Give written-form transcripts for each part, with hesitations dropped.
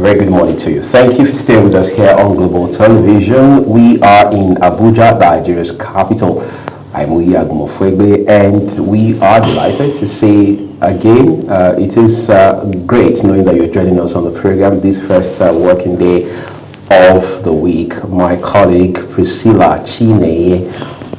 Very good morning to you. Thank you for staying with us here on Global Television. We are in Abuja, Nigeria's capital. I'm Uyi Agumofwegbe, and we are delighted to say again, it is great knowing that you're joining us on the program this first working day of the week. My colleague Priscilla Chineye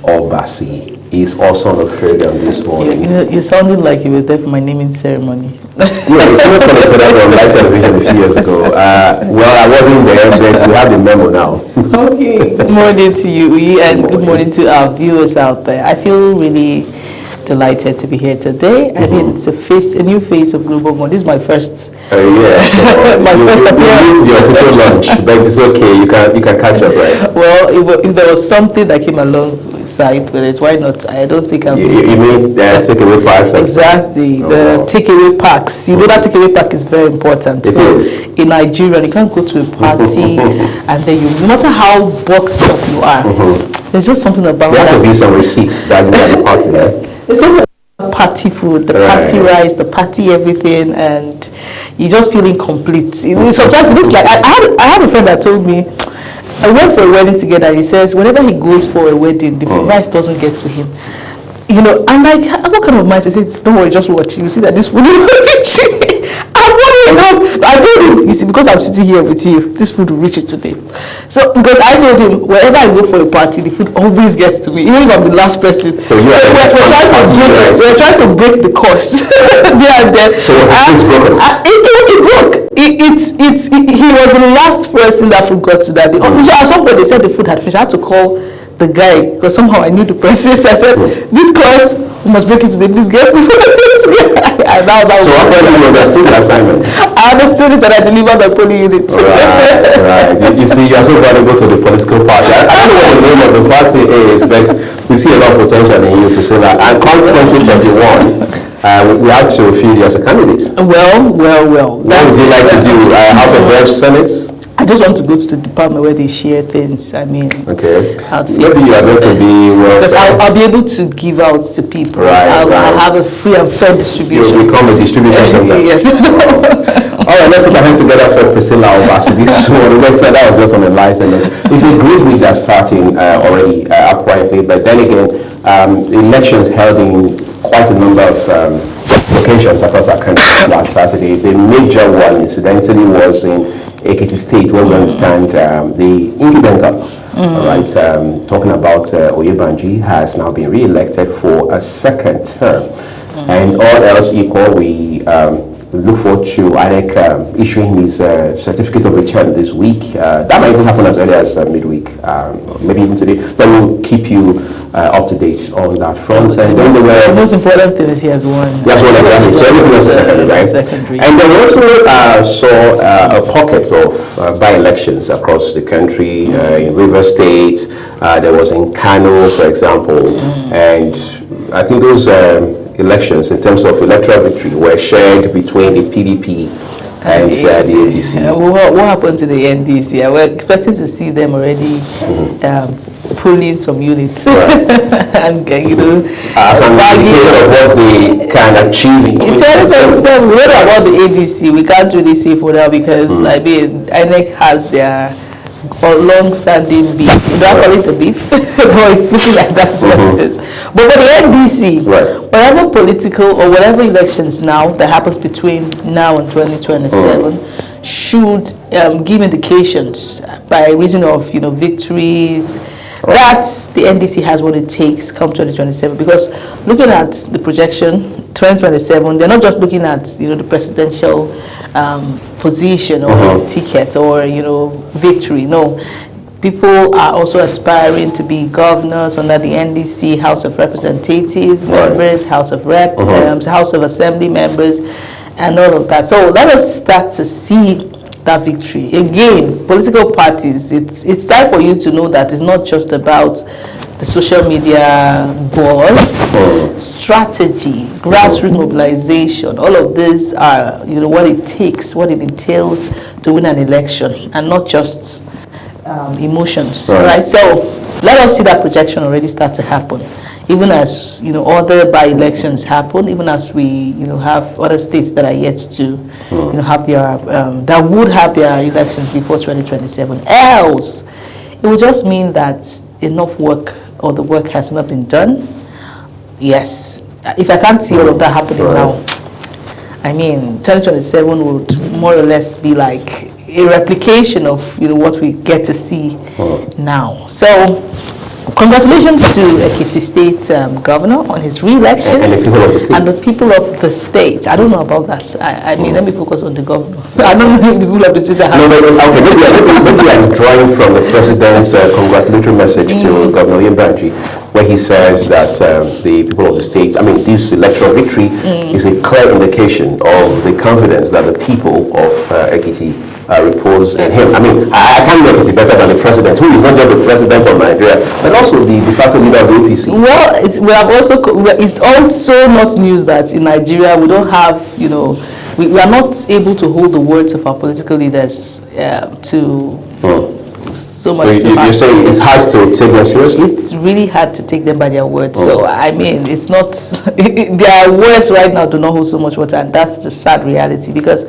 Obasi is also on the program this morning. You sounded like you were there for my naming ceremony. Yeah, it's not going to say that on live television a few years ago. Well, I wasn't there, but we have the memo now. Okay. Good morning to you, Uyi, and good morning to our viewers out there. I feel really delighted to be here today. I mean, it's a new face of Global One. This is my first. My first appearance. Your official lunch, but it's okay. You can catch up, right? Well, if there was something that came alongside with it, why not? I don't think I'm. You mean takeaway packs? Exactly, the takeaway packs. You know that takeaway pack is very important. It is. In Nigeria, you can't go to a party and then no matter how boxed up you are, there's just something about there has to be some receipts that you at the party, right? It's something about party food, the party rice, the party everything, and you just feel incomplete. You know, sometimes it looks like I had a friend that told me, I went for a wedding together. He says whenever he goes for a wedding, the rice doesn't get to him. You know, I'm like, what kind of mindset? He said, don't worry, just watch. You see that this food will reach you. I'm worried enough. I told him, you see, because I'm sitting here with you, this food will reach you today. So, because I told him, whenever I go for a party, the food always gets to me, even if I'm the last person. So we're trying to break the cost there and then. So it's broken. It broke. He was the last person that food got to that day. At some point, they said the food had finished. I had to call the guy because somehow I knew the person. So I said, this course must break it today. Please get food. And that was how. So apparently you understood the assignment. I understood it and I delivered my polling unit. Right. You see, you are so valuable to the political party. I don't know what the name of the party is, but we see a lot of potential in you, Priscilla. And come 2021, we have to feel you as a candidate. Well. What would you like to do? House of Reps, Senate? I just want to go to the department where they share things. I mean, okay. Maybe you are going to be because I'll be able to give out to people. I'll have a free and fair distribution. You'll become a distribution center. Yes. All right, let's put our hands together for Priscilla Obasi. This one, that was just on the light, and it's a great week that's starting already uprightly. But then again, elections held in quite a number of locations across our country last Saturday. The major one, incidentally, was in Ekiti State, where we understand the Incubenka, talking about Oyebanji, has now been re-elected for a second term. And all else equal, we look forward to INEC issuing his certificate of return this week. That might even happen as early as midweek, maybe even today. But we'll keep you up to date on that front. And the most important thing is he has won. That's what exactly. So everything was secondary, right? Secondary. And then we also saw a pocket of by-elections across the country. In River State, there was in Kano, for example, and I think those elections in terms of electoral victory were shared between the PDP and the ADC. What happened to the NDC? We're expecting to see them already pulling some units and as an indicator of what they can achieve in 2027. We know about the ADC. We can't really say for now because I mean INEC has their long-standing beef. You don't call it a beef, but it's looking like that's what it is. But for the NDC, whatever political or whatever elections now that happens between now and 2027 should give indications by reason of victories that the NDC has what it takes come 2027. Because looking at the projection 2027, they're not just looking at the presidential position or ticket or victory. No, people are also aspiring to be governors under the NDC, House of Representative members, House of Rep, House of Assembly members, and all of that. So let us start to see that victory. Again, political parties, it's time for you to know that it's not just about the social media buzz, strategy, grassroots mobilization. All of these are, what it takes, what it entails to win an election, and not just emotions, right? So let us see that projection already start to happen. even as other by-elections happen, even as we have other states that are yet to have their that would have their elections before 2027. Else, it would just mean that enough work or the work has not been done. Yes, if I can't see all of that happening now, I mean 2027 would more or less be like a replication of what we get to see now. So congratulations to Ekiti State Governor on his re-election and the people of the state. And the people of the state. I don't know about that. I mean, let me focus on the governor. I don't know if the people of the state are happy. No, but okay, maybe I'm drawing from the president's congratulatory message to Governor Yembanji, where he says that the people of the state, I mean, this electoral victory is a clear indication of the confidence that the people of Ekiti repose in him. I mean, I can't make it better than the president, who is not just the president of Nigeria, but also the de facto leader of the APC. Well, it's also not news that in Nigeria we don't have, we are not able to hold the words of our political leaders to so much. So you're saying it's hard to take them seriously? It's really hard to take them by their words. So, I mean, it's not, their words right now do not hold so much water, and that's the sad reality, because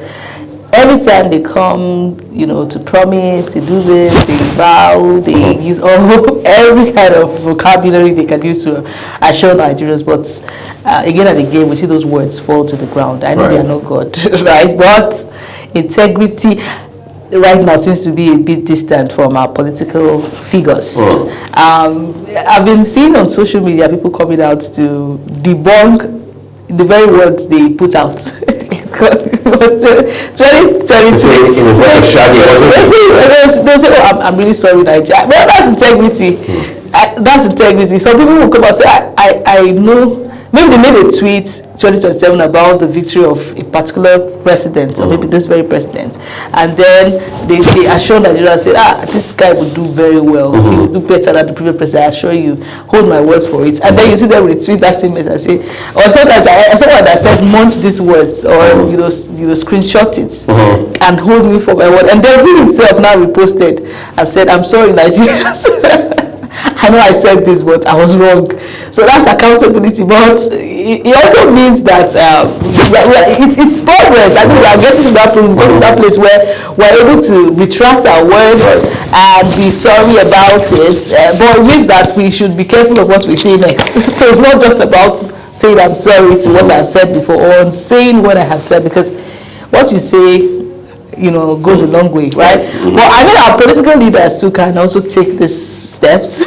every time they come, to promise, they do this, they vow, they use every kind of vocabulary they can use to assure Nigerians. But again and again, we see those words fall to the ground. I know they are not God, right? But integrity right now seems to be a bit distant from our political figures. I've been seeing on social media people coming out to debunk the very words they put out. 2022. They say, oh, I'm really sorry, Nigeria. Well, that's integrity. That's integrity. Some people will come out and say, I know. Maybe they made a tweet 2027 about the victory of a particular president, or maybe this very president, and then they assure Nigeria and say, this guy will do very well. He will do better than the previous president. I assure you, hold my words for it. And then you see them retweet that same message and say, or sometimes someone that said munch these words, or screenshot it and hold me for my word. And then he himself now reposted and said, I'm sorry, Nigerians. I know I said this, but I was wrong. So that's accountability. But it also means that it's progress. I think we are getting to that place where we're able to retract our words and be sorry about it. But it means that we should be careful of what we say next. So it's not just about saying I'm sorry to what I've said before, or saying what I have said, because what you say goes a long way, right? Well, I mean, our political leaders too can also take these steps.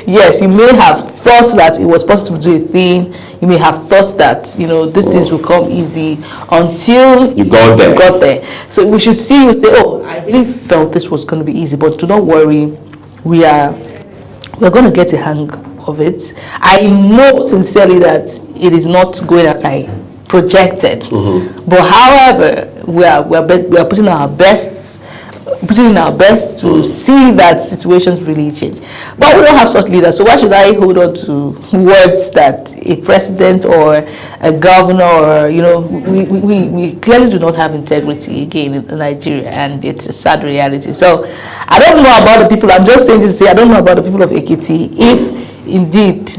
Yes, you may have thought that it was possible to do a thing. You may have thought that these things will come easy until you got there. So we should see you say, oh, I really felt this was going to be easy, but do not worry, we're going to get a hang of it. I know sincerely that it is not going as I projected, but however, we are putting in our best to see that situations really change. But we don't have such leaders, so why should I hold on to words that a president or a governor, or we clearly do not have integrity again in Nigeria, and it's a sad reality. So I don't know about the people. I'm just saying this to say I don't know about the people of Ekiti. If indeed,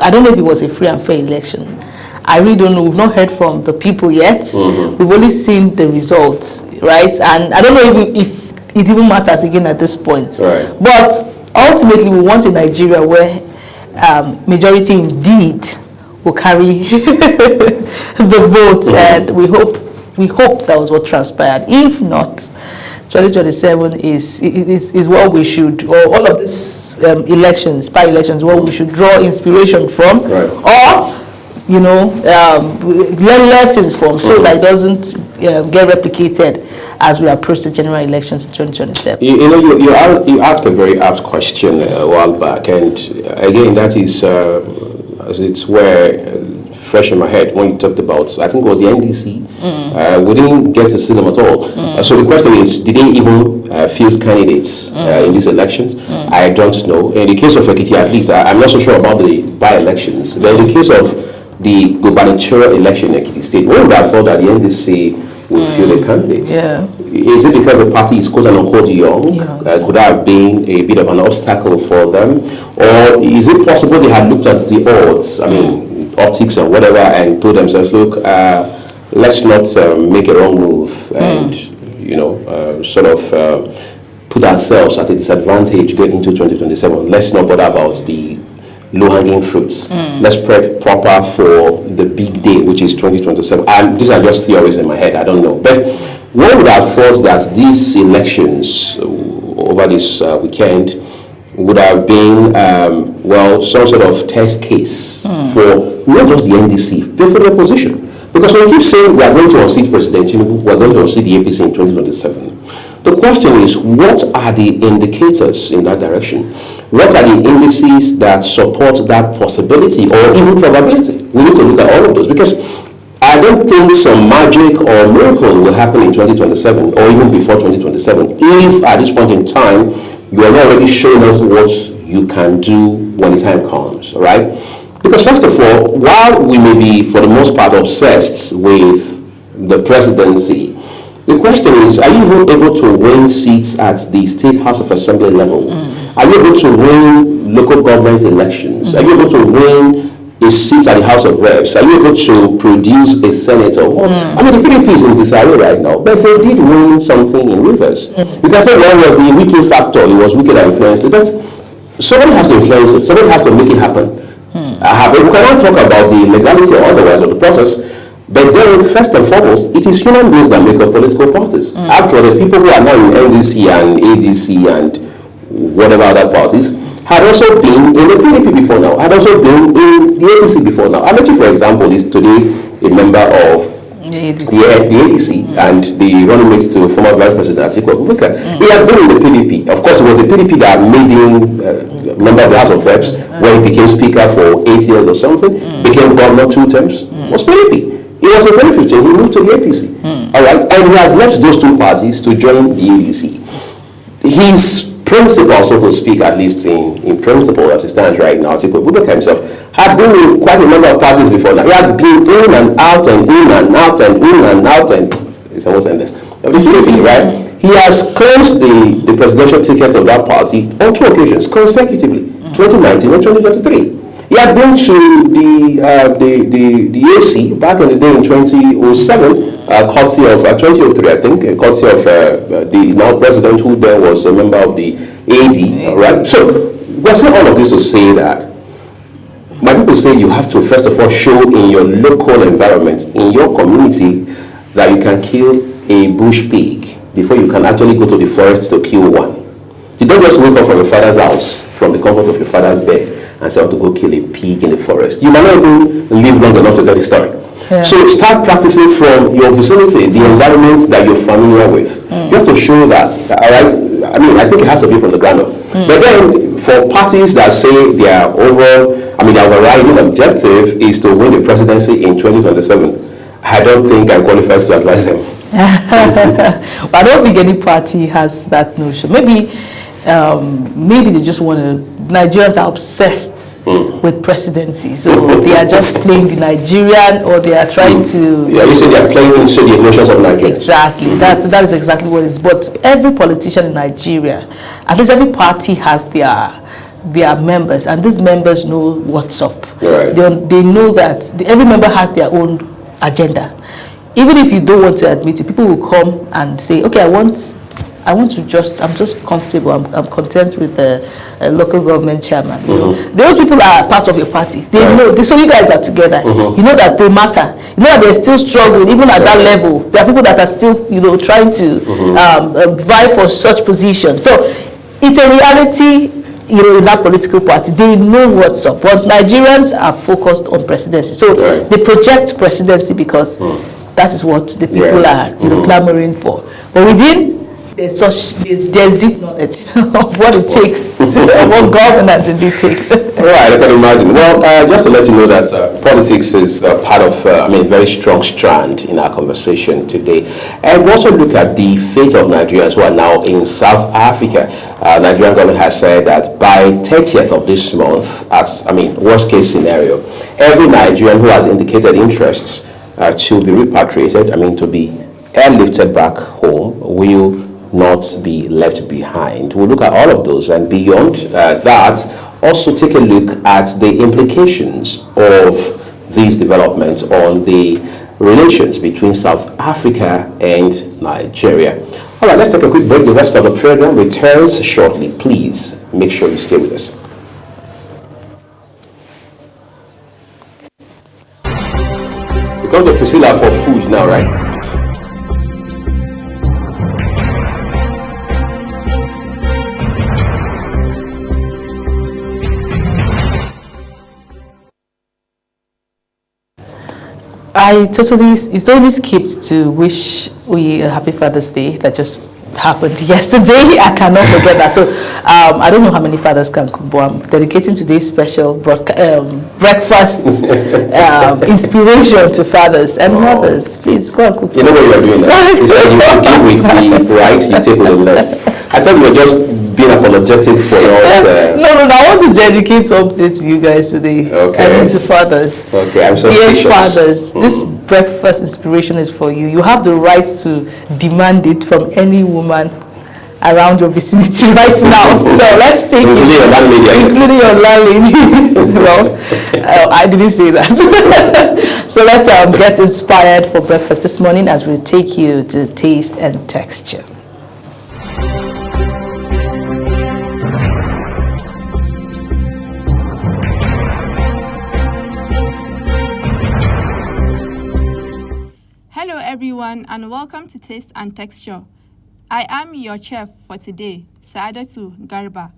I don't know if it was a free and fair election. I really don't know. We've not heard from the people yet. We've only seen the results, right? And I don't know if it even matters again at this point. Right. But ultimately, we want a Nigeria where majority indeed will carry the votes, and we hope that was what transpired. If not, 2027 is what we should, or all of these elections, by-elections, what we should draw inspiration from, or learn lessons from, so that it doesn't get replicated as we approach the general elections in 2027. You asked a very apt question a while back, and again, that is it's where fresh in my head when you talked about, I think it was the NDC. We didn't get to see them at all. So the question is, did they even field candidates in these elections? I don't know. In the case of Ekiti, at least, I'm not so sure about the by-elections. But in the case of the gubernatorial election in Ekiti State, one would have thought that the NDC will field a candidate. Yeah. Is it because the party is quote unquote young? Could that have been a bit of an obstacle for them? Or is it possible they had looked at the odds, I mean, optics or whatever, and told themselves, look, let's not make a wrong move and, sort of put ourselves at a disadvantage going into 2027. Let's not bother about the low-hanging fruits. Let's prep proper for the big day, which is 2027. And these are just theories in my head, I don't know. But one would have thought that these elections over this weekend would have been, some sort of test case for not just the NDC, but for the opposition. Because when we keep saying we are going to unseat President Tinubu, we are going to unseat the APC in 2027, the question is, what are the indicators in that direction? What are the indices that support that possibility or even probability? We need to look at all of those, because I don't think some magic or miracle will happen in 2027 or even before 2027 if at this point in time you are not already showing us what you can do when the time comes, all right? Because first of all, while we may be for the most part obsessed with the presidency, the question is, are you even able to win seats at the State House of Assembly level? Are you able to win local government elections? Are you able to win a seat at the House of Reps? Are you able to produce a senator? I mean, the PDP is in disarray right now, but they did win something in Rivers. You can say one was the wicked factor, it was wicked that influenced it, but somebody has to influence it, somebody has to make it happen. But we cannot talk about the legality or otherwise of the process. But then, first and foremost, it is human beings that make up political parties. After all, the people who are now in NDC and ADC and whatever other parties had also been in the PDP before now, had also been in the ADC before now. Amaechi, for example, is today a member of the ADC and the running mate to former Vice President Atiku Abubakar. He had been in the PDP. Of course, it was the PDP that made him a member of the House of Reps when he became Speaker for 8 years or something, became governor 2 terms, was PDP. It was in 2015, he moved to the APC. All right, and he has left those 2 parties to join the ADC. His principal, so to speak, at least in principle, as it stands right now, Atiku Abubakar himself, had been in quite a number of parties before now. He had been in and out and in and out and in and out, and it's almost endless, of the PDP, right? He has closed the presidential ticket of that party on 2 occasions consecutively, 2019 and 2023. He had been to the AC back in the day in 2007, courtesy of 2003, I think, courtesy of the now president who then was a member of the AD, right? So we're saying all of this to say that my people say you have to first of all show in your local environment, in your community, that you can kill a bush pig before you can actually go to the forest to kill one. You don't just wake up from your father's house, from the comfort of your father's bed, and say, I want to go kill a pig in the forest. You might not even live long enough to get the story. Yeah. So start practicing from your vicinity, the environment that you're familiar with. You have to show that, all right? I mean, I think it has to be from the ground up. But then, for parties that say they are their overriding objective is to win the presidency in 2027, I don't think I'm qualified to advise them. I don't think any party has that notion. Maybe they just want to. Nigerians are obsessed with presidency, so they are just playing the Nigerian, or they are trying to. Yeah, you say they are playing into the emotions of Nigeria. Exactly, that is exactly what it is. But every politician in Nigeria, at least every party has their members, and these members know what's up. Right. They know that every member has their own agenda. Even if you don't want to admit it, people will come and say, okay, I'm just comfortable, I'm content with the local government chairman. You know, those people are part of your party. They know, so you guys are together. You know that they matter. You know that they're still struggling, even at that level. There are people that are still, trying to vie for such position. So it's a reality, in that political party. They know what's up. But Nigerians are focused on presidency. So they project presidency because that is what the people are, clamoring for. But within, there's deep knowledge of what it takes, what governance indeed takes. Right, I can imagine. Well, just to let you know that politics is part of, a very strong strand in our conversation today. And we also look at the fate of Nigerians who are now in South Africa. Nigerian government has said that by 30th of this month, worst case scenario, every Nigerian who has indicated interest to be repatriated, to be airlifted back home will not be left behind. We'll look at all of those, and beyond that, also take a look at the implications of these developments on the relations between South Africa and Nigeria. All right, let's take a quick break. The rest of the program returns shortly. Please make sure you stay with us. You come to Priscilla for food now, right? It totally skipped to wish we a happy Father's Day that just happened yesterday. I cannot forget that. So I don't know how many fathers can cook, but I'm dedicating today's special breakfast inspiration to fathers and mothers. Please go and cook. You know what you're doing now? You said you begin with the right, you take with the left. I thought you were just being apologetic for yours. No, I want to dedicate something to you guys today. Okay. I mean to fathers. Okay, I'm so Dear fathers, this breakfast inspiration is for you. You have the right to demand it from any woman around your vicinity right now. So let's take including it. Your landlady, including your landlady. Well, I didn't say that. So let's get inspired for breakfast this morning as we take you to taste and texture. Hello everyone and welcome to Taste and Texture. I am your chef for today, Saadatu Garba.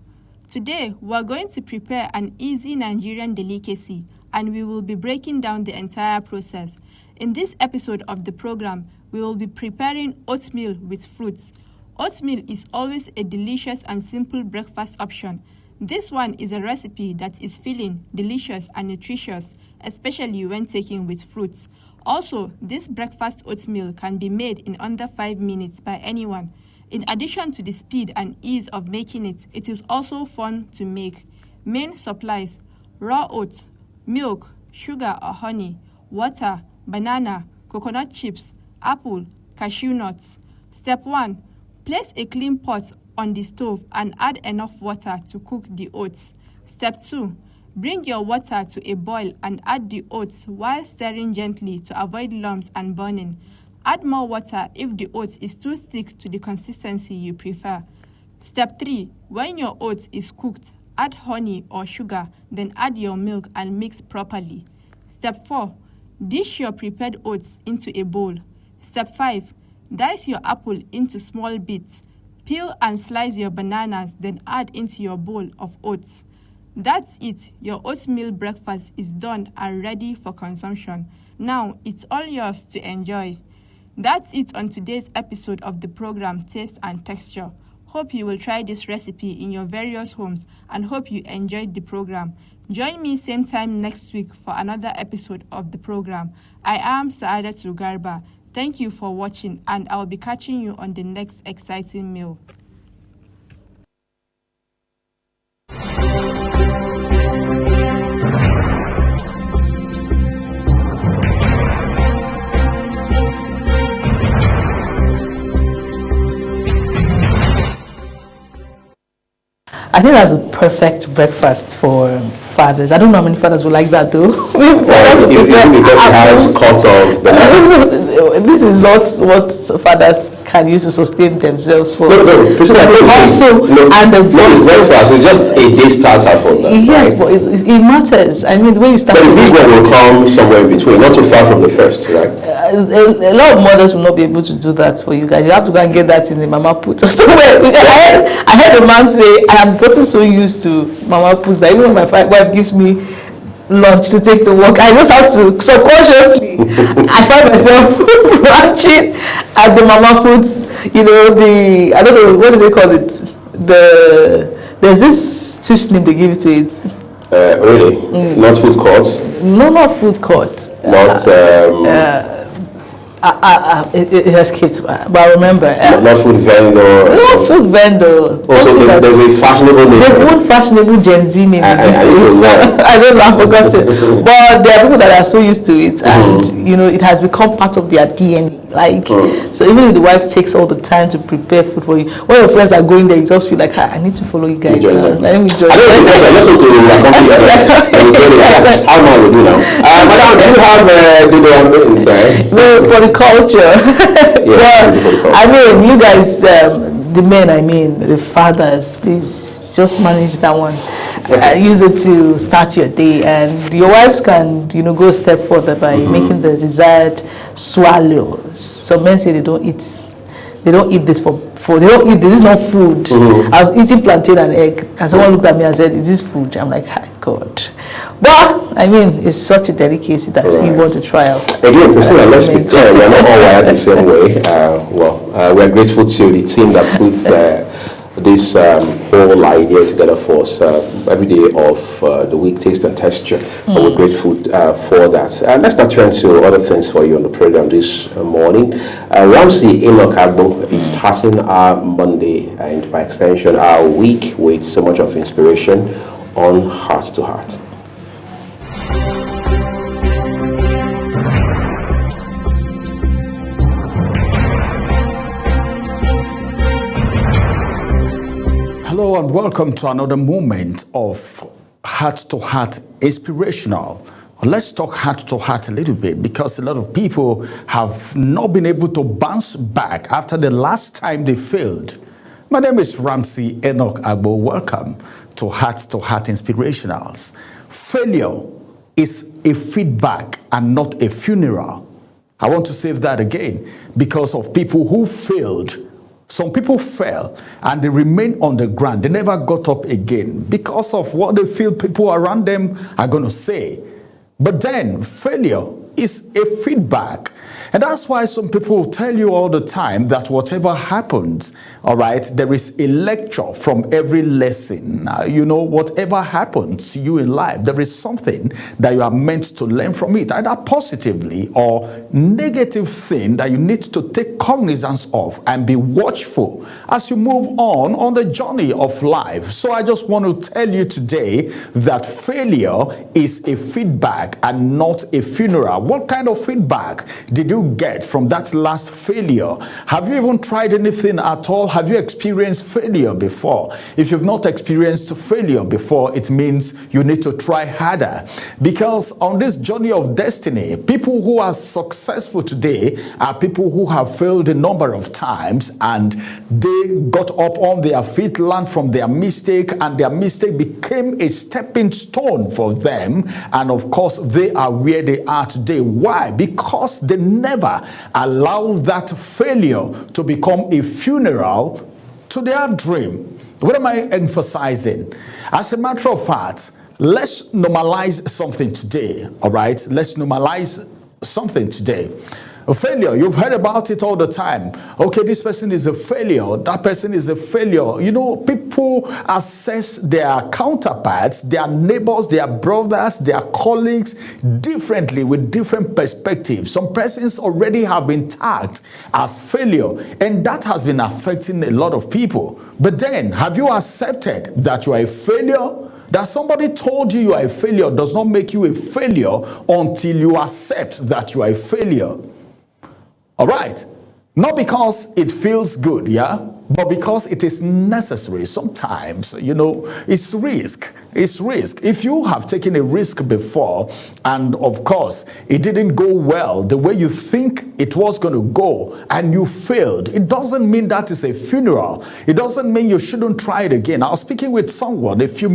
Today we're going to prepare an easy Nigerian delicacy and we will be breaking down the entire process. In this episode of the program, we will be preparing oatmeal with fruits. Oatmeal is always a delicious and simple breakfast option. This one is a recipe that is filling, delicious and nutritious, especially when taken with fruits. Also, this breakfast oatmeal can be made in under 5 minutes by anyone. In addition to the speed and ease of making it, it is also fun to make. Main supplies: raw oats, milk, sugar or honey, water, banana, coconut chips, apple, cashew nuts. Step 1. Place a clean pot on the stove and add enough water to cook the oats. Step 2. Bring your water to a boil and add the oats while stirring gently to avoid lumps and burning. Add more water if the oats is too thick to the consistency you prefer. Step 3. When your oats is cooked, add honey or sugar, then add your milk and mix properly. Step 4. Dish your prepared oats into a bowl. Step 5. Dice your apple into small bits. Peel and slice your bananas, then add into your bowl of oats. That's it. Your oatmeal breakfast is done and ready for consumption. Now, it's all yours to enjoy. That's it on today's episode of the program Taste and Texture. Hope you will try this recipe in your various homes and hope you enjoyed the program. Join me same time next week for another episode of the program. I am Saadatu Garba. Thank you for watching and I'll be catching you on the next exciting meal. I think that's a perfect breakfast for fathers. I don't know how many fathers would like that though. Well, you because it has cuts of banana. This is not what fathers can use to sustain themselves for. No, Also, and the breakfast is just a day starter for them. Yes, right? but it matters. I mean, when you start. But the big one will come somewhere in between, not too far from the first, right? A lot of mothers will not be able to do that for you guys. You have to go and get that in the mama put or somewhere. I heard a man say, I have gotten so used to mama puts that even when my wife gives me lunch to take to work, I just have to subconsciously I find myself watching at the mama puts, I don't know, what do they call it? There's this Tush name they give to it. Really? Not food court? No, not food court. Not it escaped, but I remember. Not food vendor. No food vendor. Also, there's a fashionable name. There's one fashionable Gen Z name. I don't know, I forgot it. But there are people that are so used to it, and it has become part of their DNA. Like, so even if the wife takes all the time to prepare food for you, when your friends are going there, you just feel like, I need to follow you guys. Let me join. I just want to accompany how long we do now. Madam, do you have for the culture. Well, I mean, you guys, the men, I mean, the fathers, please just manage that one. Use it to start your day, and your wives can, go a step further by making the desired swallows. Some men say they don't eat this for they don't eat this is not food. I was eating plantain and egg, and someone looked at me and said, "Is this food?" I'm like, "Hi, God." But I mean, it's such a delicacy that you want to try out. Again, Priscilla, let's be clear, we're not all wired the same way. We're grateful to the team that puts this whole idea together for us every day of the week, taste and texture. We're grateful for that. Let's now turn to other things for you on the program this morning. Ramsey Enoch Agbo is starting our Monday and by extension our week with so much of inspiration on Heart to Heart. Hello and welcome to another moment of Heart to Heart Inspirational. Let's talk heart to heart a little bit, because a lot of people have not been able to bounce back after the last time they failed. My name is Ramsey Enoch Agbo. Welcome to Heart Inspirationals. Failure is a feedback and not a funeral. I want to say that again because of people who failed. Some people fell and they remain on the ground. They never got up again because of what they feel people around them are going to say. But then failure is a feedback. And that's why some people will tell you all the time that whatever happens, all right, there is a lecture from every lesson. Whatever happens to you in life, there is something that you are meant to learn from it, either positively or negative thing that you need to take cognizance of and be watchful as you move on the journey of life. So I just want to tell you today that failure is a feedback and not a funeral. What kind of feedback did you get from that last failure? Have you even tried anything at all? Have you experienced failure before? If you've not experienced failure before, it means you need to try harder, because on this journey of destiny, people who are successful today are people who have failed a number of times and they got up on their feet, learned from their mistake, and their mistake became a stepping stone for them, and of course they are where they are today. Why? Because they never allow that failure to become a funeral to their dream. What am I emphasizing? As a matter of fact, let's normalize something today, all right? Let's normalize something today. A failure, you've heard about it all the time. Okay, this person is a failure, that person is a failure. People assess their counterparts, their neighbors, their brothers, their colleagues differently with different perspectives. Some persons already have been tagged as failure, and that has been affecting a lot of people. But then, have you accepted that you are a failure? That somebody told you are a failure does not make you a failure until you accept that you are a failure. All right, not because it feels good, yeah, but because it is necessary. Sometimes, it's risk. It's risk. If you have taken a risk before, and of course, it didn't go well the way you think it was going to go, and you failed, it doesn't mean that is a funeral. It doesn't mean you shouldn't try it again. I was speaking with someone a few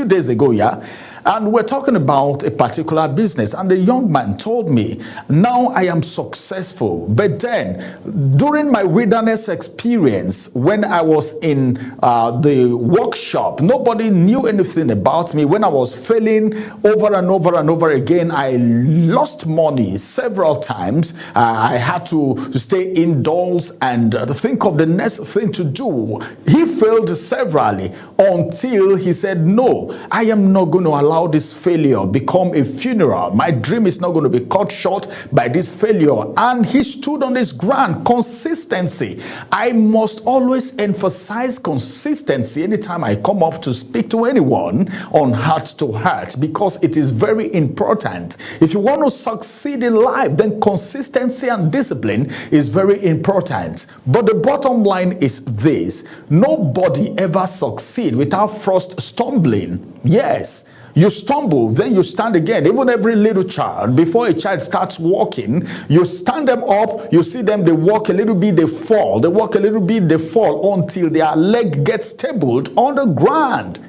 days ago, yeah, and we're talking about a particular business, and the young man told me, now I am successful, but then during my wilderness experience, when I was in the workshop, nobody knew anything about me. When I was failing over and over and over again, I lost money several times. I had to stay indoors and think of the next thing to do. He failed severally until he said, no, I am not going to allow allow this failure become a funeral. My dream is not going to be cut short by this failure. And he stood on his ground. Consistency. I must always emphasize consistency anytime I come up to speak to anyone on Heart to Heart, because it is very important. If you want to succeed in life, then consistency and discipline is very important. But the bottom line is this: nobody ever succeeds without first stumbling. Yes, you stumble, then you stand again. Even every little child, before a child starts walking, you stand them up, you see them, they walk a little bit, they fall, they walk a little bit, they fall, until their leg gets stable on the ground.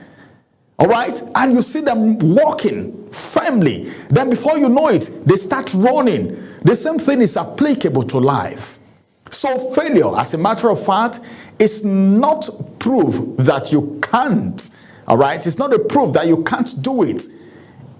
All right, and you see them walking firmly. Then before you know it, they start running. The same thing is applicable to life. So failure, as a matter of fact, is not proof that you can't. All right, it's not a proof that you can't do it.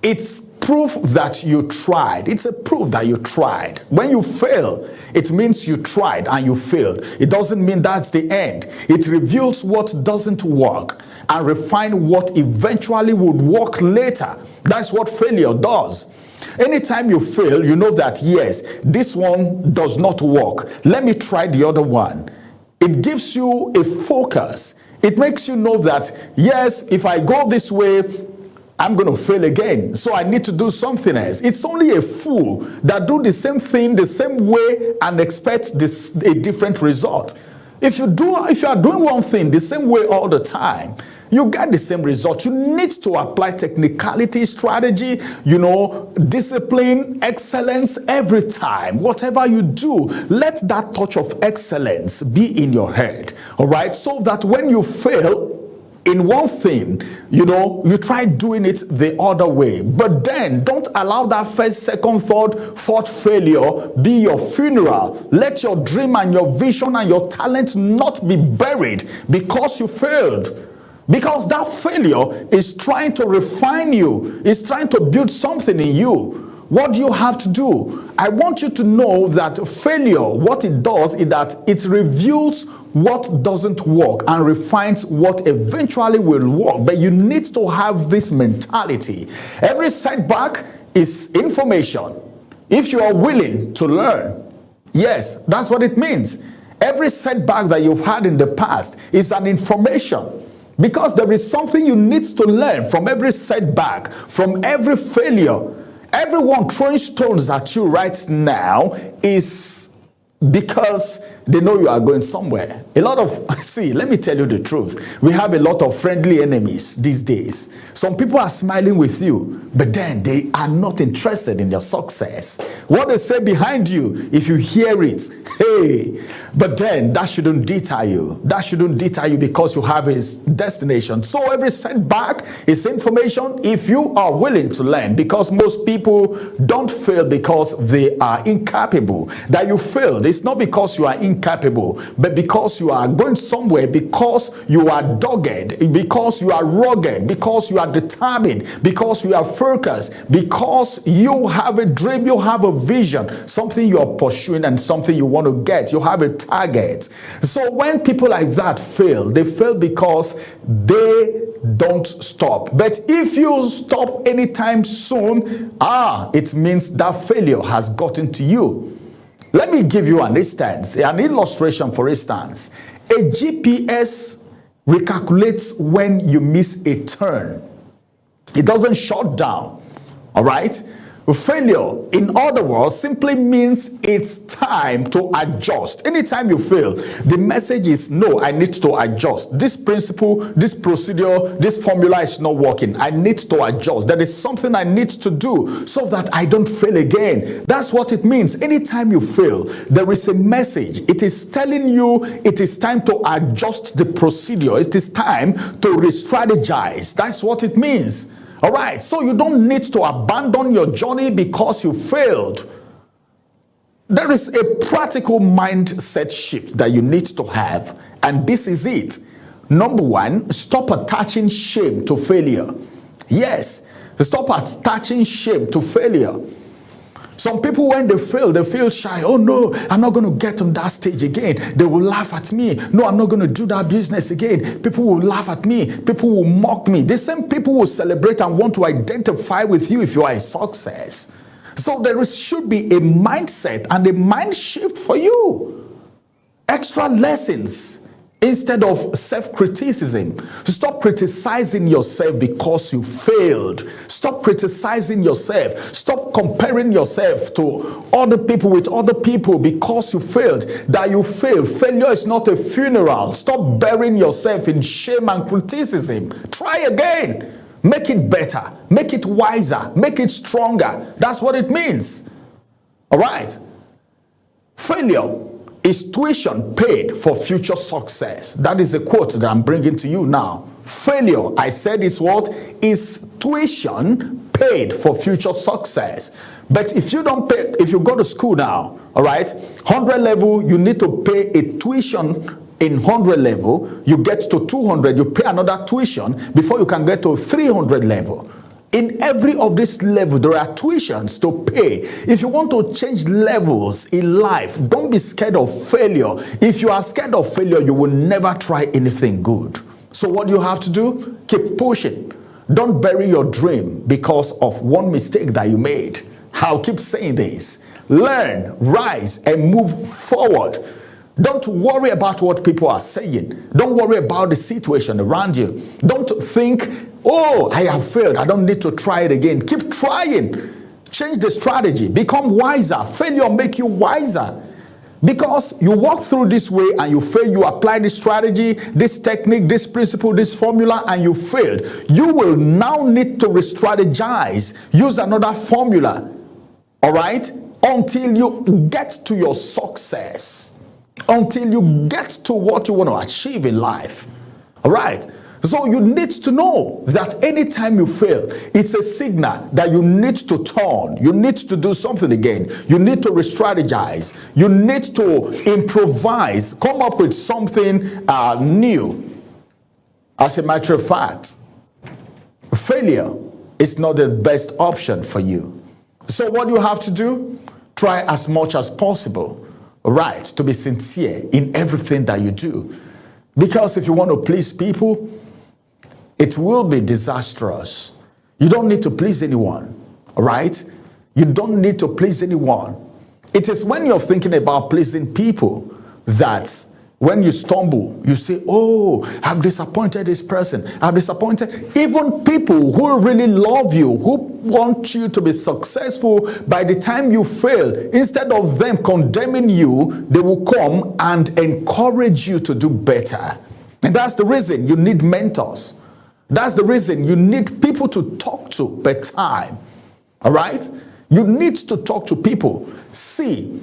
It's proof that you tried. It's a proof that you tried. When you fail, it means you tried and you failed. It doesn't mean that's the end. It reveals what doesn't work and refine what eventually would work later. That's what failure does. Anytime you fail, you know that, yes, this one does not work. Let me try the other one. It gives you a focus. It makes you know that, yes, if I go this way, I'm going to fail again. So I need to do something else. It's only a fool that do the same thing the same way and expect a different result. If you are doing one thing the same way all the time, you get the same result. You need to apply technicality, strategy, discipline, excellence every time. Whatever you do, let that touch of excellence be in your head. All right? So that when you fail in one thing, you try doing it the other way. But then don't allow that first, second, third, fourth failure be your funeral. Let your dream and your vision and your talent not be buried because you failed. Because that failure is trying to refine you. It's trying to build something in you. What do you have to do? I want you to know that failure, what it does is that it reveals what doesn't work and refines what eventually will work. But you need to have this mentality. Every setback is information. If you are willing to learn, yes, that's what it means. Every setback that you've had in the past is an information. Because there is something you need to learn from every setback, from every failure. Everyone throwing stones at you right now is because they know you are going somewhere. Let me tell you the truth. We have a lot of friendly enemies these days. Some people are smiling with you, but then they are not interested in your success. What they say behind you, if you hear it, hey, but then that shouldn't deter you. That shouldn't deter you because you have a destination. So every setback is information if you are willing to learn, because most people don't fail because they are incapable. That you failed, it's not because you are incapable, but because you are going somewhere, because you are dogged, because you are rugged, because you are determined, because you are focused, because you have a dream, you have a vision, something you are pursuing and something you want to get. You have a target. So when people like that fail, they fail because they don't stop. But if you stop anytime soon, it means that failure has gotten to you. Let me give you an illustration. For instance, a GPS recalculates when you miss a turn. It doesn't shut down. All right? Failure, in other words, simply means it's time to adjust. Anytime you fail, the message is, no, I need to adjust. This principle, this procedure, this formula is not working. I need to adjust. There is something I need to do so that I don't fail again. That's what it means. Anytime you fail, there is a message. It is telling you it is time to adjust the procedure. It is time to re-strategize. That's what it means. All right, so you don't need to abandon your journey because you failed. There is a practical mindset shift that you need to have, and this is it. Number one, stop attaching shame to failure. Yes, stop attaching shame to failure. Some people, when they fail, they feel shy. Oh no, I'm not going to get on that stage again. They will laugh at me. No, I'm not going to do that business again. People will laugh at me. People will mock me. The same people will celebrate and want to identify with you if you are a success. So should be a mindset and a mind shift for you. Extra lessons instead of self-criticism. Stop criticizing yourself because you failed. Stop criticizing yourself. Stop comparing yourself to other people with other people because you failed. That you failed. Failure is not a funeral. Stop burying yourself in shame and criticism. Try again. Make it better. Make it wiser. Make it stronger. That's what it means. All right. Failure is tuition paid for future success. That is a quote that I'm bringing to you now. Failure, I said, is what? Is tuition paid for future success. But if you don't pay, if you go to school now, all right, 100 level, you need to pay a tuition in 100 level. You get to 200, you pay another tuition before you can get to 300 level. In every of this level, there are tuitions to pay. If you want to change levels in life, don't be scared of failure. If you are scared of failure, you will never try anything good. So what you have to do? Keep pushing. Don't bury your dream because of one mistake that you made. I'll keep saying this. Learn, rise, and move forward. Don't worry about what people are saying. Don't worry about the situation around you. Don't think, oh, I have failed. I don't need to try it again. Keep trying. Change the strategy. Become wiser. Failure make you wiser. Because you walk through this way and you fail, you apply this strategy, this technique, this principle, this formula, and you failed. You will now need to re-strategize. Use another formula. All right? Until you get to your success. Until you get to what you want to achieve in life. All right? So you need to know that anytime you fail, it's a signal that you need to turn. You need to do something again. You need to re-strategize. You need to improvise. Come up with something new. As a matter of fact, failure is not the best option for you. So what do you have to do? Try as much as possible. Right, to be sincere in everything that you do. Because if you want to please people, it will be disastrous. You don't need to please anyone, all right? You don't need to please anyone. It is when you're thinking about pleasing people that when you stumble, you say, oh, I've disappointed this person. I've disappointed even people who really love you, who want you to be successful. By the time you fail, instead of them condemning you, they will come and encourage you to do better. And that's the reason you need mentors. That's the reason you need people to talk to per time. All right? You need to talk to people. See,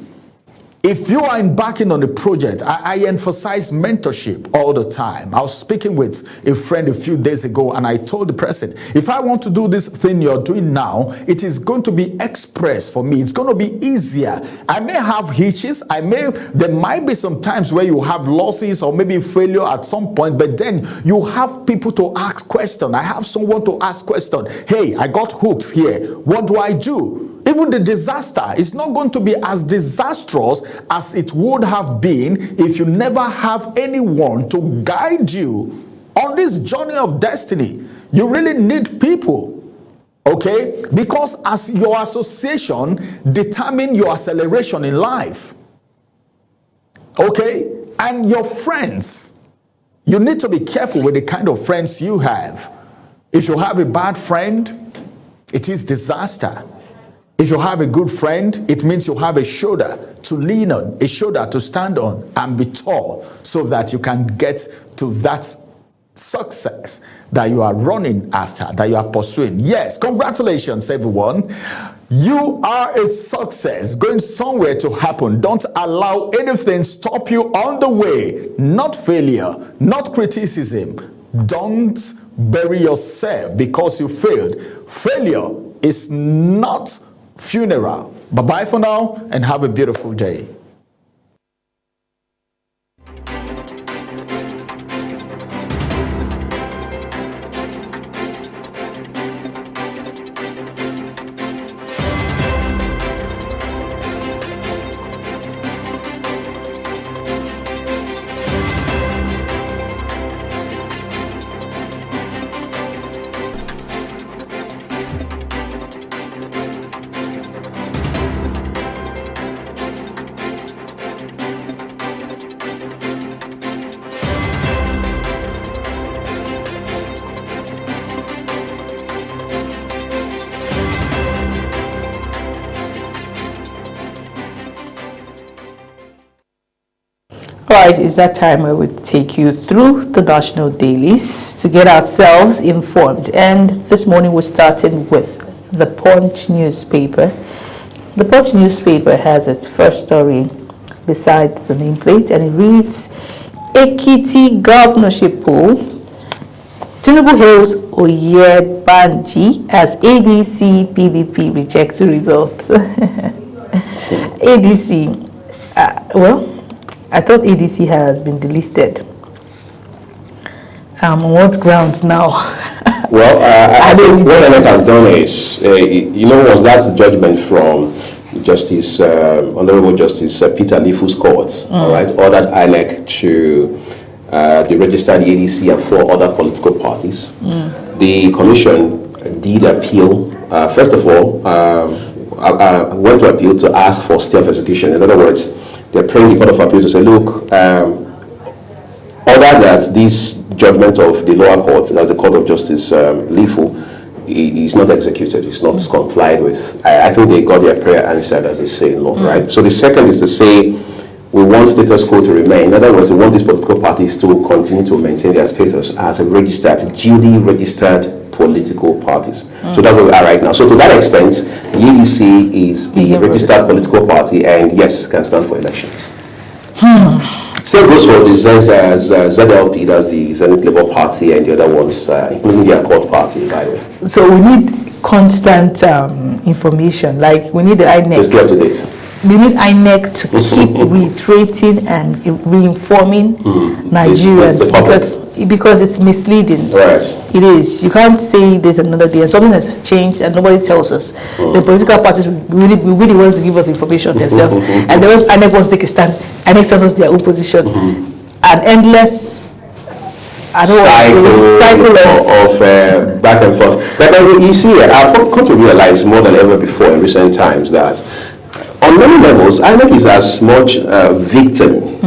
if you are embarking on a project, I emphasize mentorship all the time. I was speaking with a friend a few days ago and I told the person, if I want to do this thing you're doing now, it is going to be express for me. It's going to be easier. I may have hitches. There might be some times where you have losses or maybe failure at some point, but then you have people to ask questions. I have someone to ask questions. Hey, I got hooked here. What do I do? Even the disaster is not going to be as disastrous as it would have been if you never have anyone to guide you on this journey of destiny. You really need people, okay? Because as your association determine your acceleration in life, okay? And your friends, you need to be careful with the kind of friends you have. If you have a bad friend, it is disaster. If you have a good friend, it means you have a shoulder to lean on, a shoulder to stand on and be tall so that you can get to that success that you are running after, that you are pursuing. Yes, congratulations, everyone. You are a success going somewhere to happen. Don't allow anything stop you on the way. Not failure, not criticism. Don't bury yourself because you failed. Failure is not funeral. Bye-bye for now and have a beautiful day. Right, it's that time where we take you through the national dailies to get ourselves informed. And this morning we're starting with the Punch newspaper. The Punch newspaper has its first story besides the nameplate, and it reads, Ekiti governorship poll, Tinubu hails Oyebanji as ADC PDP rejects results. ADC, well, I thought ADC has been delisted. On what grounds now? Well, I think what INEC has done is, was that judgment from Justice, Honorable Justice Peter Lifu's court, all right, ordered INEC to the registered ADC and 4 other political parties. The commission did appeal. First of all, went to appeal to ask for stay of execution. In other words, they're praying the Court of Appeal to say, look, order that this judgment of the lower court, that's the Court of Justice Lifu, is not executed, it's not complied with. I think they got their prayer answered, as they say in law, right? So the second is to say, we want status quo to remain. In other words, we want these political parties to continue to maintain their status as a duly registered political parties. So that's where we are right now. So to that extent, the ADC is a registered political party and yes, can stand for elections. Same goes for the ZLP, that's the Zenith Labour Party, and the other ones, including the Accord Party, by the way. So we need constant information, like we need the INEC. To stay up to date. We need INEC to keep reiterating and reinforming Nigerians because it's misleading. Right. It is. You can't say there's another day and something has changed and nobody tells us. The political parties really want to give us information themselves, and then INEC wants to take a stand. INEC tells us their own position. An endless cycle of back and forth. But you see, I've come to realize more than ever before in recent times that on many levels, INEC is as much a victim,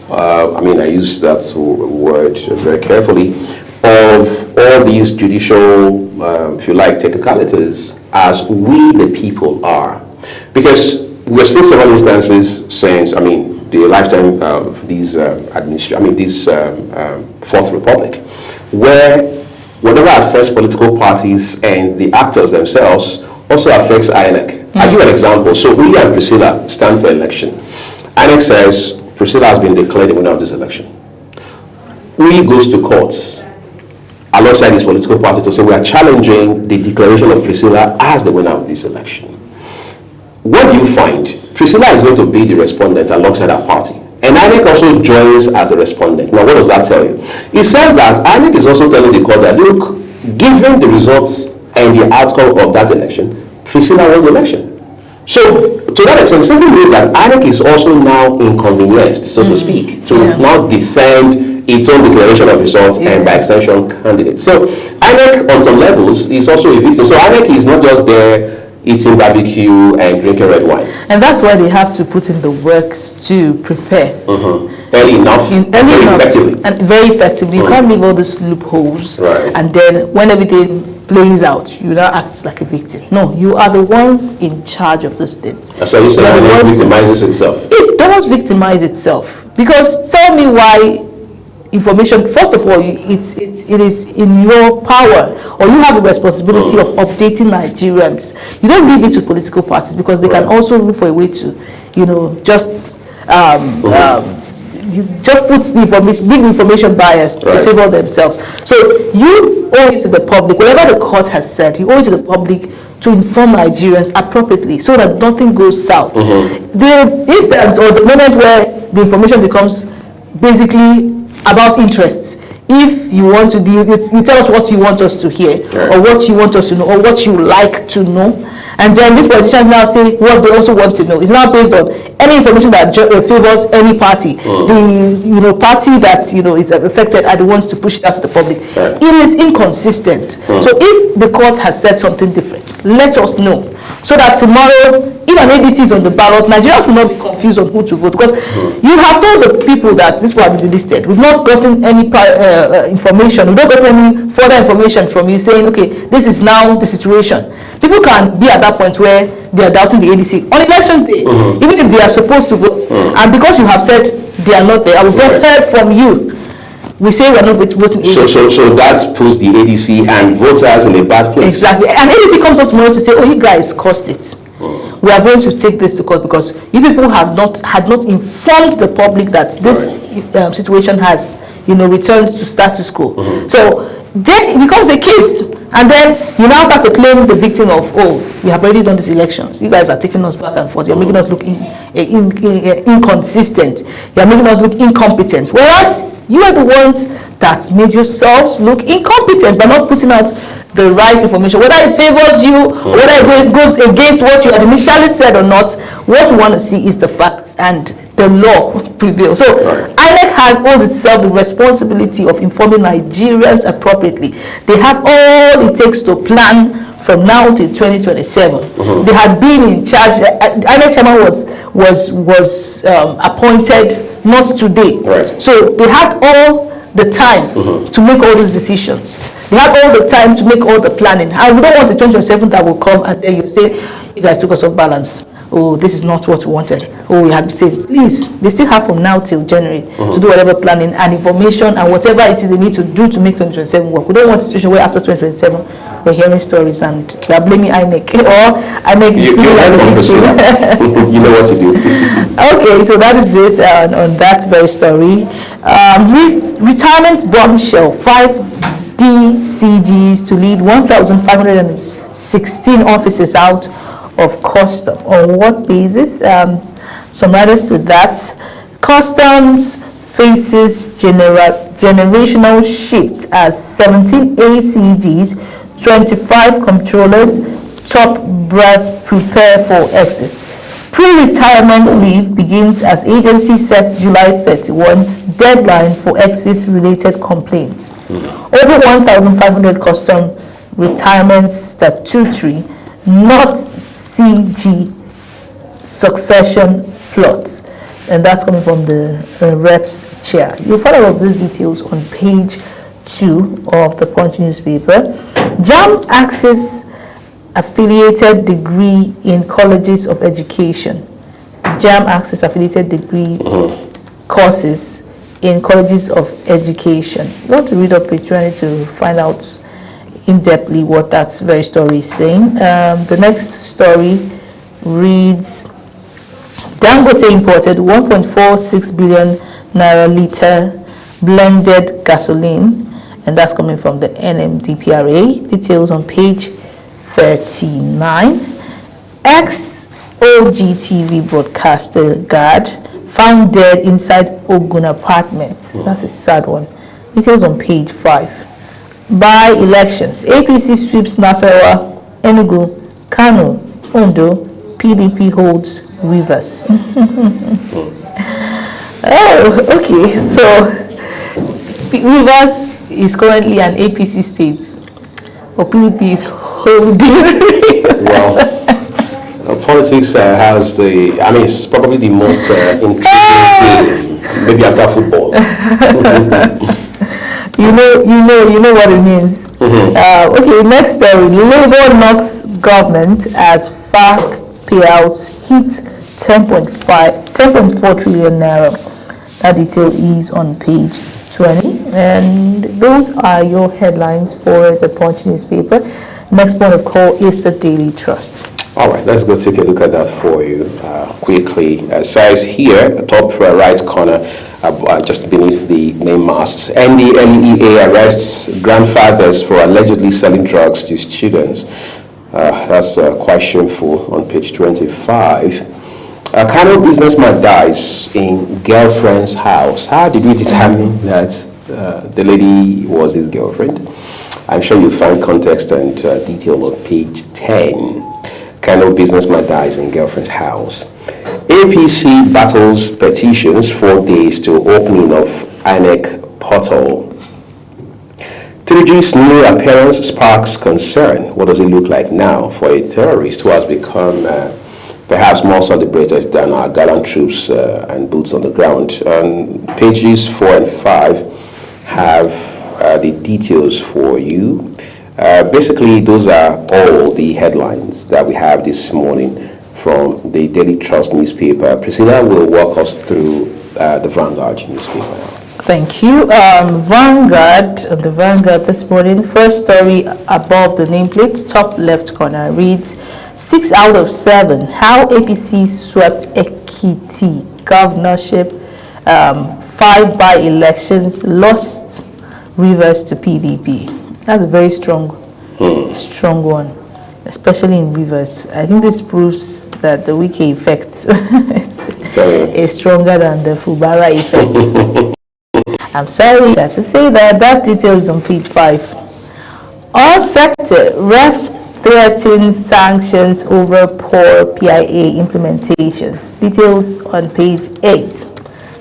I mean, I use that word very carefully, of all these judicial, if you like, technicalities, as we the people are. Because we've seen several instances since, the lifetime of these Fourth Republic, where whatever affects political parties and the actors themselves also affects INEC. I'll give you an example. So we and Priscilla stand for election. INEC says Priscilla has been declared the winner of this election. We goes to courts alongside this political party to say we are challenging the declaration of Priscilla as the winner of this election. What do you find? Priscilla is going to be the respondent alongside her party. And INEC also joins as a respondent. Now, what does that tell you? It says that INEC is also telling the court that, look, given the results and the outcome of that election, Priscilla won the election. So, to that extent, something means that INEC is also now inconvenienced, so to speak, to now defend its own declaration of results and by extension candidates. So, INEC on some levels is also a victim. So, INEC is not just there eating barbecue and drinking red wine. And that's why they have to put in the works to prepare. Early enough, effectively. And very effectively. You can't leave all these loopholes. Right. And then when everything plays out, you now act like a victim. No, you are the ones in charge of those things. That's why you say it victimizes itself. It does victimize itself. Because tell me why information, first of all, it is in your power, or you have a responsibility of updating Nigerians. You don't leave it to political parties because they can also look for a way to, just put the information, big information bias to favor themselves. So you owe it to the public, whatever the court has said, you owe it to the public to inform Nigerians appropriately so that nothing goes south. The instance or the moment where the information becomes basically about interests. If you want to you tell us what you want us to hear, or what you want us to know, or what you like to know, and then these politicians now say what they also want to know. It's now based on any information that favors any party. The party that is affected are the ones to push it out to the public. It is inconsistent. So if the court has said something different, let us know, so that tomorrow, if an ADC is on the ballot, Nigerians will not be confused on who to vote, because you have told the people that this will have been delisted. We've not gotten any information. We don't get any further information from you saying, okay, this is now the situation. People can be at that point where they are doubting the ADC on elections day, even if they are supposed to vote. And because you have said They are not there. And we've not heard from you. We say we're not voting ADC. So that puts the ADC and voters in a bad place. Exactly. And ADC comes up tomorrow to say, oh, you guys caused it. We are going to take this to court because you people had not informed the public that this situation has, returned to status quo. So then it becomes a case, and then you now start to claim the victim of, oh, we have already done these elections. You guys are taking us back and forth. You're making us look inconsistent. You're making us look incompetent. Whereas you are the ones that made yourselves look incompetent by not putting out the right information, whether it favors you or whether it goes against what you had initially said or not. What we want to see is the facts and the law prevail. So INEC owes itself the responsibility of informing Nigerians appropriately. They have all it takes to plan from now till 2027. They had been in charge. INEC chairman was appointed not today. So they had all the time to make all these decisions. They had all the time to make all the planning. And we don't want the 2027 that will come and then you say, you guys took us off balance. Oh, this is not what we wanted. Oh, we have to say, please, they still have from now till January to do whatever planning and information and whatever it is they need to do to make 2027 work. We don't want a situation where after 2027 we're hearing stories and we are blaming INEC or INEC is you know what to do. Okay, so that is it on that very story. Retirement bombshell, 5 DCGs to lead 1,516 officers out of custom. On what basis? Some others to that. Customs faces generational shift as 17 ACGs, 25 controllers, top brass prepare for exit. Pre-retirement leave begins as agency sets July 31 deadline for exit-related complaints. Over 1,500 custom retirement statutory, not CG succession plots. And that's coming from the reps chair. You'll find all of these details on page 2 of the Punch newspaper. JAMB access affiliated degree in colleges of education. JAMB access affiliated degree courses in colleges of education. You want to read up page 20 to find out in-depthly what that very story is saying. The next story reads, Dangote imported 1.46 billion naira liter blended gasoline, and that's coming from the NMDPRA. Details on page 39. Ex-OGTV broadcaster guard found dead inside Ogun apartment. That's a sad one. Details on page 5. By elections, APC sweeps Nasarawa, Enugu, Kano, Ondo, PDP holds Rivers. Oh, okay. So Rivers is currently an APC state, or PDP is holding Rivers. Well, politics has it's probably the most intriguing thing, maybe after football. You know what it means. Okay, next story. Labour knocks government as FARC payouts hit 10.4 trillion naira. That detail is on page 20. And those are your headlines for the Punch newspaper. Next point of call is the Daily Trust. All right, let's go take a look at that for you quickly. It says here, top right corner, just beneath the name masts, NDLEA arrests grandfathers for allegedly selling drugs to students. That's quite shameful on page 25. A Kano businessman dies in girlfriend's house. How did we determine that the lady was his girlfriend? I'm sure you'll find context and detail on page 10. Kano businessman dies in girlfriend's house. APC battles petitions 4 days to opening of INEC portal. 3G's new appearance sparks concern. What does it look like now for a terrorist who has become perhaps more celebrated than our gallant troops and boots on the ground? Pages 4 and 5 have the details for you. Basically, those are all the headlines that we have this morning from the Daily Trust newspaper. Priscilla will walk us through the Vanguard newspaper. Thank you. The Vanguard this morning, first story above the nameplate, top left corner, reads 6 out of 7, how APC swept Ekiti governorship, 5 by-elections, lost Rivers to PDP. That's a very strong one, especially in Rivers. I think this proves that the Wike effect is stronger than the Fubara effect. I'm sorry to say that detail is on page 5. All sector reps threaten sanctions over poor PIA implementations. Details on page 8.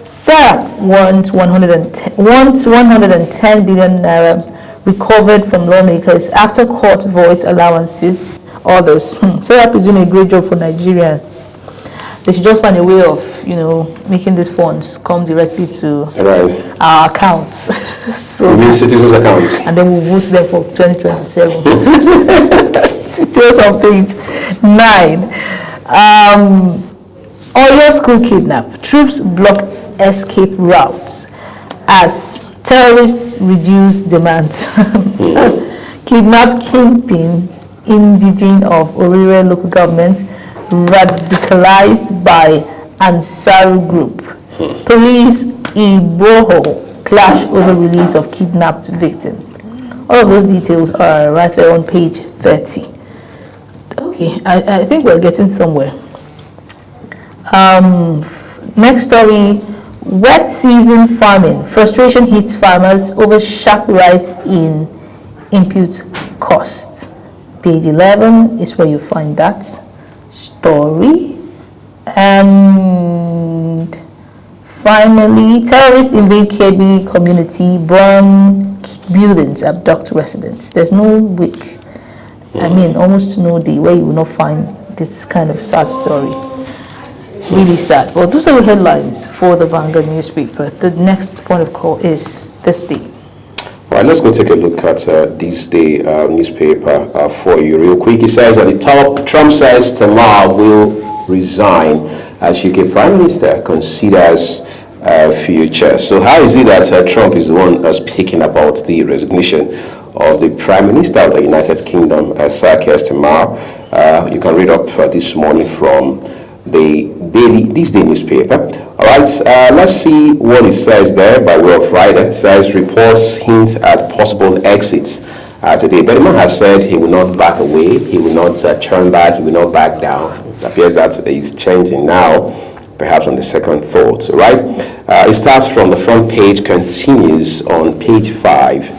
SARA wants 110 billion naira recovered from lawmakers after court voids allowances. Others. SARA is doing a great job for Nigeria. They should just find a way of, making these funds come directly to our accounts. So, citizens' accounts. And then we'll vote them for 2027. Details on page 9. Oyo school kidnap. Troops block escape routes as terrorists reduce demand. Kidnap kingpin, indigene of Orire local government, radicalized by Ansaru group. Police Iboho clash over release of kidnapped victims. All of those details are right there on page 30. Okay, I think we're getting somewhere. Next story, wet season farming. Frustration hits farmers over sharp rise in input costs. Page 11 is where you find that story. And finally, terrorists invade Kebbi community, burn buildings, abduct residents. There's no week, almost no day where you will not find this kind of sad story. Really sad. Well, those are the headlines for the Vanguard newspaper. The next point of call is this day. All right, let's go take a look at this day newspaper for you real quick. It says at the top, Trump says Tamar will resign as UK Prime Minister considers future. So how is it that Trump is the one speaking about the resignation of the Prime Minister of the United Kingdom, Sir Keir Starmer? You can read up this morning from this day newspaper. All right, let's see what it says there by way of writer. It says reports hint at possible exits today. Benjamin has said he will not back away, he will not turn back, he will not back down. It appears that he's changing now, perhaps on the second thought, right? It starts from the front page, continues on page 5.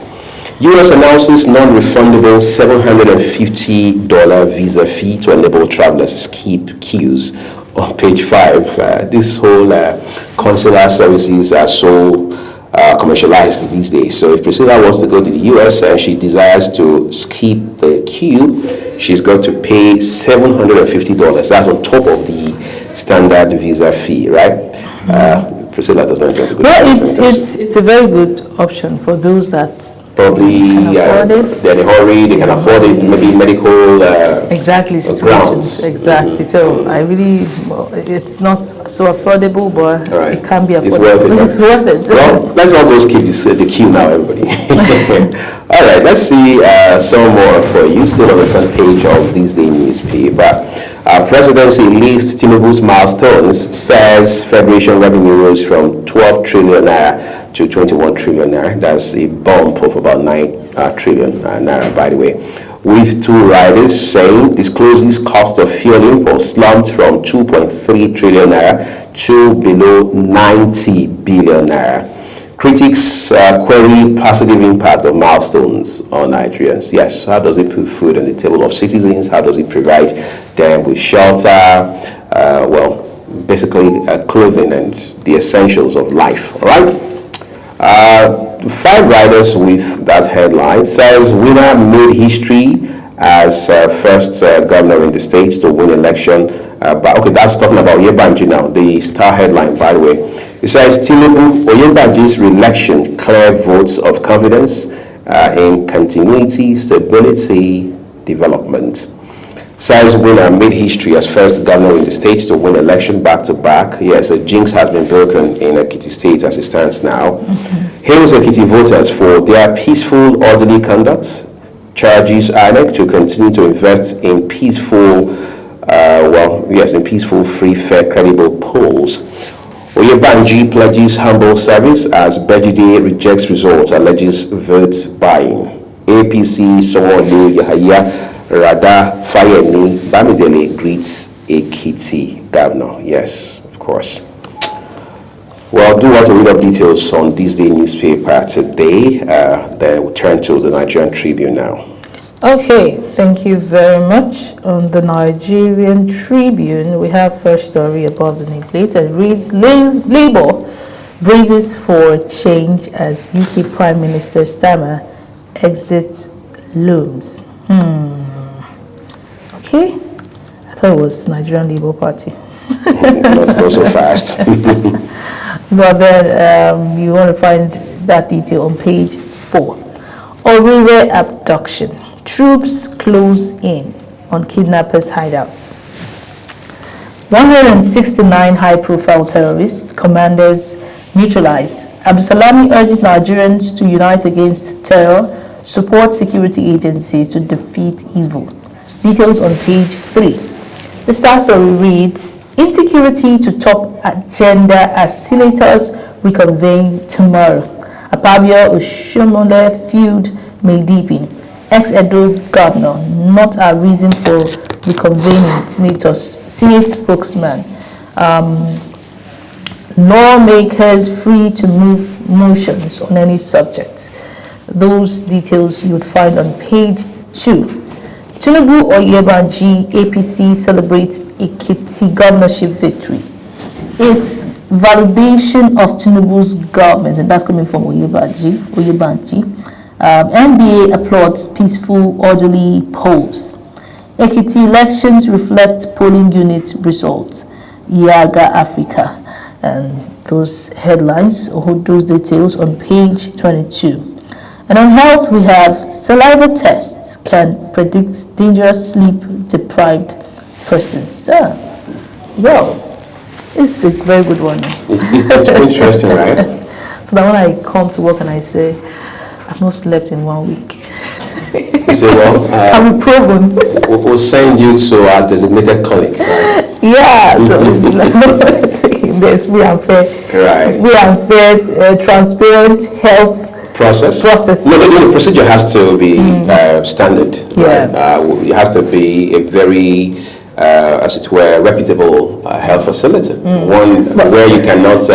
US announces non-refundable $750 visa fee to enable travelers to skip queues. On page 5, this whole consular services are so commercialized these days. So if Priscilla wants to go to the US and she desires to skip the queue, she's got to pay $750. That's on top of the standard visa fee, right? Priscilla doesn't intend to go to the US. It's a very good option for those that probably they're in a hurry, they can afford it, maybe medical grounds. Exactly. So I really, it's not so affordable, but it can be affordable. It's worth it. It's worth it. Well, let's all go skip the queue now, everybody. All right, let's see some more for you. Still on the front page of this day newspaper. Presidency lists Tinubu's milestones, says Federation revenue rose from 12 trillion naira to 21 trillion naira. That's a bump of about 9 trillion naira, by the way. With two riders saying discloses cost of fuel imports slumped from 2.3 trillion naira to below 90 billion naira. Critics query positive impact of milestones on Nigerians. Yes, how does it put food on the table of citizens? How does it provide them with shelter? Basically clothing and the essentials of life, all right? 5 riders with that headline says winner made history as first governor in the state to win election. That's talking about Oyebanji now, the star headline, by the way. It says Tinubu, Oyebanji's re-election clear votes of confidence in continuity, stability, development. Size winner made history as first governor in the state to win election back-to-back. Yes, a jinx has been broken in Ekiti State as it stands now. Hails Ekiti voters for their peaceful, orderly conduct. Charges INEC to continue to invest in peaceful, in peaceful, free, fair, credible polls. Oyebanji pledges humble service as Bejide rejects results, alleges votes buying. APC Somolu Yahaya Rada Fayemi Bamidele greets Ekiti governor. Yes, of course. Well, do want to read up details on this day newspaper today. Then we'll turn to the Nigerian Tribune now. Okay, thank you very much. On the Nigerian Tribune, we have first story above the nameplate and reads, Labour braces for change as UK Prime Minister Starmer exits looms. Okay, I thought it was Nigerian Labour Party. Not so fast. But then you want to find that detail on page 4. Orire abduction. Troops close in on kidnappers' hideouts. 169 high-profile terrorists, commanders neutralized. Abdulsalami urges Nigerians to unite against terror, support security agencies to defeat evil. Details on page 3. The Star story reads, insecurity to top agenda as senators reconvene tomorrow. Akpabio Oshomole feud may deepen. Ex-Edo governor, not a reason for reconvening, Senate spokesman. Lawmakers free to move motions on any subject. Those details you would find on page 2. Tinubu Oyebanji APC celebrates Ekiti governorship victory. It's validation of Tinubu's government, and that's coming from Oyebanji. NBA applauds peaceful, orderly polls. Ekiti elections reflect polling unit results. Yaga Africa. And those headlines, or those details on page 22. And on health, we have saliva tests can predict dangerous sleep-deprived persons. Well, it's a very good one. It's interesting, right? So that when I come to work and I say, I've not slept in 1 week. You say, well, can be proven. We'll send you to our designated clinic, right? Yeah, so there's free and fair, transparent health process. No, the procedure has to be standard. Yeah. Right? It has to be a very, as it were, reputable health facility. One where you cannot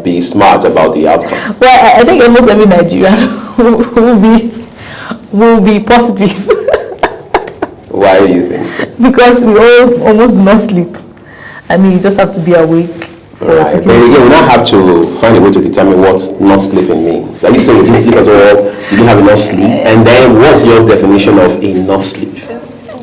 be smart about the outcome. Well, I think almost every Nigerian will be positive. Why do you think so? Because we all almost do not sleep. I mean, you just have to be awake for security. But again, we now have to find a way to determine what not sleeping means. Are you saying you didn't sleep at all, you didn't have enough sleep? And then what's your definition of enough sleep?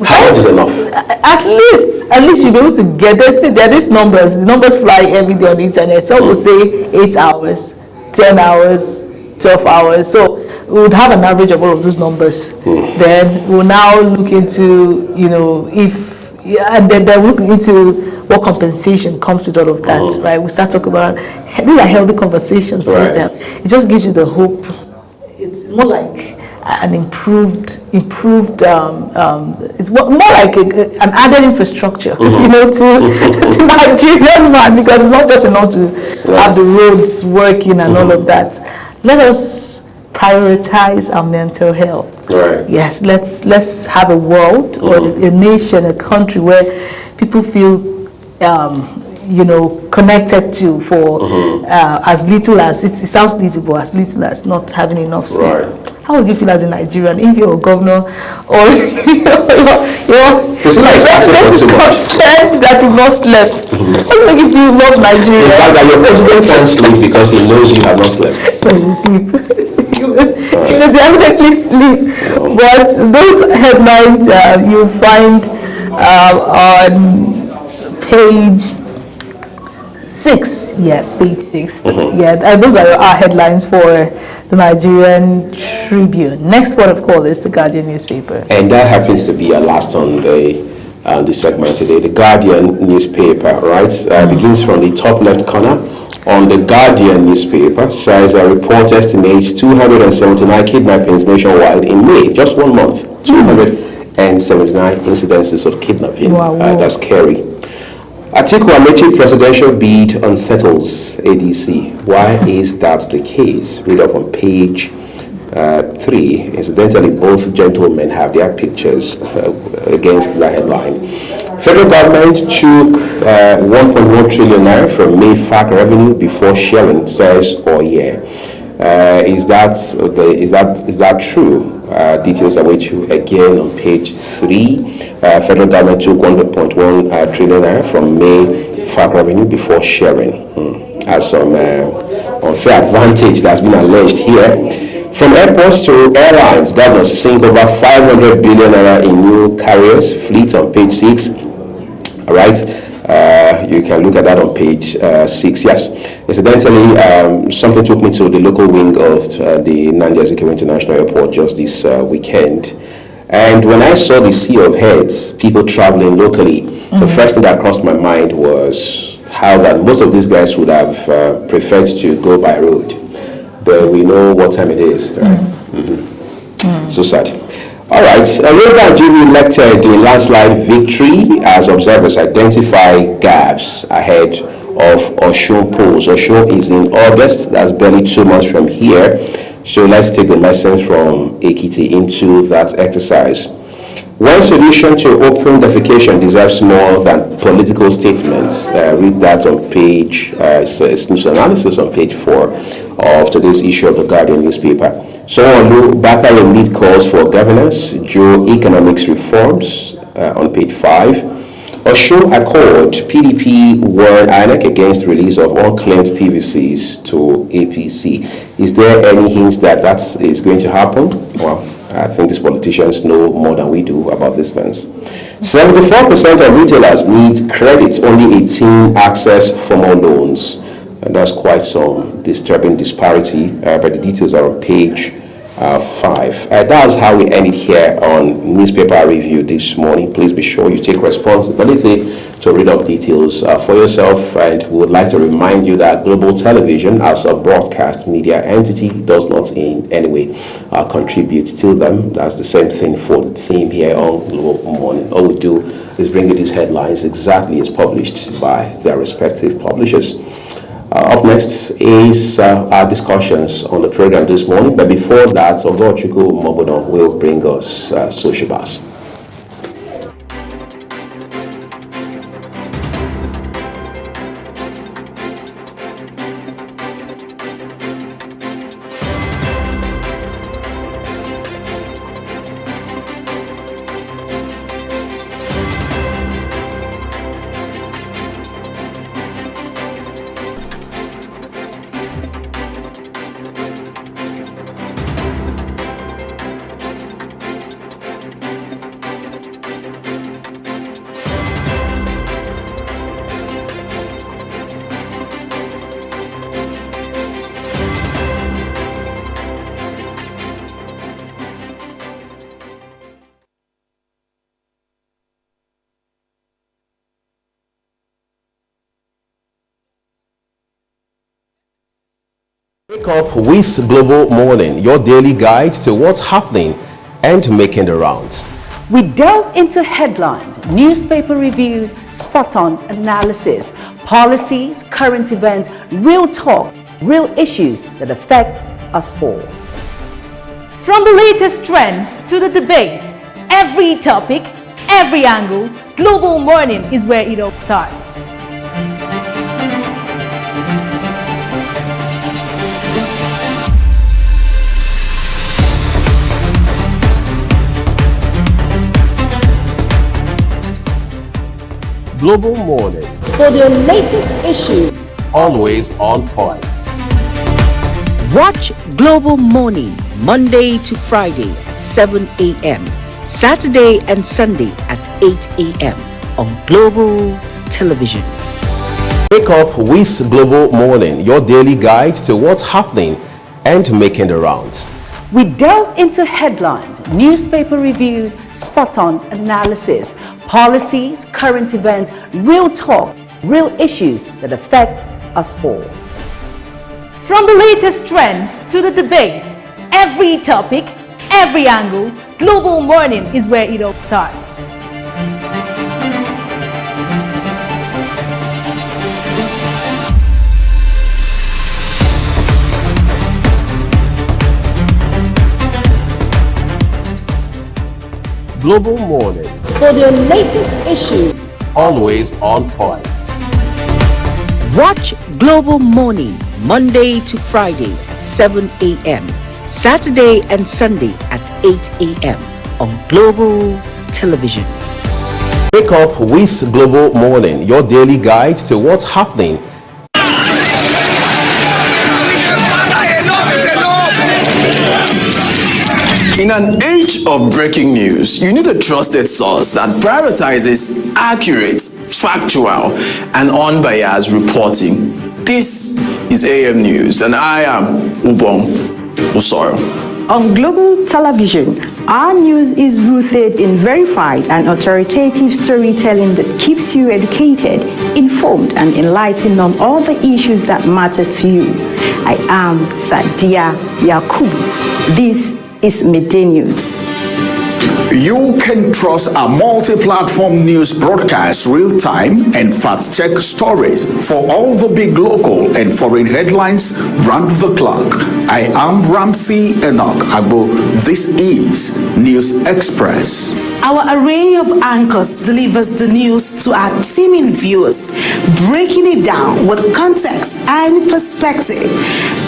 How much is enough? At least you'll be able to get this. There are these numbers. The numbers fly every day on the internet. Some will say 8 hours, 10 hours, 12 hours. So we would have an average of all of those numbers. Then we'll now look into, and then we'll look into what compensation comes with all of that, right? We start talking about, these are healthy conversations. Right. It just gives you the hope. It's more like an improved. It's more like an added infrastructure, to Nigerian man, because it's not just enough to have the roads working and all of that. Let us prioritize our mental health. Right. Yes, let's have a world or a nation, a country where people feel connected to for as little as it sounds little, but as little as not having enough sleep. Right. How would you feel as a Nigerian if you're a governor or your president is concerned that you've not slept? What's like if you love Nigeria? In fact, that your president can't sleep because he knows you have not slept. When you sleep. You will definitely sleep. But those headlines you'll find on page 6. Yes, page 6. Yeah, those are our headlines for the Nigerian Tribune. Next one, of course, is the Guardian newspaper. And that happens to be our last on the this segment today. The Guardian newspaper, right, begins from the top left corner. On the Guardian newspaper, says a report estimates 279 kidnappings nationwide in May, just 1 month. 279 incidences of kidnapping. Wow. That's scary. Atiku Amechi presidential bid unsettles ADC. Why is that the case? Read up on page 3. Incidentally, both gentlemen have their pictures against the headline. Federal government took 1.1 trillion naira from MAFAC revenue before sharing, says Oye. Is that true? Details await you again on page 3. Federal government took 1.1 trillion naira from MAFAC revenue before sharing. As some unfair advantage that's been alleged here. From airports to airlines, governors sink over 500 billion naira in new carriers fleet on page 6. All right, you can look at that on page 6. Yes, incidentally, something took me to the local wing of the Nnamdi Azikiwe International Airport just this weekend, and when I saw the sea of heads, people traveling locally, the first thing that crossed my mind was how that most of these guys would have preferred to go by road, but we know what time it is, right? So sad. All right, Yoruba jury elected a landslide victory as observers identify gaps ahead of Osun polls. Osun is in August, that's barely 2 months from here. So let's take the lessons from Ekiti into that exercise. One solution to open defecation deserves more than political statements. Read that on page, it's news analysis on page 4 of today's issue of the Guardian newspaper. Sanwo-Olu, Bakare lead calls for governance, Joe economics reforms on page 5. Osun Accord, PDP warned INEC against release of unclaimed PVCs to APC. Is there any hints that is going to happen? Well, I think these politicians know more than we do about these things. 74% of retailers need credit, only 18 access formal loans. And that's quite some disturbing disparity, but the details are on page 5. That's how we end it here on Newspaper Review this morning. Please be sure you take responsibility to read up details for yourself, and we would like to remind you that Global Television, as a broadcast media entity, does not in any way contribute to them. That's the same thing for the team here on Global Morning. All we do is bring you these headlines exactly as published by their respective publishers. Up next is our discussions on the program this morning, but before that, Ogochukwu Mobodon will bring us Social Bus. Wake up with Global Morning, your daily guide to what's happening and making the rounds. We delve into headlines, newspaper reviews, spot-on analysis, policies, current events, real talk, real issues that affect us all. From the latest trends to the debates, every topic, every angle, Global Morning is where it all starts. Global Morning, For the latest issues, always on point. Watch Global Morning Monday to Friday at 7 a.m. Saturday and Sunday at 8 a.m. on Global Television. Wake up with Global Morning, your daily guide to what's happening and making the rounds. we delve into headlines, newspaper reviews, spot-on analysis, Policies, current events, real talk, real issues that affect us all. From the latest trends to the debate, every topic, every angle, Global Morning is where it all starts. Global Morning, For the latest issues, always on point. Watch Global Morning Monday to Friday at 7 a.m. Saturday and Sunday at 8 a.m. on Global Television. Wake up with Global Morning, your daily guide to what's happening. In an age of breaking news, you need a trusted source that prioritizes accurate, factual, and unbiased reporting. This is AM News, and I am Ubong Usoro. On Global Television, our news is rooted in verified and authoritative storytelling that keeps you educated, informed, and enlightened on all the issues that matter to you. I am Sadia Yakubu. This is Midday News. You can trust our multi-platform news broadcast real-time and fast-check stories for all the big local and foreign headlines round the clock. I am Ramsey Enoch Agbo. This is News Express. Our array of anchors delivers the news to our teeming viewers, breaking it down with context and perspective.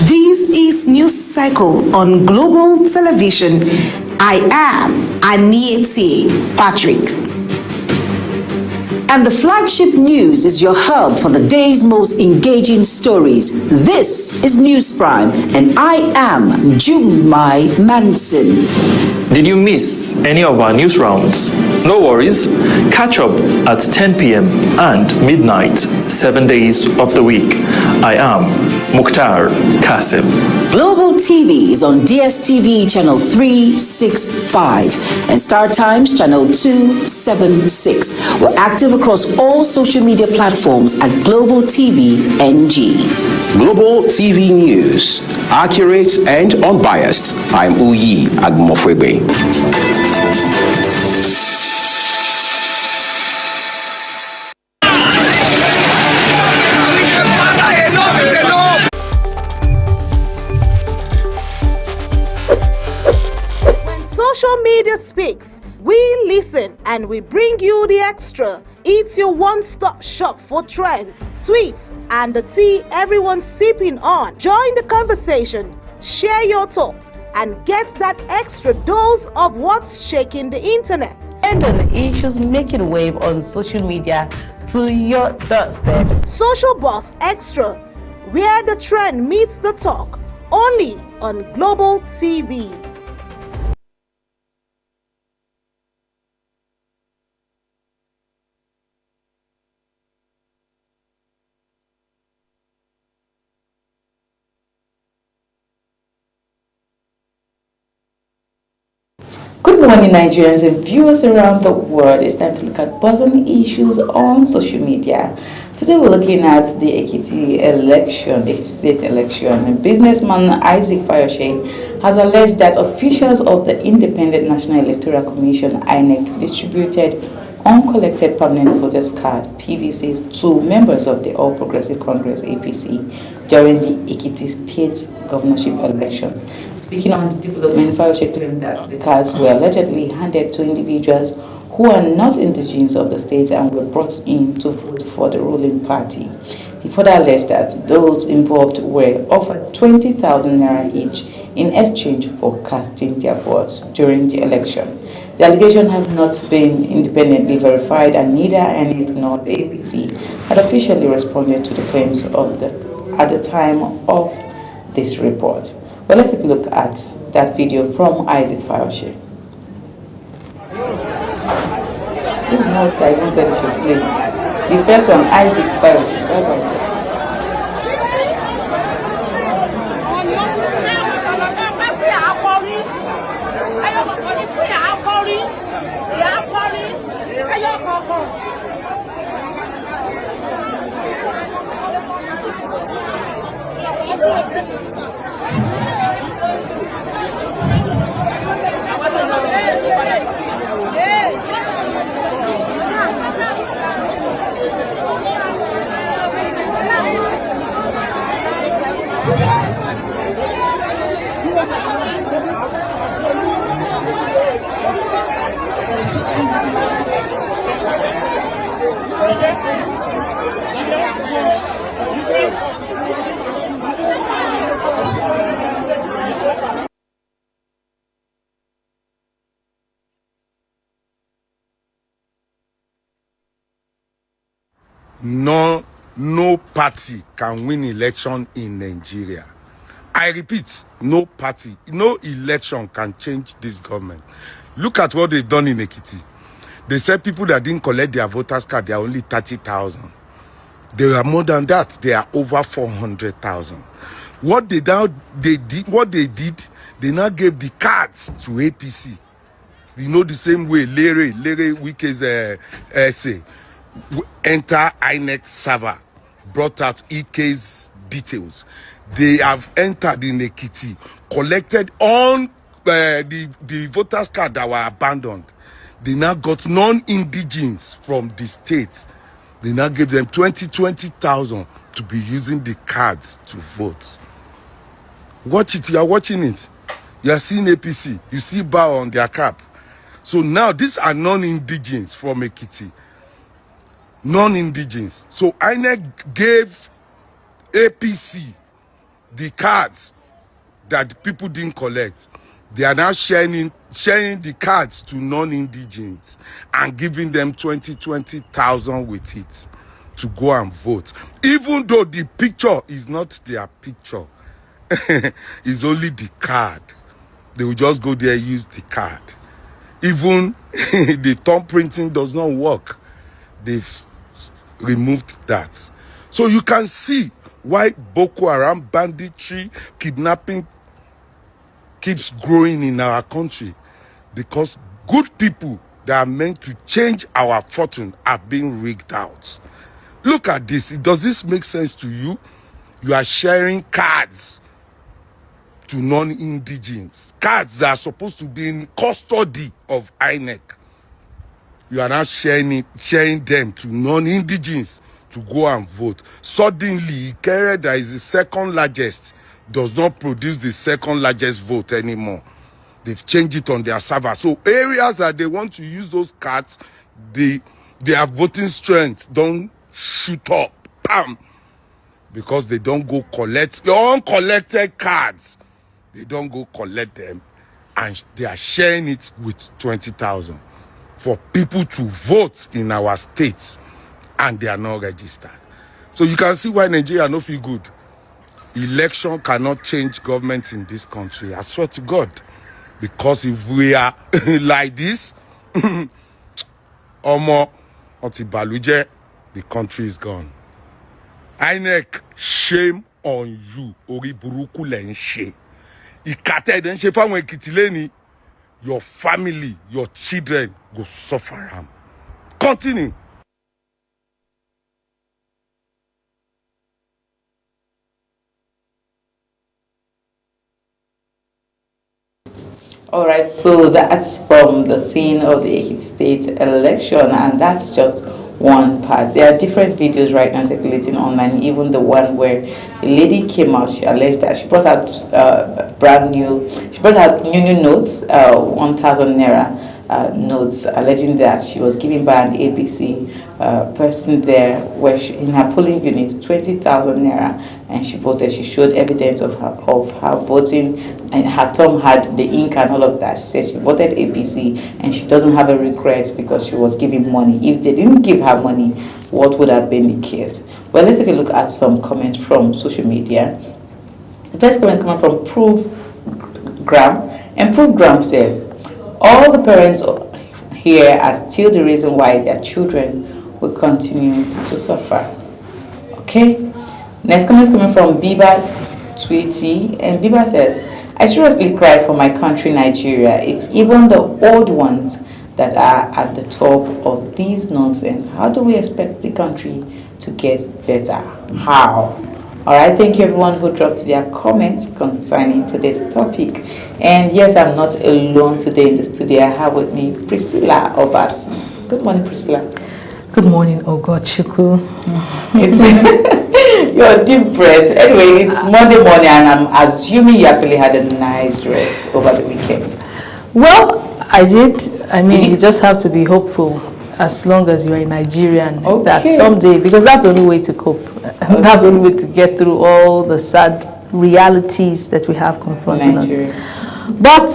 This is News Cycle on Global Television. I am Anieti Patrick. And the flagship news is your hub for the day's most engaging stories. This is News Prime, and I am Jumai Manson. Did you miss any of our news rounds? No worries. Catch up at 10 p.m. and midnight, 7 days of the week. I am Mukhtar Kasim. Global TV is on DSTV channel 365 and Star Times channel 276. We're active across all social media platforms at Global TV NG. Global TV News, accurate and unbiased. I'm Uyi Agmofwebe. When social media speaks, we listen and we bring you the extra. It's your one-stop shop for trends, tweets, and the tea everyone's sipping on. Join the conversation, share your thoughts, and get that extra dose of what's shaking the internet. And on issues making wave on social media to your doorstep. Social Boss Extra, where the trend meets the talk, only on Global TV. Good morning, Nigerians and viewers around the world. It's time to look at buzzing issues on social media. Today we're looking at the Ekiti election, the state election. And businessman Isaac Fayose has alleged that officials of the Independent National Electoral Commission, INEC, distributed uncollected permanent voters card, PVCs, to members of the All Progressive Congress, APC, during the Ekiti state governorship election. Speaking on the development, Fayose claimed that the cards were allegedly handed to individuals who are not indigenous of the state and were brought in to vote for the ruling party. He further alleged that those involved were offered 20,000 naira each in exchange for casting their votes during the election. The allegations have not been independently verified, and neither INEC nor the APC had officially responded to the claims of at the time of this report. Well, let's take a look at that video from Isaac Fayose. This is not what I even said you should play. The first one, Isaac Fayose, that's what I said. No party can win election in Nigeria. I repeat, no party, no election can change this government. Look at what they've done in Ekiti. They said people that didn't collect their voters card, they are only 30,000. They are more than that. They are over 400,000. What they did, they now gave the cards to APC. You know, the same way Lere Wike's essay. Enter INEC server, brought out EK's details. They have entered in Ekiti, collected on the voters card that were abandoned. They now got non-indigens from the states. They now gave them 20,000 to be using the cards to vote. Watch it. You are watching it. You are seeing APC. You see bar on their cap. So now these are non-indigens from Ekiti. Non-indigens. So INEC gave APC the cards that people didn't collect. They are now sharing the cards to non-indigens and giving them 20,000 with it to go and vote. Even though the picture is not their picture, it's only the card. They will just go there and use the card. Even the thumb printing does not work. They've removed that. So you can see why Boko Haram, banditry, kidnapping keeps growing in our country. Because good people that are meant to change our fortune are being rigged out. Look at this. Does this make sense to you? You are sharing cards to non-indigens. Cards that are supposed to be in custody of INEC. You are now sharing them to non-indigens to go and vote. Suddenly, Ikere, that is the second largest, does not produce the second largest vote anymore. They've changed it on their server. So areas that they want to use those cards, their voting strength don't shoot up. Bam! Because they don't go collect your uncollected cards. They don't go collect them. And they are sharing it with 20,000 for people to vote in our states. And they are not registered. So you can see why Nigeria no feel good. Election cannot change government in this country. I swear to God. Because if we are like this, Omo, Otibaluje, the country is gone. INEC, shame on you. Ori buruku lenshe. Ikate denshe famwe kitileni. Your family, your children go suffer. Continue. All right, so that's from the scene of the Ekiti State election, and that's just one part. There are different videos right now circulating online, even the one where a lady came out, she alleged that she brought out new notes, 1,000 naira notes, alleging that she was given by an APC person there, where in her polling unit, 20,000 naira, and she voted. She showed evidence of her voting, and her thumb had the ink and all of that. She said she voted APC, and she doesn't have a regret because she was given money. If they didn't give her money, what would have been the case? Well, let's take a look at some comments from social media. The first comment is coming from Proof Gram, and Proof Gram says, all the parents here are still the reason why their children will continue to suffer. Okay? Next comment is coming from Biba Tweety, and Biba said, I seriously cry for my country, Nigeria. It's even the old ones that are at the top of these nonsense. How do we expect the country to get better? How? All right, thank you everyone who dropped their comments concerning today's topic. And yes, I'm not alone today in the studio. I have with me Priscilla Obasi. Good morning, Priscilla. Good morning, Ogochukwu. It's your deep breath. Anyway, it's Monday morning, and I'm assuming you actually had a nice rest over the weekend. Well, I did. I mean, you just have to be hopeful as long as you're a Nigerian that someday, because that's the only way to cope. That's the only way to get through all the sad realities that we have confronting us. But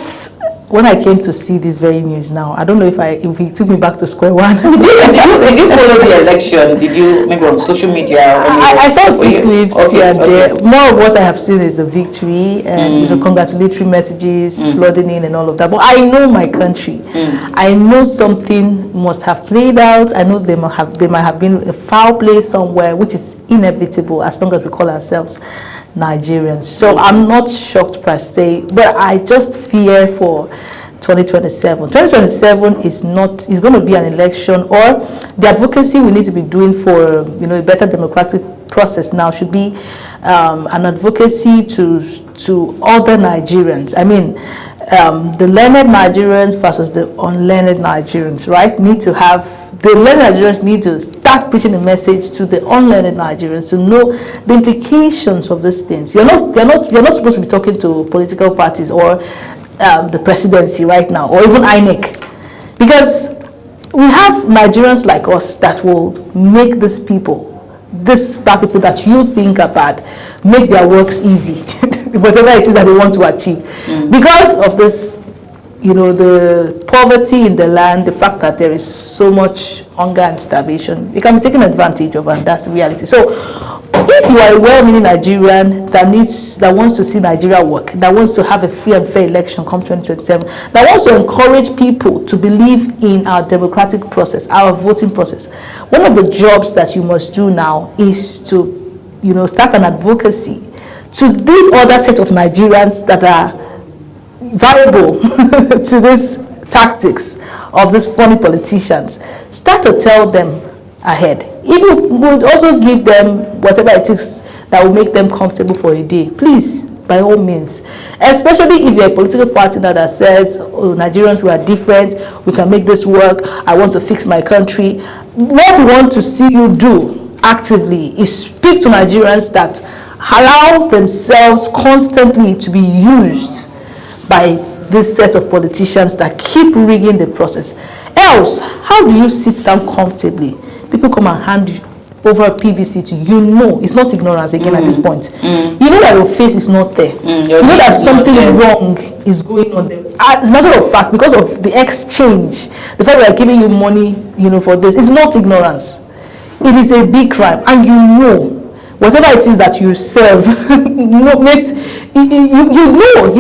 when I came to see this very news now, I don't know if it took me back to square one. Did you follow the election? Did you, maybe on social media? I saw a few clips here and there. More of what I have seen is the victory and the congratulatory messages flooding in and all of that. But I know my country. I know something must have played out. I know there might have been a foul play somewhere, which is inevitable as long as we call ourselves Nigerians. So I'm not shocked per se, but I just fear for 2027. 2027 is going to be an election, or the advocacy we need to be doing for a better democratic process now should be an advocacy to other Nigerians. I mean, the learned Nigerians versus the unlearned Nigerians, right? The learned Nigerians need to start preaching a message to the unlearned Nigerians to know the implications of these things. You're not supposed to be talking to political parties or the presidency right now, or even INEC, because we have Nigerians like us that will make these black people that you think are bad, make their works easy, whatever it is that they want to achieve, because of this. The poverty in the land, the fact that there is so much hunger and starvation, it can be taken advantage of, and that's the reality. So if you are a well-meaning Nigerian that wants to see Nigeria work, that wants to have a free and fair election come 2027, that wants to encourage people to believe in our democratic process, our voting process, one of the jobs that you must do now is to, start an advocacy to this other set of Nigerians that are variable to these tactics of these funny politicians. Start to tell them ahead. Even would also give them whatever it is that will make them comfortable for a day. Please, by all means. Especially if you're a political party that says, Nigerians, we are different, we can make this work, I want to fix my country. What we want to see you do actively is speak to Nigerians that allow themselves constantly to be used by this set of politicians that keep rigging the process. Else, how do you sit down comfortably? People come and hand over PVC to you. It's not ignorance again at this point. You know that your face is not there. You know that something wrong is going on there. As a matter of fact, because of the exchange, the fact that they're giving you money, for this, it's not ignorance. It is a big crime, and whatever it is that you serve, you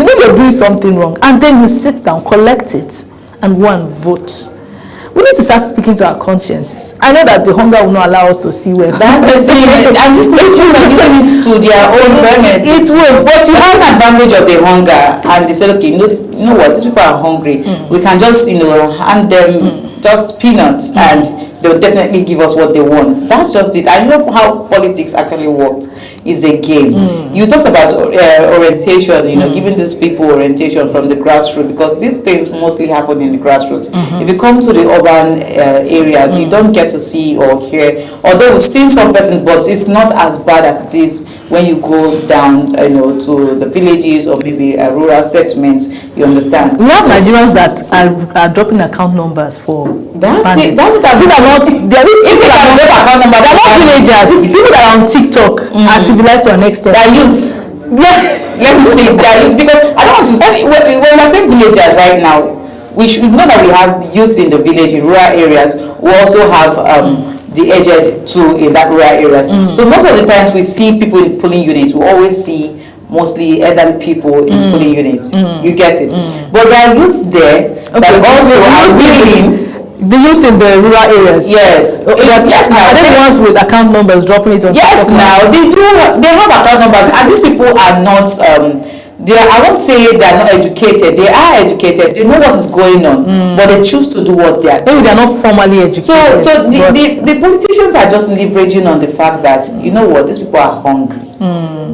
know you're doing something wrong, and then you sit down, collect it, and go and vote. We need to start speaking to our consciences. I know that the hunger will not allow us to see where. That's the thing, and this place are using it to their own benefit. It will, but you have an advantage of the hunger, and they said, okay, you know what, these people are hungry. We can just, hand them just peanuts, and they'll definitely give us what they want. That's just it. I know how politics actually works. It's a game. You talked about orientation, giving these people orientation from the grassroots, because these things mostly happen in the grassroots. If you come to the urban areas, you don't get to see or hear, although we've seen some persons, but it's not as bad as it is when you go down, to the villages or maybe rural settlements. You understand? We have Nigerians that are dropping account numbers for. That's it. That's what these are not. People that are not account numbers. They're not villagers. People that are on TikTok are civilized to an extent. They're youth. Yeah. Let me say they're youth, because I don't want to say when we're saying villagers right now, we should know that we have youth in the village, in rural areas. We also have the aged too in that rural areas. So most of the times we see people in polling units, we always see mostly elderly people in polling units. You get it? But there are youths there that also are willing. The youth in the rural areas. Yes. Yes. Now, are they the ones with account numbers dropping it on? Yes. Now they do. They have account numbers, and these people are not I won't say they're not educated. They are educated. They know what is going on, but they choose to do what they are doing. Maybe they're not formally educated. So the politicians are just leveraging on the fact that, you know what, these people are hungry.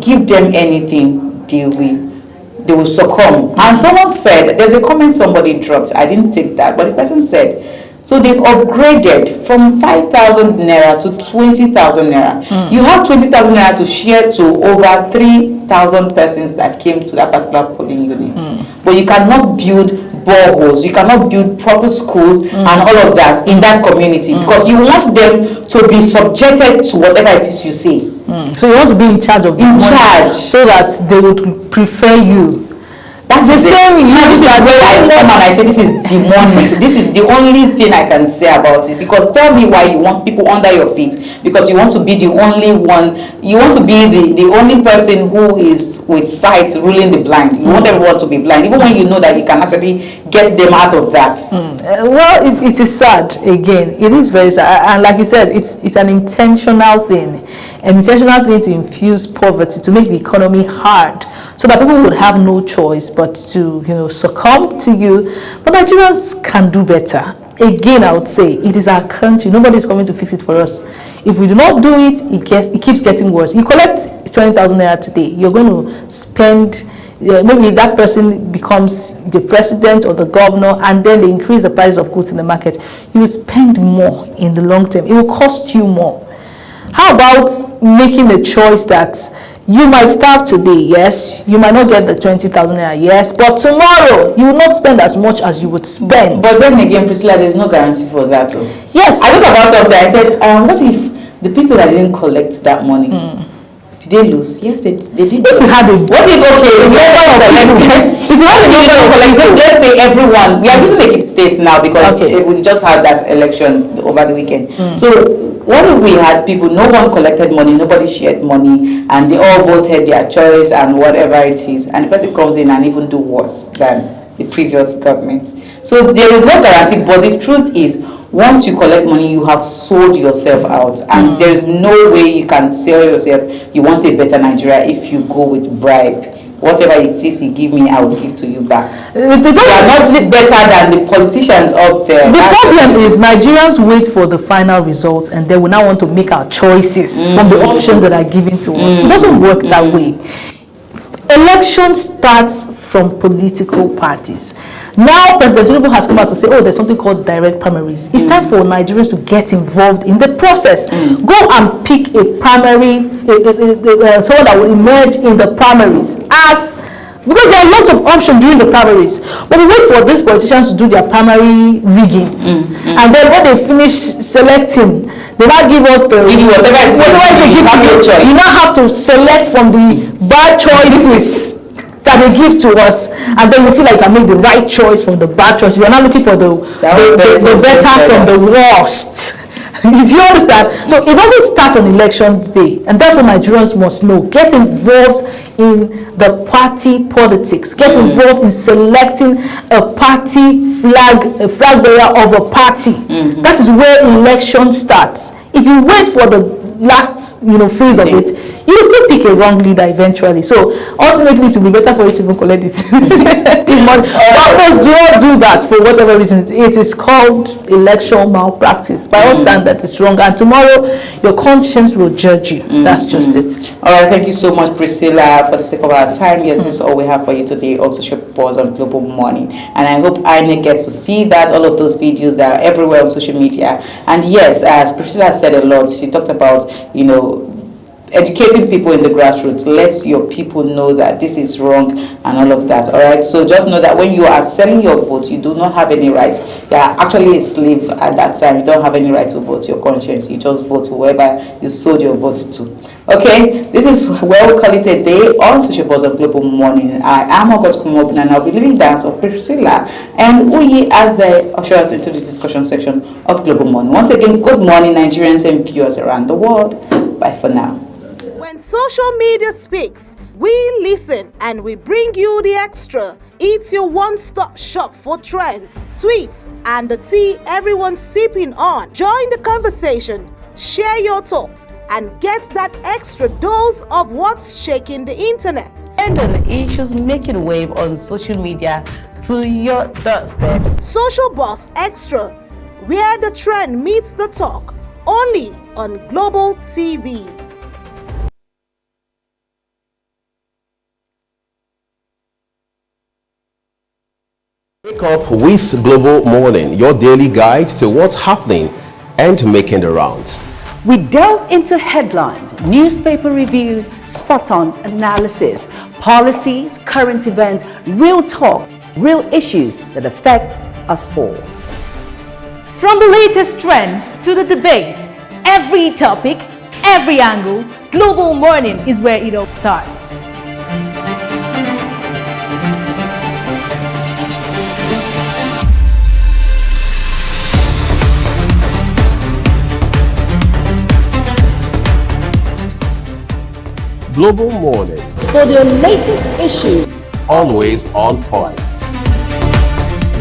Give them anything, they will succumb. And someone said, there's a comment somebody dropped, I didn't take that, but the person said, so they've upgraded from 5,000 naira to 20,000 naira. You have 20,000 naira to share to over 3,000 persons that came to that particular polling unit. But you cannot build boreholes, you cannot build proper schools and all of that in that community because you want them to be subjected to whatever it is you say. So you want to be in charge of charge, so that they would prefer you. That's the same. Now this is where I come and I say this is demonic. This is the only thing I can say about it. Because tell me why you want people under your feet. Because you want to be the only one. You want to be the only person who is with sight ruling the blind. You want everyone to be blind, even when you know that you can actually get them out of that. Well, it is sad. Again, it is very sad. And like you said, it's an intentional thing. An intentional thing to infuse poverty, to make the economy hard, so that people would have no choice but to, succumb to you. But Nigerians can do better. Again, I would say it is our country. Nobody is coming to fix it for us. If we do not do it, it keeps getting worse. You collect 20,000 naira today, you're going to spend. Maybe that person becomes the president or the governor, and then they increase the price of goods in the market. You will spend more in the long term. It will cost you more. How about making a choice that you might starve today, yes, you might not get the 20,000 naira, yes, but tomorrow you will not spend as much as you would spend. But then again, Priscilla, there's no guarantee for that. Yes. I looked about something, I said, what if the people that didn't collect that money, did they lose? Yes, they did. If you had a, what if, okay, if you have a collective, let's say everyone, we are using the states now because we just had that election over the weekend. So what if we had people, no one collected money, nobody shared money, and they all voted their choice and whatever it is, and the person comes in and even do worse than the previous government. So there is no guarantee, but the truth is, once you collect money, you have sold yourself out, and there is no way you can sell yourself. You want a better Nigeria if you go with bribe. Whatever it is you give me, I will give to you back. You are not better than the politicians up there. The problem is Nigerians wait for the final results, and they will now want to make our choices from the options that are given to us. It doesn't work that way. Election starts from political parties. Now President Tinubu has come out to say, there's something called direct primaries. It's time for Nigerians to get involved in the process. Go and pick a primary, someone that will emerge in the primaries because there are lots of options during the primaries. But we wait for these politicians to do their primary rigging, and then when they finish selecting, they now give us the whatever they give to you. You now have to select from the bad choices that they give to us, and then we feel like I made the right choice from the bad choice. We are not looking for the better from the worst. Do you understand? So it doesn't start on election day, and that's what Nigerians must know. Get involved in the party politics. Get involved in selecting a party a flag bearer of a party. That is where election starts. If you wait for the last phase of it, you will still pick a wrong leader eventually. So ultimately it will be better for you to even collect it. But do not do that for whatever reason. It is called election malpractice. By all standards, it's wrong, and tomorrow your conscience will judge you. That's just it. All right, thank you so much, Priscilla. For the sake of our time, yes, this is all we have for you today on Social Pause on Global Morning, and I hope INEC gets to see that, all of those videos that are everywhere on social media. And yes, as Priscilla said a lot, she talked about educating people in the grassroots. Let your people know that this is wrong and all of that. All right, so just know that when you are selling your vote, you do not have any right. You are actually a slave at that time. You don't have any right to vote your conscience. You just vote whoever you sold your vote to. Okay, this is where we call it a day on Social Pause on Global Morning. I am Ogot Kumobin, and I'll be leaving dance of Priscilla and Uyi as they usher us into the discussion section of Global Morning. Once again, good morning, Nigerians and viewers around the world. Bye for now. When social media speaks, we listen and we bring you the extra. It's your one-stop shop for trends, tweets, and the tea everyone's sipping on. Join the conversation, share your thoughts, and get that extra dose of what's shaking the internet. And on issues making wave on social media to your doorstep. Social Buzz Extra, where the trend meets the talk, only on Global TV. Wake up with Global Morning, your daily guide to what's happening and making the rounds. We delve into headlines, newspaper reviews, spot-on analysis, policies, current events, real talk, real issues that affect us all. From the latest trends to the debates, every topic, every angle, Global Morning is where it all starts. Global Morning, For the latest issues, always on point.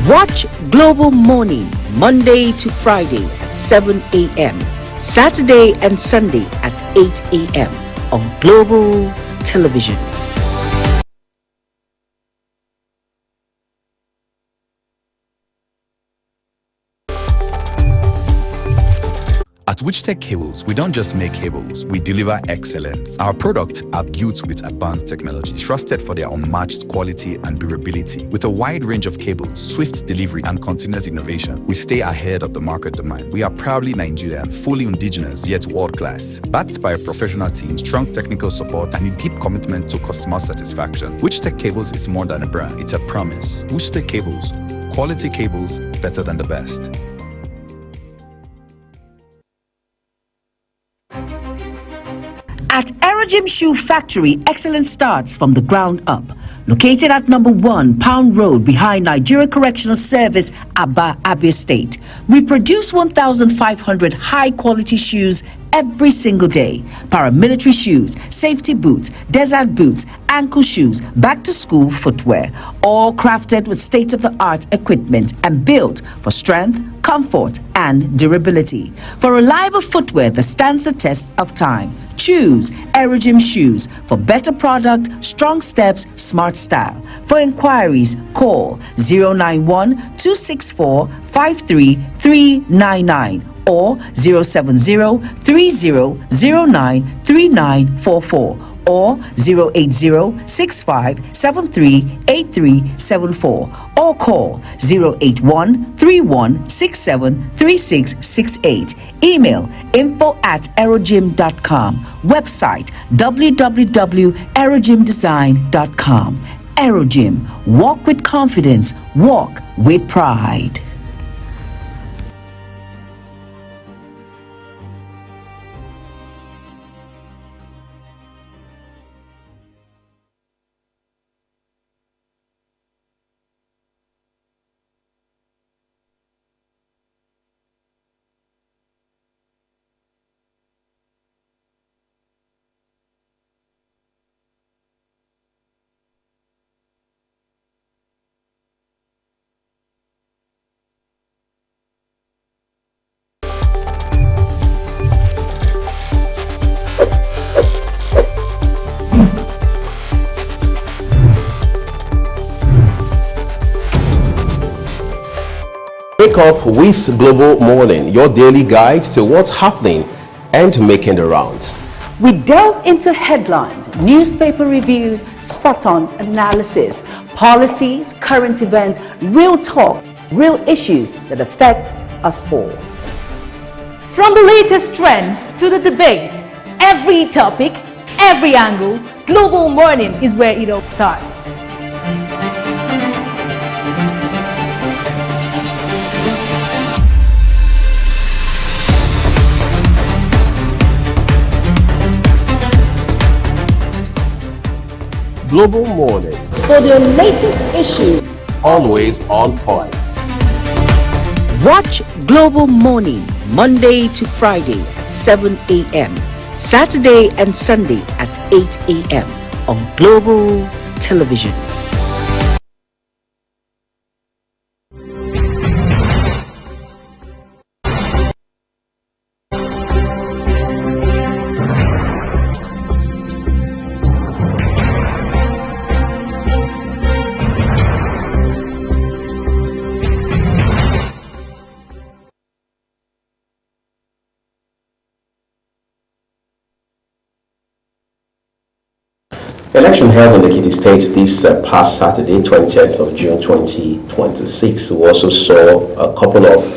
Watch Global Morning Monday to Friday at 7 a.m. Saturday and Sunday at 8 a.m. on Global Television. At Witchtech Cables, we don't just make cables, we deliver excellence. Our products are built with advanced technology, trusted for their unmatched quality and durability. With a wide range of cables, swift delivery, and continuous innovation, we stay ahead of the market demand. We are proudly Nigerian, fully indigenous, yet world-class. Backed by a professional team, strong technical support, and a deep commitment to customer satisfaction. Witchtech Cables is more than a brand, it's a promise. Witchtech Cables, quality cables better than the best. At Aerogym Shoe Factory, excellence starts from the ground up. Located at number 1 Pound Road behind Nigeria Correctional Service, Aba, Abia State. We produce 1,500 high-quality shoes every single day. Paramilitary shoes, safety boots, desert boots, ankle shoes, back-to-school footwear. All crafted with state-of-the-art equipment and built for strength, comfort, and durability. For reliable footwear that stands the test of time, choose Aerogym Shoes for better product, strong steps, smart style. For inquiries, call 091-264-53399 or 070-3009-3944 or 080-6573-8374 or call 081-3167-3668. Email info@aerogym.com. Website www.aerogymdesign.com. Aerogym. Walk with confidence. Walk with pride. Wake up with Global Morning, your daily guide to what's happening and making the rounds. we delve into headlines, newspaper reviews, spot-on analysis, policies, current events, real talk, real issues that affect us all. From the latest trends to the debates, every topic, every angle, Global Morning is where it all starts. Global Morning, For the latest issues, always on point. Watch Global Morning Monday to Friday at 7 a.m. Saturday and Sunday at 8 a.m. on Global Television. Election held in Ekiti State this past Saturday, 20th of June 2026. We also saw a couple of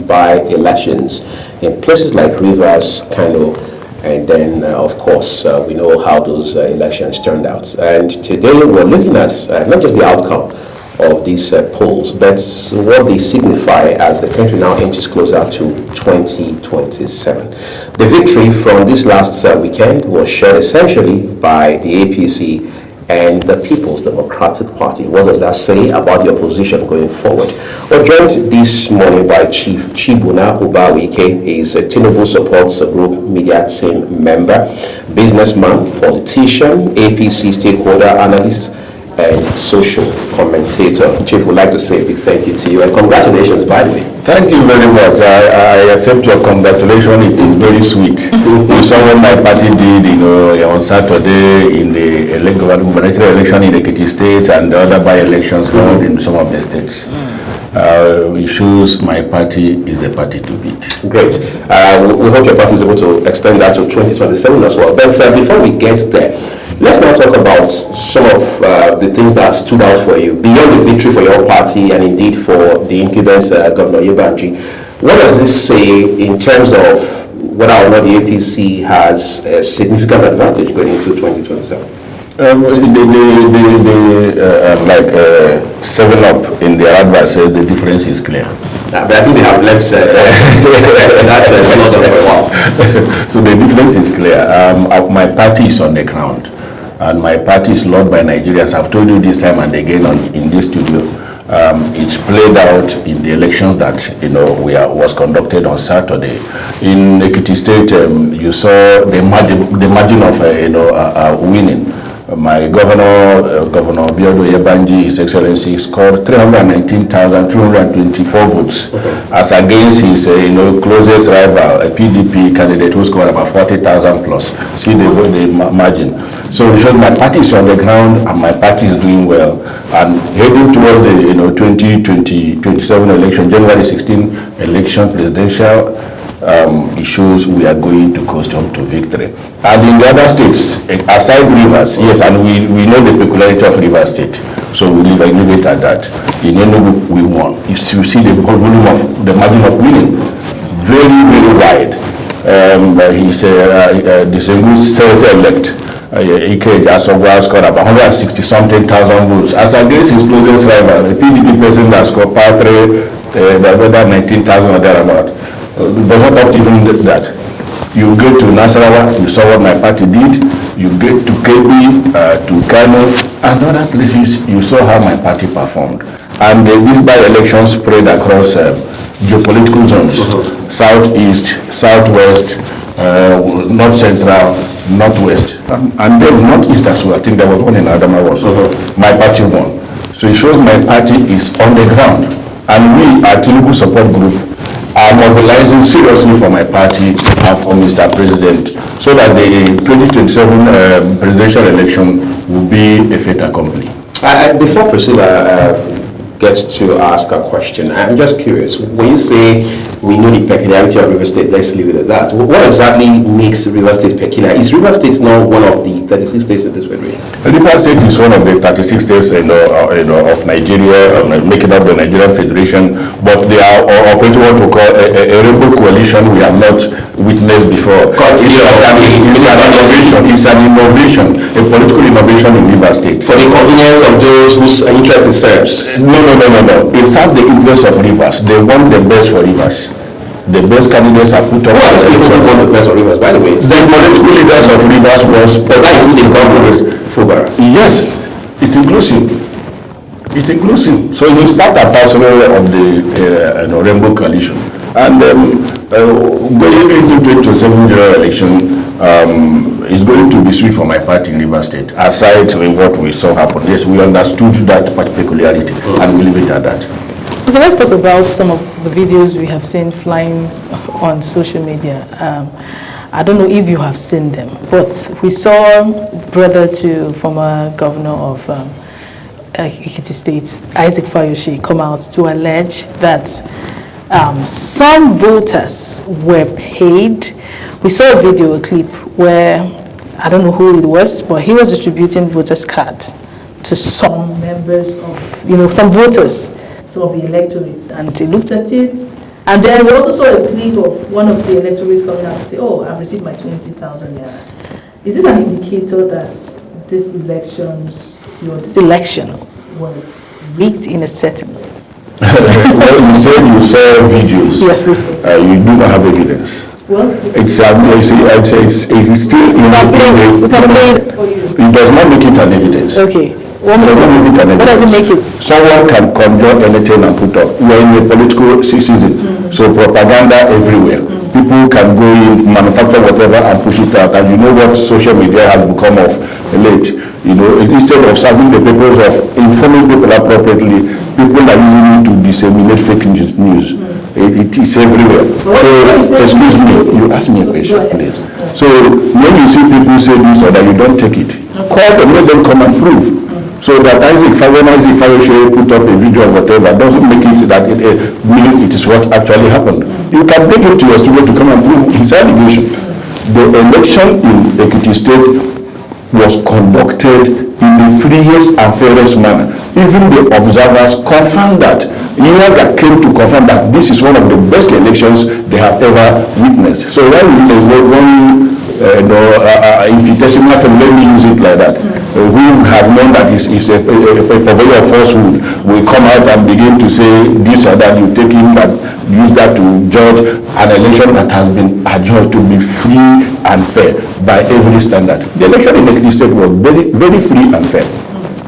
by-elections in places like Rivers, Kano, and then, of course, we know how those elections turned out. And today we're looking at not just the outcome of these polls, but what they signify as the country now inches closer to 2027. The victory from this last weekend was shared essentially by the APC and the People's Democratic Party. What does that say about the opposition going forward? We're joined this morning by Chief Chibuna Ubawike. He's a Tinubu Supports Group media team member, businessman, politician, APC stakeholder analyst, and social commentator. Chief, would like to say a big thank you to you and congratulations, by the way. Thank you very much. I accept your congratulations. It is very sweet. You saw what my party did, on Saturday in the gubernatorial election in Ekiti State and the other by-elections held in some of the states. It shows my party is the party to beat. Great. We hope your party is able to extend that to 2027 as well. But before we get there, let's now talk about some of the things that stood out for you, beyond the victory for your party and indeed for the incumbent Governor Yebanji. What does this say in terms of whether or not the APC has a significant advantage going into 2027? Like 7-Up in their advice says the difference is clear. But I think they have left that slogan for a while. So the difference is clear. My party is on the ground, and my party is loved by Nigerians. I've told you this time and again in this studio. It's played out in the elections that was conducted on Saturday. In Ekiti State, you saw the margin of winning. My governor, Governor Biodo Yebanji, His Excellency, scored 319,224 votes, as against his closest rival, a PDP candidate who scored about 40,000 plus. See the margin. So it shows my party is on the ground and my party is doing well. And heading towards the 2027 election, January 16 election, presidential, it shows we are going to coast on to victory. And in the other states, aside Rivers, yes, and we know the peculiarity of Rivers State, so we leave it at that. In Enugu, we won. You see the volume of the margin of winning, very, very wide. He's distinguished senator-elect. Ike Jasogwa scored about 160-something thousand votes, as against his closest rival, the PDP person that scored about 19,000 or thereabout. Does not up even that. You get to Nasarawa, you saw what my party did. You get to Kebbi, to Kano, and other places, you saw how my party performed. And this by-election spread across geopolitical zones, southeast, southwest, north central, northwest, and then northeast as well. I think there was one in Adamawa also. My party won. So it shows my party is on the ground. And we, our Tinubu Support Group, are mobilizing seriously for my party and for Mr. President, so that the 2027 presidential election will be a fait accompli. Before Priscilla gets to ask a question, I'm just curious. When you say we know the peculiarity of River State, let's leave it at that. What exactly makes River State peculiar? Is River State now one of the 36 states in this federation? River State is one of the 36 states of Nigeria, making up the Nigerian Federation, but they are operating what we call a rainbow coalition we have not witnessed before. It's an innovation, a political innovation in River State. For the convenience of those whose interest it serves? No. It serves the interest of Rivers. They want the best for Rivers. The best candidates are put up. Who are the people who want the best for Rivers, by the way? The political leaders of Rivers was... Does that include the governor, Fubara? Yes, it includes him. It includes him. So he's part and parcel of the Rainbow Coalition. And going into the 2027 general election, is going to be sweet for my party in River State. Aside from what we saw happen, yes, we understood that peculiarity, and we leave it at that. Okay, let's talk about some of the videos we have seen flying on social media. I don't know if you have seen them, but we saw brother to former governor of Ekiti State, Isaac Fayose, come out to allege that some voters were paid. We saw a video clip where I don't know who it was, but he was distributing voters' cards to some members of, some voters, some of the electorates, and they looked at it. And then we also saw a clip of one of the electorates coming out to say, oh, I've received my 20,000 naira. Is this an indicator that this election was rigged in a certain way? Well, you said you saw videos. Yes, please. You do not have evidence. Well, I'd say it's still it does not make it an evidence. Okay. What does it make it? Someone can conjure anything and put up. We're in a political season, so propaganda everywhere. People can go in, manufacture whatever and push it out. And you know what social media has become of late. Instead of serving the purpose of informing people appropriately, people are using it to disseminate fake news. It's everywhere. So, excuse me, you ask me a question, please. So, when you see people say this or that, you don't take it. Call them, let them come and prove. So that when Isaac Fayoshe put up a video or whatever, doesn't make it that it mean it is what actually happened. You can take him to your studio to come and prove his allegation. The election in Ekiti State was conducted in the freest and fairest manner. Even the observers confirmed that. INEC came to confirm that this is one of the best elections they have ever witnessed. So when infinitesimal thing, let me use it like that. We have known that is a purveyor of falsehood will come out and begin to say this or that. You take him and use that to judge an election that has been adjudged to be free and fair by every standard. The election in the state was very, very free and fair.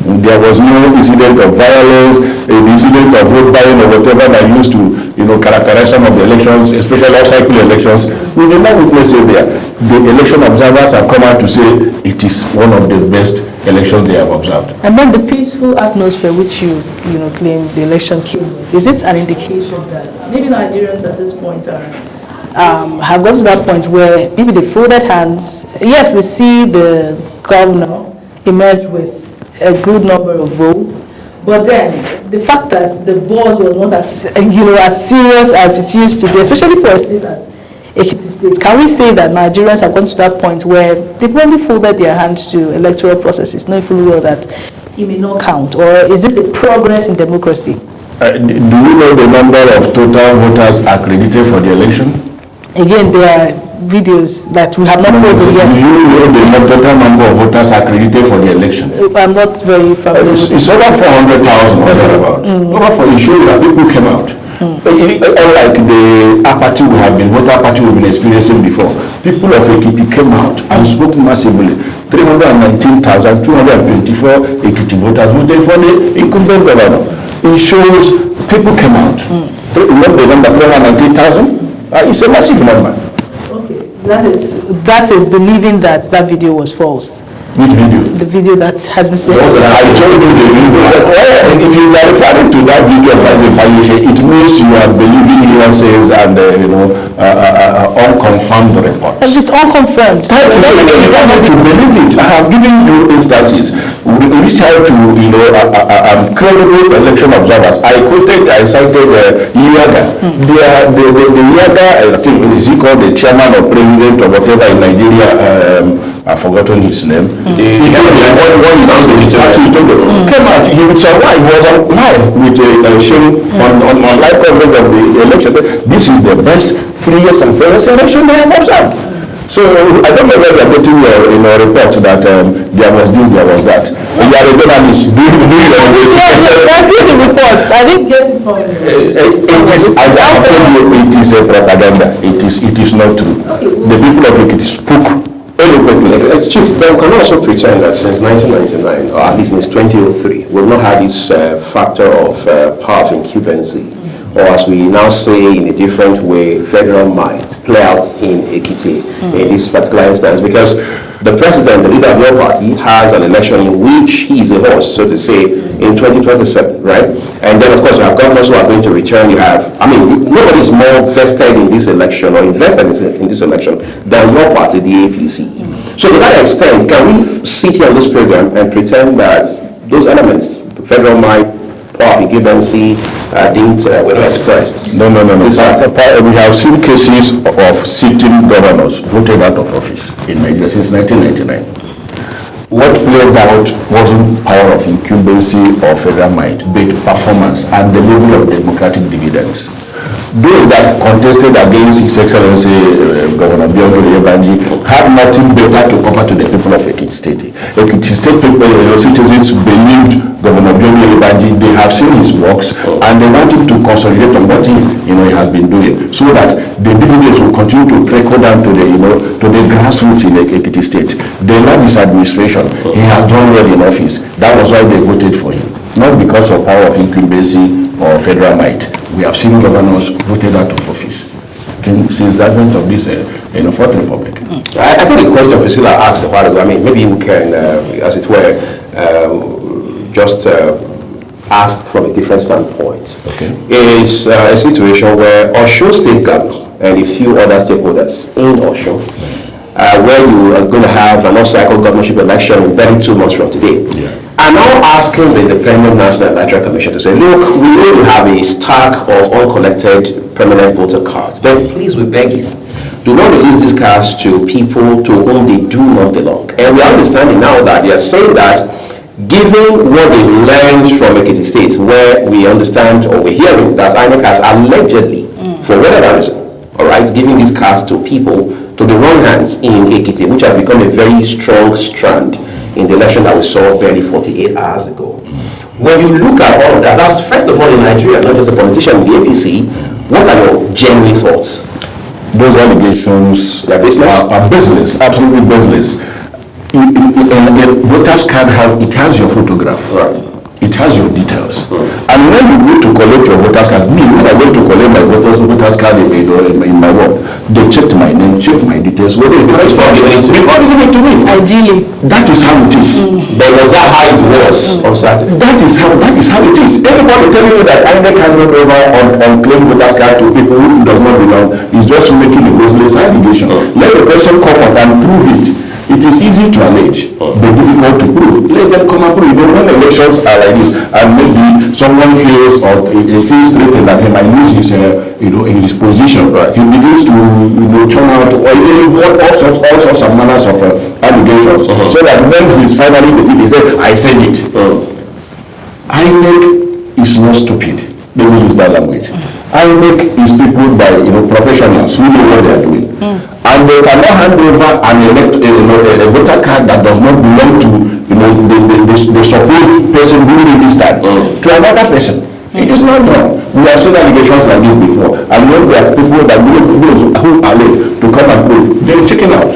There was no incident of violence, an incident of vote buying or whatever that used to, characterize some of the elections, especially off-cycle elections. We did not witness it there. The election observers have come out to say it is one of the best elections they have observed. And then the peaceful atmosphere which you claim the election came with, is it an indication that maybe Nigerians at this point have got to that point where maybe they folded hands? Yes, we see the governor emerge with a good number of votes, but then the fact that the buzz was not as serious as it used to be, especially for a state as Ekiti State, can we say that Nigerians have gone to that point where they probably folded their hands to electoral processes, knowing fully well that it may not count? Or is this a progress in democracy? Do you know the number of total voters accredited for the election? Again, there are videos that we have not proven yet. Do you know the total number of voters accredited for the election? I'm not very familiar. It's over 400,000 or thereabout. It shows that people came out. Unlike the apathy voter apathy we've been experiencing before, people of Ekiti came out and spoke massively. 319,224 Ekiti voters voted for the incumbent governor. It shows people came out. Remember the number 319,000? It's a massive number. Okay, that is believing that video was false. Which video? The video that has been said. I told you the video. If you are referring to that video of Isaac Fayoshe, it means you are believing hearsays and unconfirmed reports. It's unconfirmed. You don't need to believe it. I have given you instances. We reached out to credible election observers. I cited Iyaga. The Iyaga, I think is he called the chairman or president or whatever in Nigeria. I've forgotten his name. He told me came out. He would survive. He was live with a show on live coverage of the election. This is the best, freest and fairest election they have observed. So I don't know whether you're getting your report that there was this, there was that. You are a journalist. Do I've seen the reports. I didn't get it from it is a propaganda. It is not true. The people of Ekiti spoke. Chief, but we can also pretend that since 1999, or at least since 2003, we've not had this factor of power of incumbency, or as we now say in a different way, federal might play out in Ekiti in this particular instance, because the president, the leader of your party, has an election in which he is a host, so to say, in 2027, right? And then, of course, you have governors who are going to return. You have, nobody is more vested in this election or invested in this election than your party, the APC. So to that extent, can we sit here on this program and pretend that those elements, federal might, power of incumbency were not expressed. No. We have seen cases of sitting governors voted out of office in Nigeria since 1999. What played out wasn't power of incumbency or federal might, but performance and the level of democratic dividends. Those that contested against His Excellency Governor Biondo Yebanji had nothing better to offer to the people of Ekiti State. Ekiti State people, citizens believed Governor Biondo Yebanji. They have seen his works and they wanted to consolidate on what he has been doing, so that the dividends will continue to trickle down to the grassroots in Ekiti State. They love his administration. He has done well in office. That was why they voted for him, not because of power of incumbency or federal might. We have seen governors voted out of office since the advent of this Fourth Republic. I think the question Priscilla asked a while ago, maybe you can, as it were, just ask from a different standpoint. Is a situation where Osun State Governor and a few other stakeholders in Osun, where you are going to have an off-cycle governorship election in 32 months from today, are now asking the Independent National Electoral Commission to say, look, we already have a stack of uncollected permanent voter cards, but please, we beg you, do not release these cards to people to whom they do not belong. And we are understanding now that they are saying that, given what they learned from Ekiti State, where we understand or we're hearing that INEC has allegedly, for whatever reason, all right, giving these cards to people to the wrong hands in Ekiti, which has become a very strong strand in the election that we saw barely 48 hours ago. When you look at all of that, that's first of all in Nigeria, not just the politician in the APC, what are your genuine thoughts? Those allegations are business, absolutely business. A voter's card has your photograph. It has your details. And when you go to collect your voter's card, when I went to collect my voter's card in my ward, they checked my name, checked my details, before giving it to me. Ideally. That is how it is. But was that how it was on Saturday? That is how it is. Anybody telling you that INEC can hand over on claim voter's card to people who does not belong is just making a baseless allegation. Let the person come up and prove it. It is easy to allege, but difficult to prove. Let them come and prove. When elections are like this, and maybe someone feels threatened that he might lose his, his position, he begins to, churn out all sorts of manners of allegations, so that when he is finally defeated, he says, "I said it." INEC is not stupid. They will use that language. INEC is peopled by professionals who know what they are doing. And they cannot hand over a voter card that does not belong to the supposed person who registered to another person. It is not done. We have seen allegations like this before, and when there are people that who are late to come and prove, they are checking out.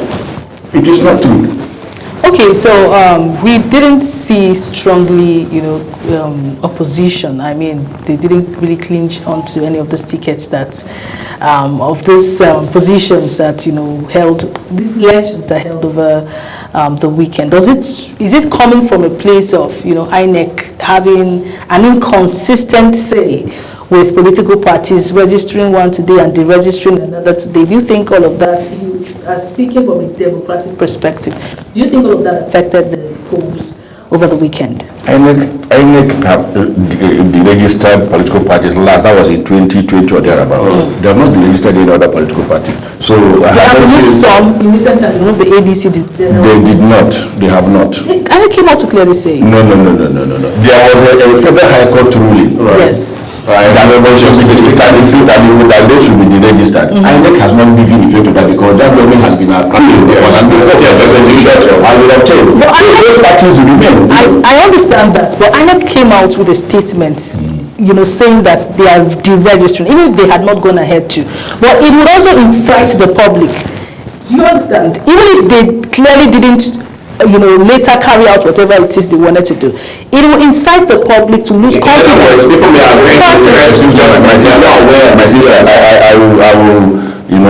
It is not true. Okay, so we didn't see strongly, opposition. I mean, they didn't really clinch onto any of these tickets that, of these positions that, held, these elections that held over the weekend. Is it coming from a place of, INEC having an inconsistent say with political parties registering one today and deregistering another today? Do you think all of that, speaking from a democratic perspective, do you think all of that affected the polls over the weekend? INEC have deregistered political parties last, that was in 2020 or thereabout. They have not deregistered any other political party. So they have removed some in recent times, the ADC did. They did not. They have not. And it came out to clearly say it. No. There was a federal high court ruling. Right? Yes. That they should be deregistered. INEC has not given effect to that because that government has been appealed and will obtain. Those parties remain. I understand that, but INEC came out with a statement, saying that they are deregistering, even if they had not gone ahead to. But it would also incite the public. Do you understand? Even if they clearly didn't later carry out whatever it is they wanted to do, it will incite the public to lose confidence. People may have my sister, I will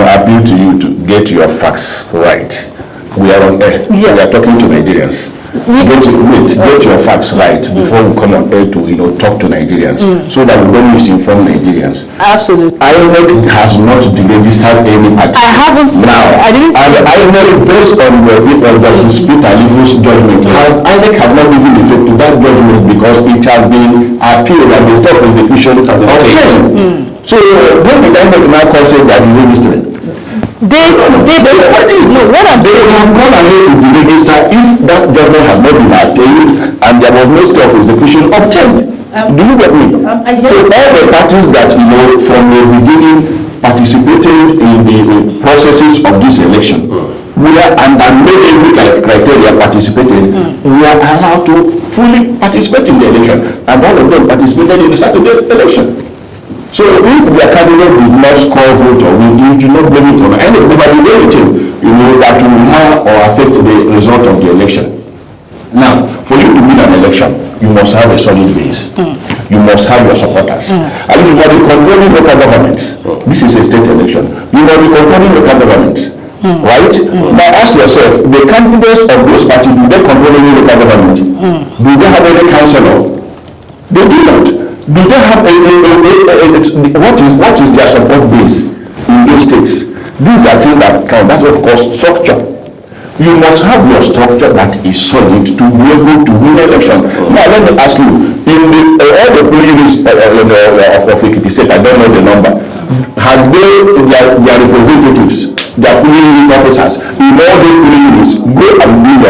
appeal to you to get your facts right. We are on air. Yes. We are talking to Nigerians. Get your facts right before we come on air to talk to Nigerians, so that we don't misinform Nigerians. Absolutely. INEC has not deregistered any party. I haven't seen now. I didn't see and INEC, based on Justice Peter Livo's judgment, INEC has not given effect to that judgment because it has been appealed and the stop execution of change. So when the INEC now consider that the registering. What I'm saying, they have gone ahead to deregister if that judgment has not been appealed and there was no stop execution of change. Do you get me? So all the parties that from the beginning participated in the processes of this election, we are and made every criteria participated, we are allowed to fully participate in the election, and all of them participated in the Saturday election. So if their candidate did not score vote or we do not blame it on any anything, that will mar or affect the result of the election. Now, for you to win an election, you must have a solid base. You must have your supporters. And you must be controlling local governments. This is a state election. You must be controlling local governments. Right? Now ask yourself, the candidates of those parties, do they control any local government? Do they have any councillor? They do not. Do they have what is their support base in those states? These are things that count. That's what we call structure. You must have your structure that is solid to be able to win election. Now let me ask you, in all the police of Ekiti State, I don't know the number, have they their representatives, their police officers, in all these police, go and do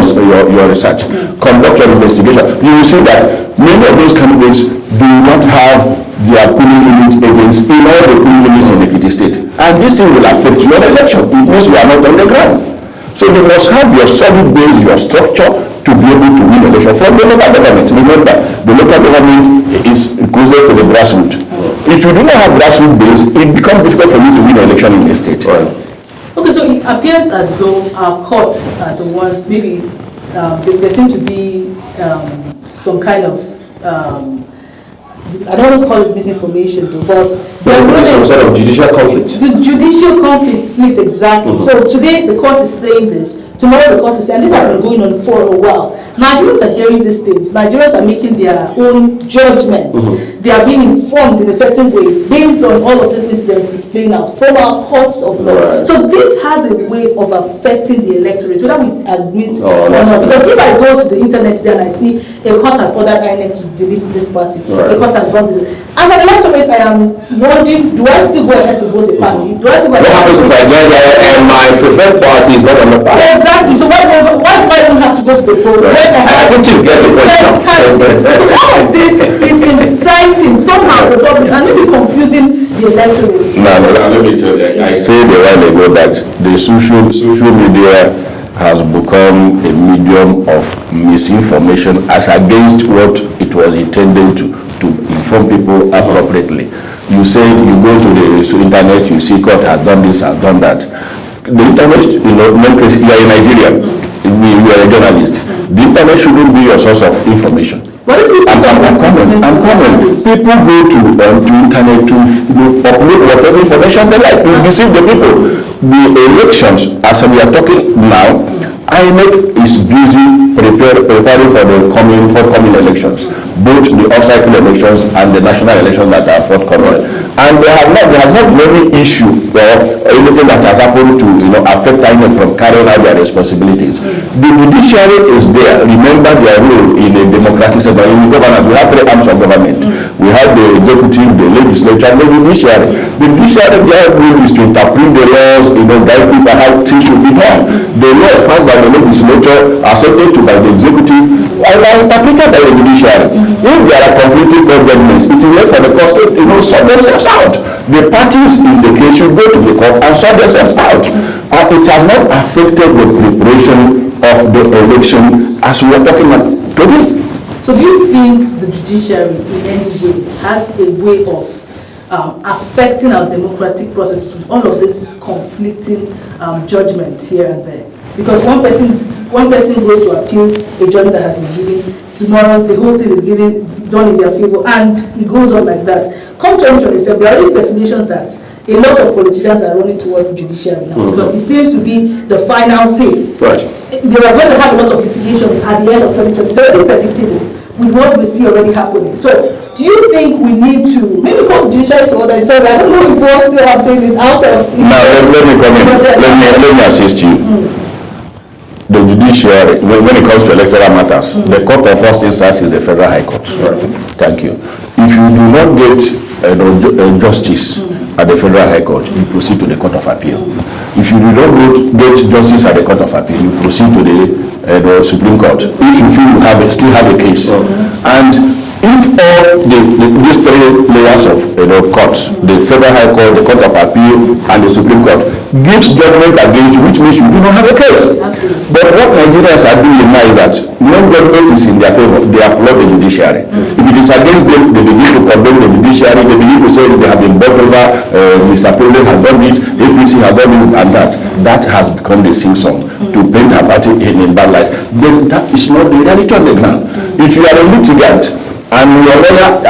your research, conduct your investigation. You will see that many of those candidates do not have their polling unit agents in all the polling units in Ekiti State. And this thing will affect your election because you are not on the ground. So you must have your solid base, your structure to be able to win election from the local government. Remember, the local government is closest to the grassroots. If you do not have grassroots base, it becomes difficult for you to win an election in the state. Okay, so it appears as though our courts are the ones, maybe there seem to be some kind of I don't want to call it misinformation though, but there is some sort of judicial conflict. The judicial conflict, exactly. So today the court is saying this, tomorrow the court is saying, and this has been going on for a while. Nigerians are hearing these things. Nigerians are making their own judgments. They are being informed in a certain way based on all of these incidents is playing out from our courts of law. So this has a way of affecting the electorate, whether we admit or not. Because if I go to the internet there and I see a court has ordered INEC to delete this party, a court has done this. As an electorate, I am wondering, do I still go ahead to vote a party? Do I still go ahead what happens if I get there and my preferred party is not on the party? Exactly. So why do I even have to go to the poll? I think Chief gets the question. So all of this is inciting somehow the public and maybe confusing the electorate. No, let me tell you. I said a while ago that the social media has become a medium of misinformation as against what it was intended to inform people appropriately. You say you go to the internet, you see court has done this, has done that. The internet, you are in Nigeria, we are a journalist. The internet shouldn't be your source of information. I'm coming. People go to internet to upload whatever information they like. You deceive the people. The elections, as we are talking now, INEC is busy preparing for the forthcoming elections, both the off-cycle elections and the national elections that are forthcoming. And there has not been any issue or anything that has happened to affect INEC from carrying out their responsibilities. The judiciary is there. Remember their role in a democratic system. In the governance, we have three arms of government. We have the executive, the legislature, and the judiciary. The judiciary, their role is to interpret the laws, guide people how things should be done. The laws passed by the legislature, accepted by the executive, and are interpreted by the judiciary. If there are conflicting governments, it is left for the court to sort themselves out. The parties in the case should go to the court and sort themselves out. It has not affected the preparation of the election as we are talking about today. So do you think the judiciary in any way has a way of affecting our democratic process with all of this conflicting judgment here and there? Because one person goes to appeal a judgment that has been given, tomorrow the whole thing is done in their favor, and it goes on like that. Come 2027, there are already speculations that a lot of politicians are running towards the judiciary now because it seems to be the final say. Right. They are going to have a lot of litigations at the end of 2020. It's already predictable with what we see already happening. So, do you think we need to maybe call the judiciary to order? So I don't know if what I'm saying is out of. Now let me come in. Let me assist you. The judiciary, when it comes to electoral matters, the court of first instance is the Federal High Court. Thank you. If you do not get justice at the Federal High Court, you proceed to the Court of Appeal. If you do not get justice at the Court of Appeal, you proceed to the Supreme Court. If you feel you still have a case, and if all these three layers of courts, the Federal High Court, the Court of Appeal, and the Supreme Court, gives judgment against you, which means you do not have a case. Absolutely. But what Nigerians are doing now is that when judgment is in their favor, they applaud the judiciary. If it is against them, they begin to condemn the judiciary, they begin to say they have been bought over, Mr. President has done it, APC has done it, and that. That has become the sing song to paint her party in bad light. But that is not the reality on the ground. If you are a litigant, and your lawyer,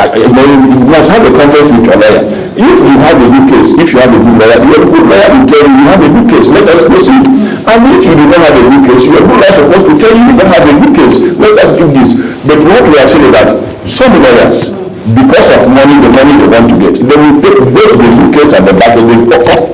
you must have a conference with your lawyer. If you have a good case, if you have a good lawyer, your good lawyer will tell you have a good case, let us proceed. And if you do not have a good case, your good lawyer is supposed to tell you don't have a good case, let us do this. But what we have seen is that some lawyers, because of money, the money they want to get, they will take both the good case and the bad case, they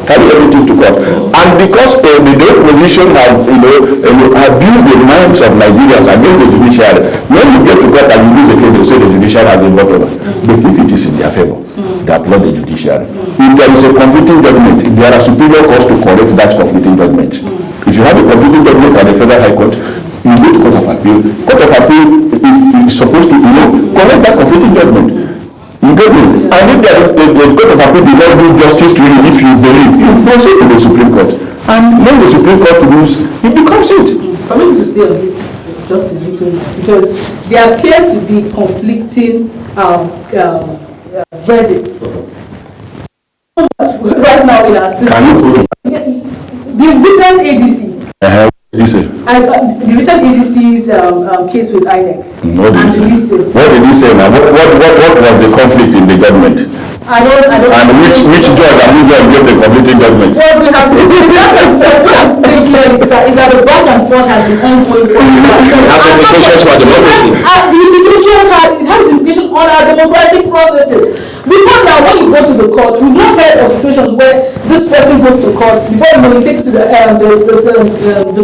carry everything to court. And because the opposition have abused the minds of Nigerians against the judiciary, when you get to court and you lose the case, they say the judiciary has been bought over. But if it is in their favor, they applaud the judiciary. If there is a conflicting judgment, there are superior courts to correct that conflicting judgment. If you have a conflicting judgment at the Federal High Court, you go to Court of Appeal. Court of Appeal is supposed to correct that conflicting judgment. You get me? And if the Court of Appeal did not do justice to you, if you believe, you proceed to the Supreme Court. And when the Supreme Court rules, it becomes it. For me to stay on this just a little because there appears to be conflicting verdicts right now in our system. The recent ADC. The recent ADC's case with INEC. What did he say now? What was the conflict in the government? I don't. And which judge and which judge gave the conflicting judgment? What we have seen clearly is that the back and forth has been ongoing. It has implications for democracy. It has implications on our democratic processes. Before now, when you go to the court, we've not heard of situations where this person goes to court, before you take it to the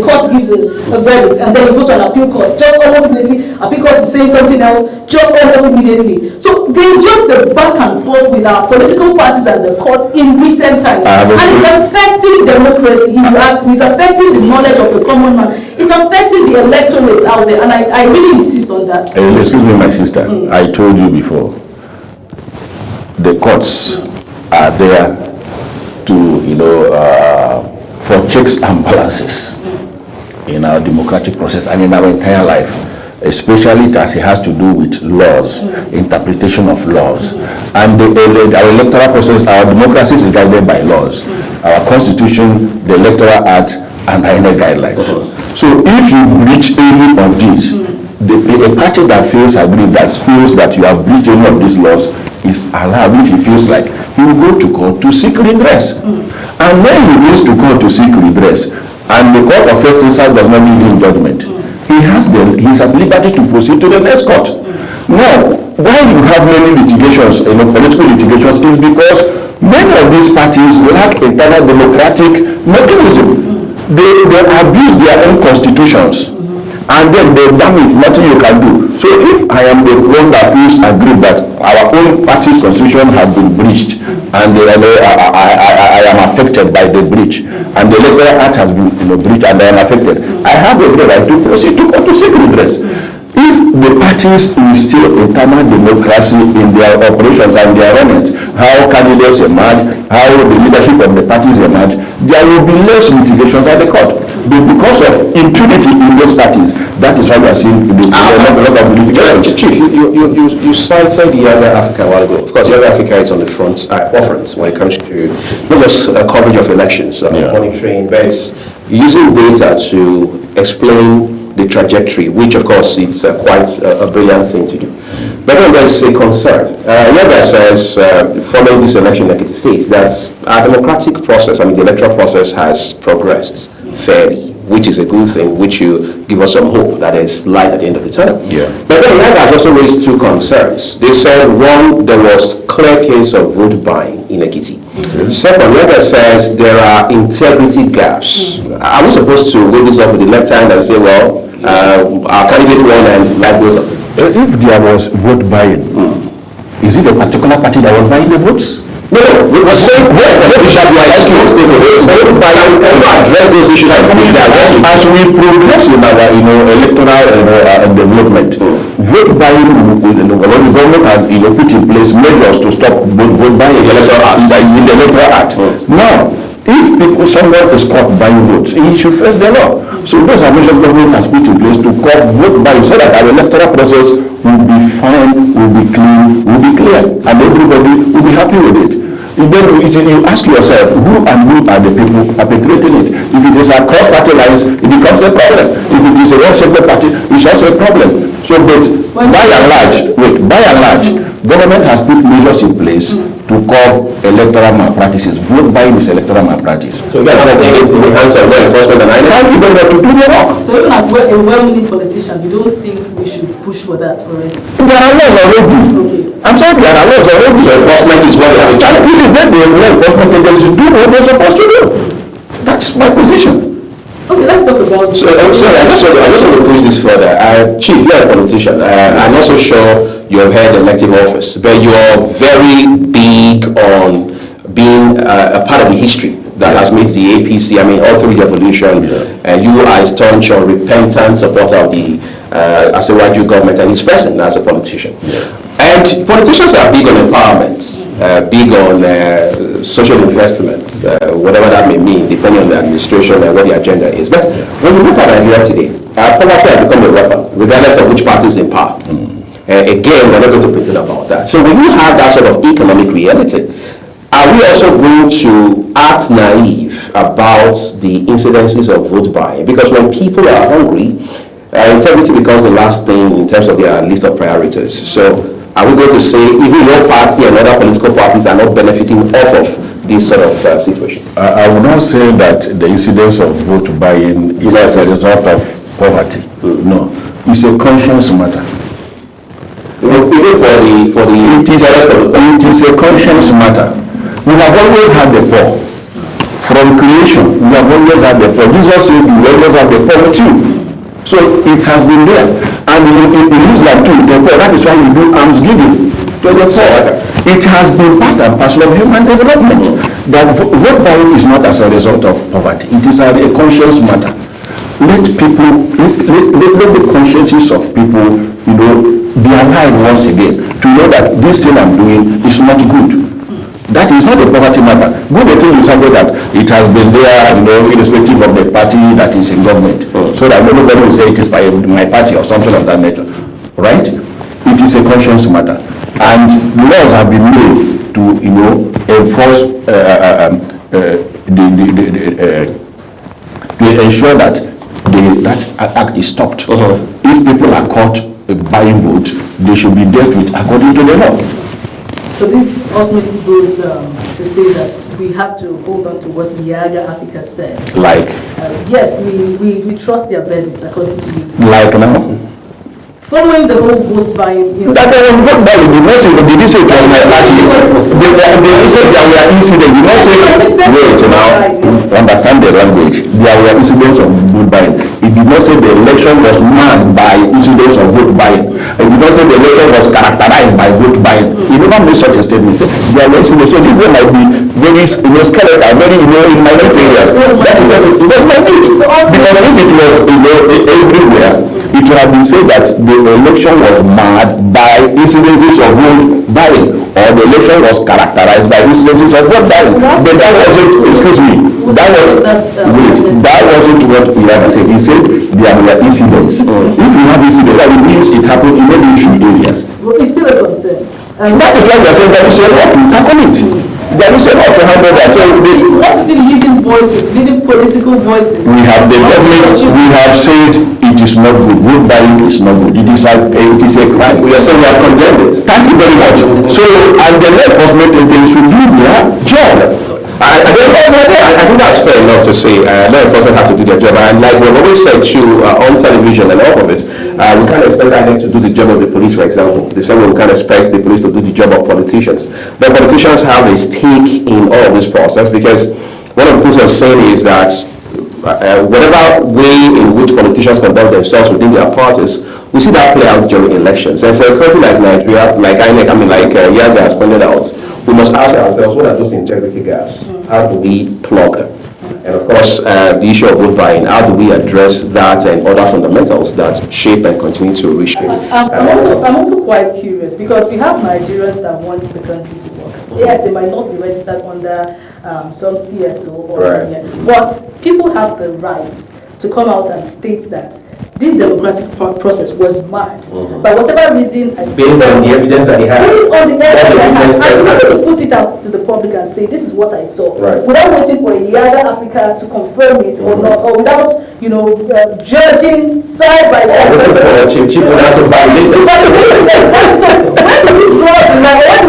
court gives a verdict, and then you go to an appeal court. Just almost immediately, appeal court is saying something else, just almost immediately. So there's just the back and forth with our political parties and the court in recent times. And it's affecting democracy, if you ask me. It's affecting the knowledge of the common man. It's affecting the electorate out there, and I really insist on that. Excuse me, my sister. I told you before. The courts are there to, for checks and balances in our democratic process and in our entire life, especially as it has to do with laws, interpretation of laws. And our electoral process, our democracy is guided by laws. Our constitution, the electoral act, and INEC guidelines. So if you breach any of these, a party that feels aggrieved, that feels that you have breached any of these laws, is allowed, if he feels like, he will go to court to seek redress. And when he goes to court to seek redress, and the court of first instance does not give him judgment, he is at liberty to proceed to the next court. Now, why you have many litigations, political litigations, is because many of these parties lack internal democratic mechanism. They abuse their own constitutions. And then they damn it, nothing you can do. So if I am the one that feels aggrieved that our own party's constitution has been breached, and I am affected by the breach, and the electoral act has been breached, and I am affected, I have the right to proceed to court to seek redress. If the parties instill internal democracy in their operations and their runnings, how candidates emerge, how the leadership of the parties emerge, there will be less litigations at the court. But because of impunity in those parties, that is why we are seeing a lot of litigation. Chief, you cited Younger Africa a while ago. Of course, Younger Africa is on the forefront when it comes to not just coverage of elections, monitoring, but it's using data to explain the trajectory, which of course it's quite a brilliant thing to do. But then there's a concern. Yaga says, following this election in Ekiti State, that our democratic process, I mean the electoral process has progressed fairly, which is a good thing, which you give us some hope that there's light at the end of the tunnel. Yeah. But then Yaga has also raised two concerns. They said, one, there was clear case of vote buying in Ekiti. Second, Yaga says there are integrity gaps. Are we supposed to weigh this up with the left hand and say, well, our candidate won and life goes on? If there was vote buying, is it a particular party that was buying the votes? No, we were saying vote buying, address those issues as we progress in our electoral development. Vote buying, the government has put in place measures to stop vote buying in the electoral act. Now, if someone is caught buying votes, he should face the law. So those are measures government has put in place to curb vote buying so that our electoral process will be fine, will be clean, will be clear, and everybody will be happy with it. Then you ask yourself, who and who are the people perpetrating it? If it is across party lines, it becomes a problem. If it is a one single party, it's also a problem. So, but by and large, government has put measures in place to curb electoral malpractices. Vote buying is electoral malpractice. So you the answer law enforcement and I thank you very much to do the work. So even as a well-meaning politician, you don't think we should push for that already? There are laws already. Okay. I'm saying there are laws already. So enforcement is what they have to do. Really, let the law enforcement agencies do what they're supposed to do. That's my position. Okay, let's talk about. So I'm sorry, I just want to push this further. Chief, you're a politician. I'm also sure you've held elective office, but you're very big on being a part of the history that has made the APC, I mean, all through the evolution, and you are a staunch or repentant supporter of the Asiwaju government and his president as a politician. And politicians are big on empowerment, big on social investments, whatever that may mean, depending on the administration and what the agenda is. But when you look at Nigeria today, poverty has become a weapon, regardless of which party is in power. Again, we're not going to pretend about that. So when you have that sort of economic reality, are we also going to act naive about the incidences of vote buying? Because when people are hungry, integrity becomes the last thing in terms of their list of priorities. So are we going to say even your party and other political parties are not benefiting off of this sort of situation? I would not say that the incidence of vote buying is as a result of poverty. No, it's a conscience matter. Even for the it is a conscience matter. We have always had the poor. From creation, we have always had the poor. Jesus said we always have the poor with you. So it has been there. And in Islam too, the poor, that is why we do alms giving to the poor. It has been part and parcel of human development. That vote buying is not as a result of poverty. It is a conscience matter. Let people, let the consciences of people, be alive once again to know that this thing I'm doing is not good. That is not a poverty matter. Good thing is something that it has been there, irrespective of the party that is in government. So that nobody will say it is by my party or something of that nature. Right? It is a conscience matter. And laws have been made to, enforce, to ensure that that act is stopped. If people are caught buying vote, they should be dealt with according to the law. So this ultimately goes to say that we have to hold on to what Yaga Africa said. Like? Yes, we trust their verdicts according to you. Like now? Following the whole vote buying. That there was vote buying. Did not say, did you say it was my party? They said there were incidents. Did not say, wait now, understand the language. There were incidents of vote buying. It did not say the election was marked by incidents of vote buying. It did not say the election was characterized by vote buying. He never made such a statement. There were incidents. So this might be very skeletal, very, in minor areas. That it was not it. Because if it was, everywhere, it would have been said that the election was marred by incidences of vote buying, or the election was characterized by incidences of vote buying. But that wasn't, excuse me, that wasn't what he had said. He said there were incidents. If you have incidents, that means it happened in maybe a few areas. Well, it's still a concern. That is why we are saying that you say, what to tackle it. There is a lot to handle that. So what is it leading voices, leading political voices? we have the government, we have said it is not good. Vote buying is not good. It is a crime. We are saying we have condemned it. Thank you very much. So, and the law enforcement agencies should do their job. I think that's fair enough to say. Law enforcement have to do their job, and like we've always said too, on television and all of it, we can't expect them to do the job of the police, for example. The same way we can't expect the police to do the job of politicians. But politicians have a stake in all of this process, because one of the things we're saying is that whatever way in which politicians conduct themselves within their parties, we see that play out during elections. And for a country like Nigeria, like INEC, like Yaja has pointed out, we must ask ourselves, what are those integrity gaps? How do we plug them? And of course, the issue of vote buying, how do we address that and other fundamentals that shape and continue to reshape? I'm also quite curious, because we have Nigerians that want the country to work. Yes, they might not be registered under some CSO or but people have the right to come out and state that this democratic process was mad. By whatever reason, based on the evidence that they have, I'm going to put it out to the public and say, this is what I saw. Without waiting for Yaga Africa to confirm it or not, or without, judging side by side. When do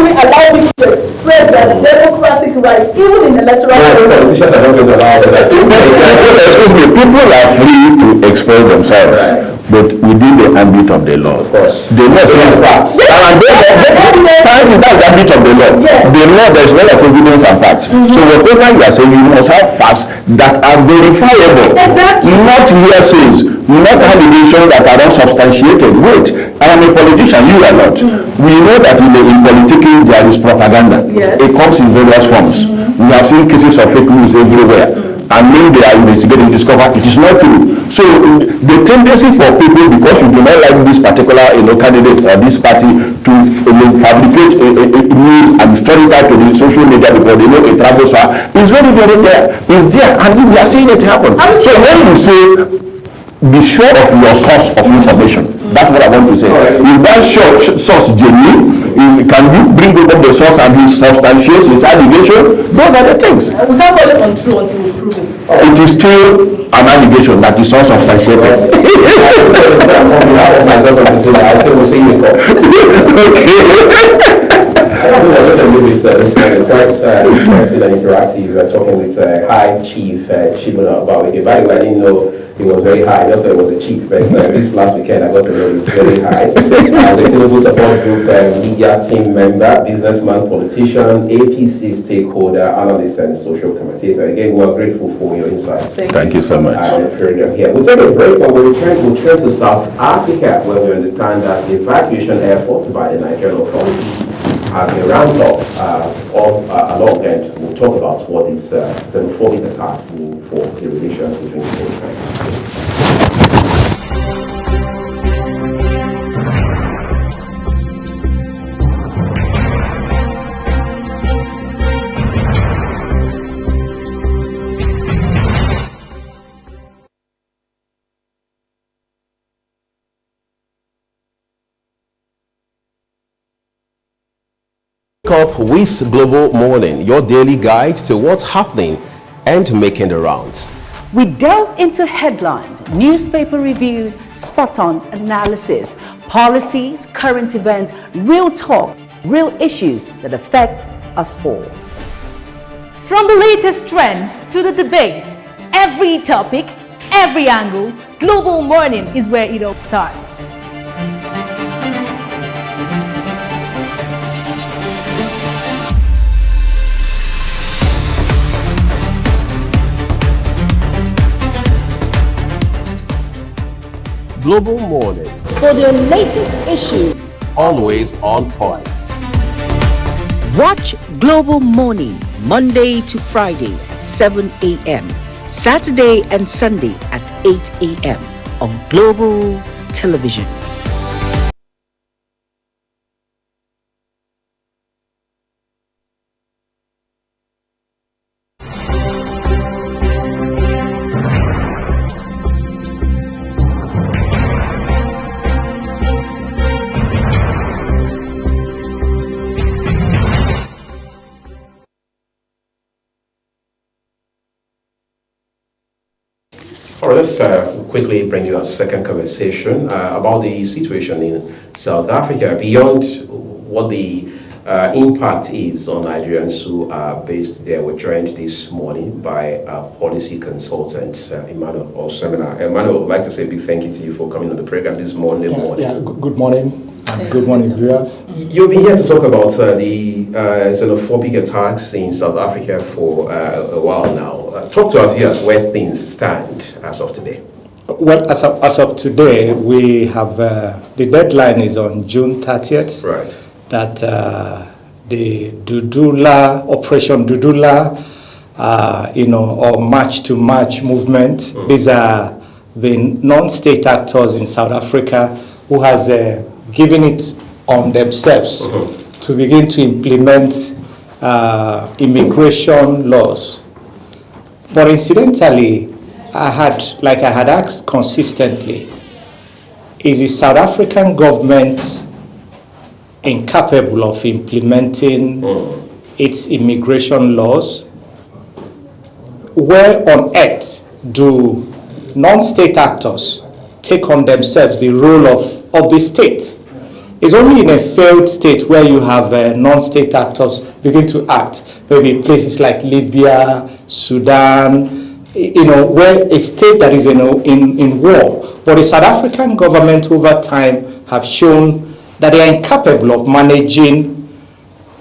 we allow people to express their democratic rights, even in electoral politicians are not going to allow that. Excuse me, people are free to express themselves, but within the ambit of the law. Of course. The law says facts. And that's the ambit of the law. The law, there is a lot of evidence and facts. So whatever you are saying, you must have facts that are verifiable. Not hearsays, not allegations that are unsubstantiated. Wait, I am a politician, you are not. We know that in politicking there is propaganda. It comes in various forms. We have seen cases of fake news everywhere. And when they are investigating, discover it is not true. So the tendency for people, because you do not like this particular candidate or this party, to fabricate news and spread it out to the social media because they know it travels far, is very, very there. It's there, and we are seeing it happen. So when you say, be sure of your source of information. That's what I want to say. If that source genuine, can you bring up the source and he substantiates his allegation? Those are the things. We can't call it untrue until we prove it. It is still an allegation that is unsubstantiated. Interesting and interactive. We were talking with High Chief Shibuna about it. By the way, I didn't know it was very high. I just thought it was a chief. But this last weekend, I got to know it was very high. The Tinubu Support Group media team member, businessman, politician, APC stakeholder, analyst, and social commentator. Again, we are grateful for your insights. Thank you so much. Here. We'll take a break, but we'll return to South Africa, where we understand that the evacuation effort by the Nigerian authorities has been ramped up along, and we'll talk about what these xenophobic attacks mean for the relations between the two countries. Up with Global Morning, your daily guide to what's happening and making the rounds. We delve into headlines, newspaper reviews, spot-on analysis, policies, current events, real talk, real issues that affect us all. From the latest trends to the debates, every topic, every angle, Global Morning is where it all starts. Global Morning. For the latest issues. Always on point. Watch Global Morning Monday to Friday at 7 a.m. Saturday and Sunday at 8 a.m. on Global Television. All right, let's quickly bring you a second conversation about the situation in South Africa beyond what the impact is on Nigerians who are based there. We're joined this morning by policy consultant Emmanuel Osemena. Emmanuel, I'd like to say a big thank you to you for coming on the program this morning. Good morning. Good morning, viewers. You'll be here to talk about the xenophobic attacks in South Africa for a while now. Talk to our viewers where things stand as of today. Well, as of today, we have the deadline is on June 30th. Right. That the Dudula, Operation Dudula, or March to March movement. These are the non-state actors in South Africa who has given it on themselves to begin to implement immigration laws. But incidentally, I had asked consistently, is the South African government incapable of implementing its immigration laws? Where on earth do non-state actors take on themselves the role of the state? It's only in a failed state where you have non-state actors begin to act. Maybe places like Libya, Sudan, where a state that is in war. But the South African government over time have shown that they are incapable of managing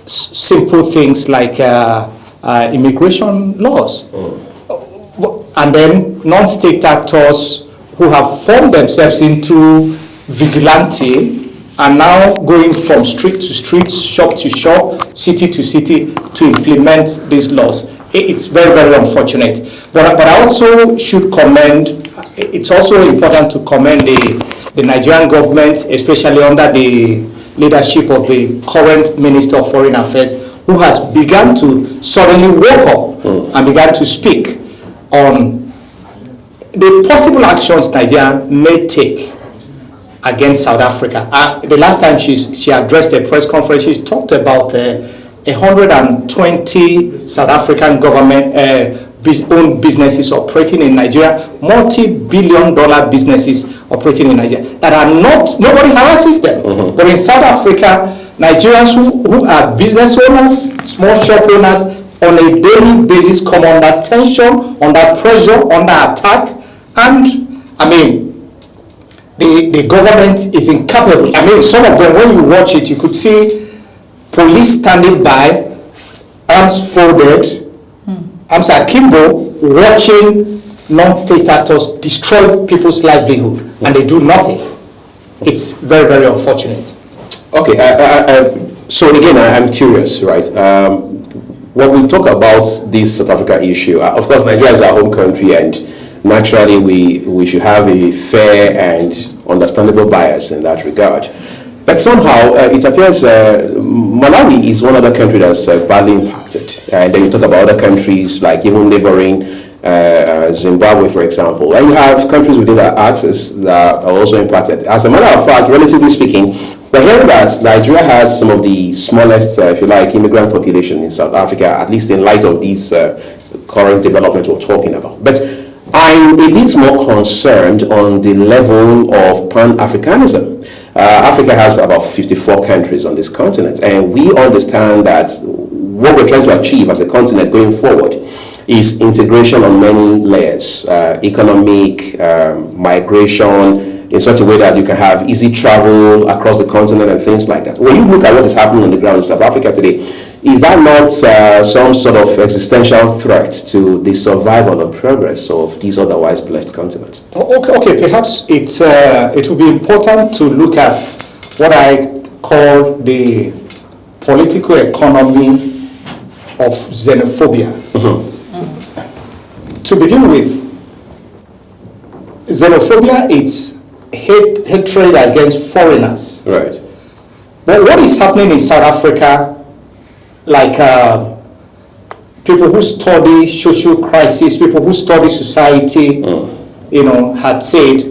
simple things like immigration laws. And then non-state actors who have formed themselves into vigilante are now going from street to street, shop to shop, city to city to implement these laws. It's very, very unfortunate. But I also should commend, it's also important to commend the Nigerian government, especially under the leadership of the current Minister of Foreign Affairs, who has begun to suddenly wake up and began to speak on the possible actions Nigeria may take against South Africa. The last time she addressed a press conference, she talked about 120 South African government owned businesses operating in Nigeria, multi-billion-dollar businesses operating in Nigeria that are nobody harasses them. But in South Africa, Nigerians who are business owners, small shop owners, on a daily basis come under tension, under pressure, under attack, and the government is incapable. Some of them, when you watch it, you could see police standing by, arms folded, arms akimbo, watching non-state actors destroy people's livelihood, and they do nothing. It's very, very unfortunate. Okay, so again, I'm curious, right? When we talk about this South Africa issue, of course, Nigeria is our home country, and naturally we should have a fair and understandable bias in that regard. But somehow it appears Malawi is one other country that's badly impacted. And then you talk about other countries like even neighboring Zimbabwe, for example. And you have countries within that axis that are also impacted. As a matter of fact, relatively speaking, we're hearing that Nigeria has some of the smallest, if you like, immigrant population in South Africa, at least in light of these current developments we're talking about. But I'm a bit more concerned on the level of Pan-Africanism. Africa has about 54 countries on this continent, and we understand that what we're trying to achieve as a continent going forward is integration on many layers, economic, migration, in such a way that you can have easy travel across the continent and things like that. When you look at what is happening on the ground in South Africa today, is that not some sort of existential threat to the survival and progress of this otherwise blessed continent? Okay, perhaps it will be important to look at what I call the political economy of xenophobia. To begin with, xenophobia is hatred against foreigners. Right. But what is happening in South Africa, like people who study social crisis, people who study society, had said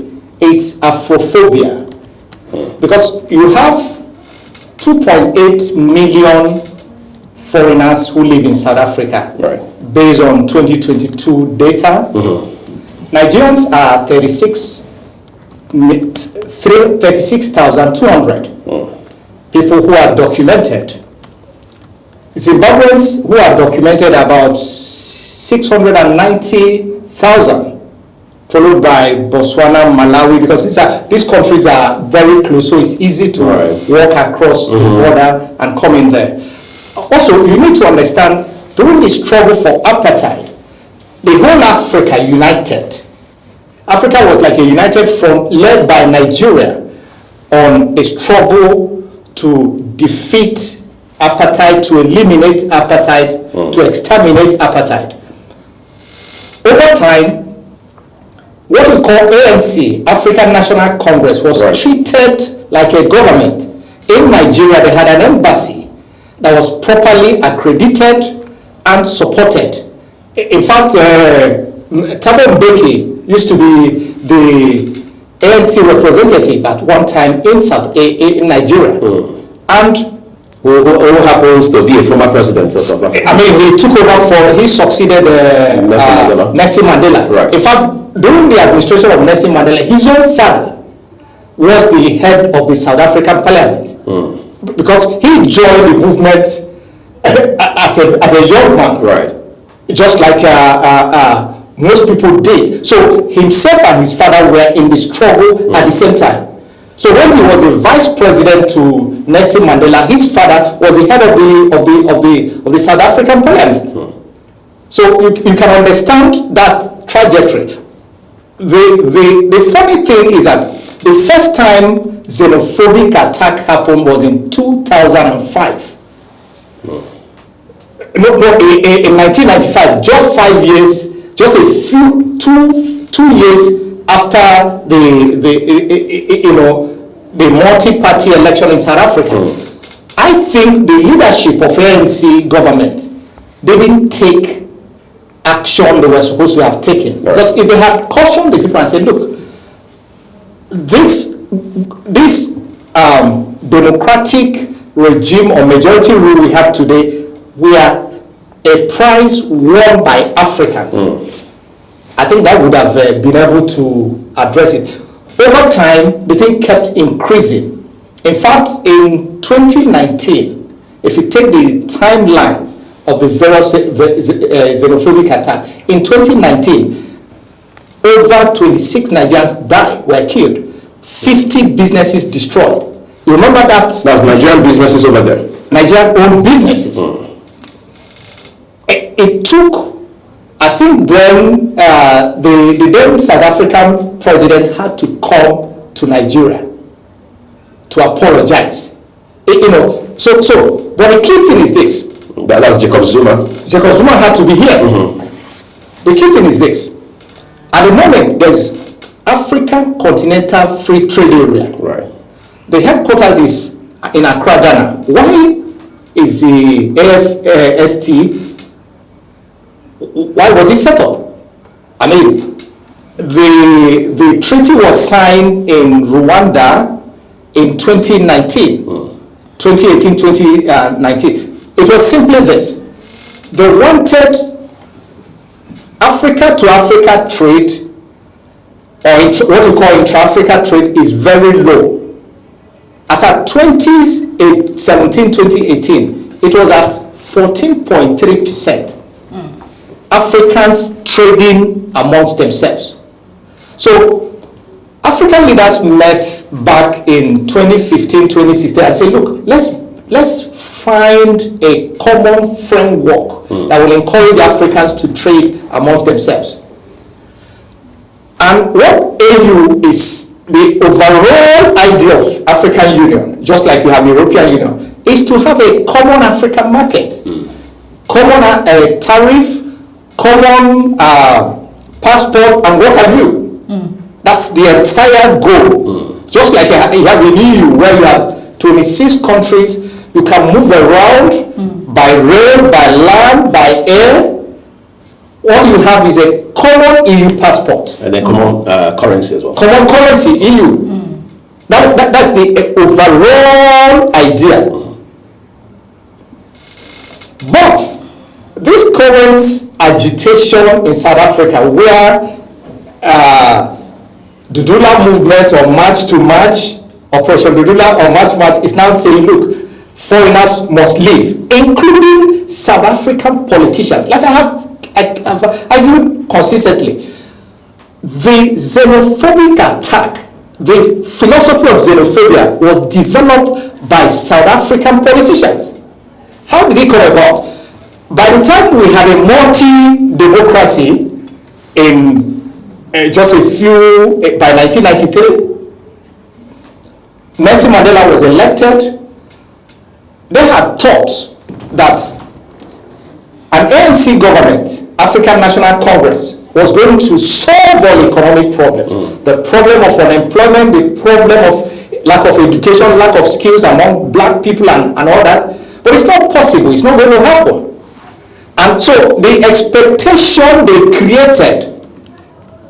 it's Afrophobia. Because you have 2.8 million foreigners who live in South Africa, based on 2022 data. Nigerians are 36,200 people who are documented. Zimbabweans who are documented about 690,000, followed by Botswana, Malawi, because these countries are very close, so it's easy to walk across the border and come in there. Also, you need to understand, during the struggle for apartheid, the whole Africa united. Africa was like a united front led by Nigeria on a struggle to defeat apartheid, to eliminate apartheid, to exterminate apartheid. Over time, what we call ANC, African National Congress, was treated like a government. In Nigeria, they had an embassy that was properly accredited and supported. In fact, Thabo Mbeki used to be the ANC representative at one time in Nigeria. And who happens to be a former president of South Africa. I mean, he succeeded Nelson Mandela. Right. In fact, during the administration of Nelson Mandela, his own father was the head of the South African Parliament. Because he joined the movement as a young man. Right. Just like most people did. So himself and his father were in the struggle at the same time. So when he was a vice president to Nelson Mandela, his father was the head of the South African Parliament. So you can understand that trajectory. The funny thing is that the first time xenophobic attack happened was in 2005. In 1995, just 5 years, just two years after the multi-party election in South Africa. I think the leadership of ANC government didn't take action they were supposed to have taken. Because if they had cautioned the people and said, look, this democratic regime or majority rule we have today, we are a prize won by Africans. I think that would have been able to address it. Over time, the thing kept increasing. In fact, in 2019, if you take the timelines of the various xenophobic attack, in 2019, over 26 Nigerians died, were killed, 50 businesses destroyed. You remember that? That's Nigerian businesses over there. Nigerian-owned businesses. It took, I think then the then South African president had to come to Nigeria to apologize. So but the key thing is this. That's Jacob Zuma. Jacob Zuma had to be here. The key thing is this. At the moment, there's African Continental Free Trade Area. Right. The headquarters is in Accra, Ghana. Why is the AFST? Why was it set up? I mean, the treaty was signed in Rwanda in 2019, 2018-2019. It was simply this. They wanted Africa to Africa trade, or what we call intra-Africa trade, is very low. As at 2017-2018, it was at 14.3%. Africans trading amongst themselves. So African leaders met back in 2015-2016 and said, look, let's find a common framework that will encourage Africans to trade amongst themselves. And what AU is, the overall idea of African Union, just like you have European Union, is to have a common African market, common tariff, common passport, and what have you. That's the entire goal. Just like you have in EU, where you have 26 countries, you can move around by rail, by land, by air. All you have is a common EU passport. And then common currency as well. Common currency, EU. That's the overall idea. But this current agitation in South Africa, where Dudula movement or March to March, Operation Dudula or March to March is now saying, look, foreigners must leave, including South African politicians. Like I've argued consistently, the xenophobic attack, the philosophy of xenophobia was developed by South African politicians. How did it come about? By the time we had a multi-democracy in just a few, by 1993, Nelson Mandela was elected. They had thought that an ANC government, African National Congress, was going to solve all economic problems. The problem of unemployment, the problem of lack of education, lack of skills among black people and all that. But it's not possible. It's not going to happen. And so the expectation they created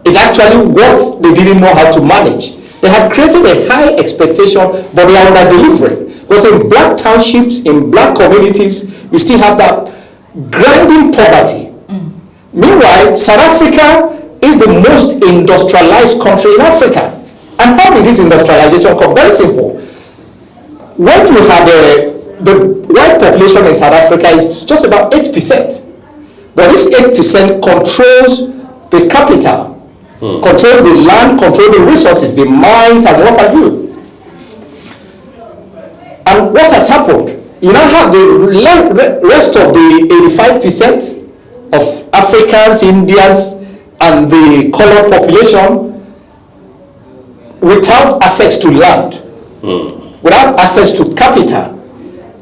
is actually what they didn't know how to manage. They had created a high expectation, but they are under-delivering. Because in black townships, in black communities, you still have that grinding poverty. Meanwhile, South Africa is the most industrialized country in Africa. And how did this industrialization come? Very simple. When you had the white population in South Africa is just about 8%. But this 8% controls the capital, controls the land, controls the resources, the mines and what have you. And what has happened? You now have the rest of the 85% of Africans, Indians, and the colored population without access to land, without access to capital.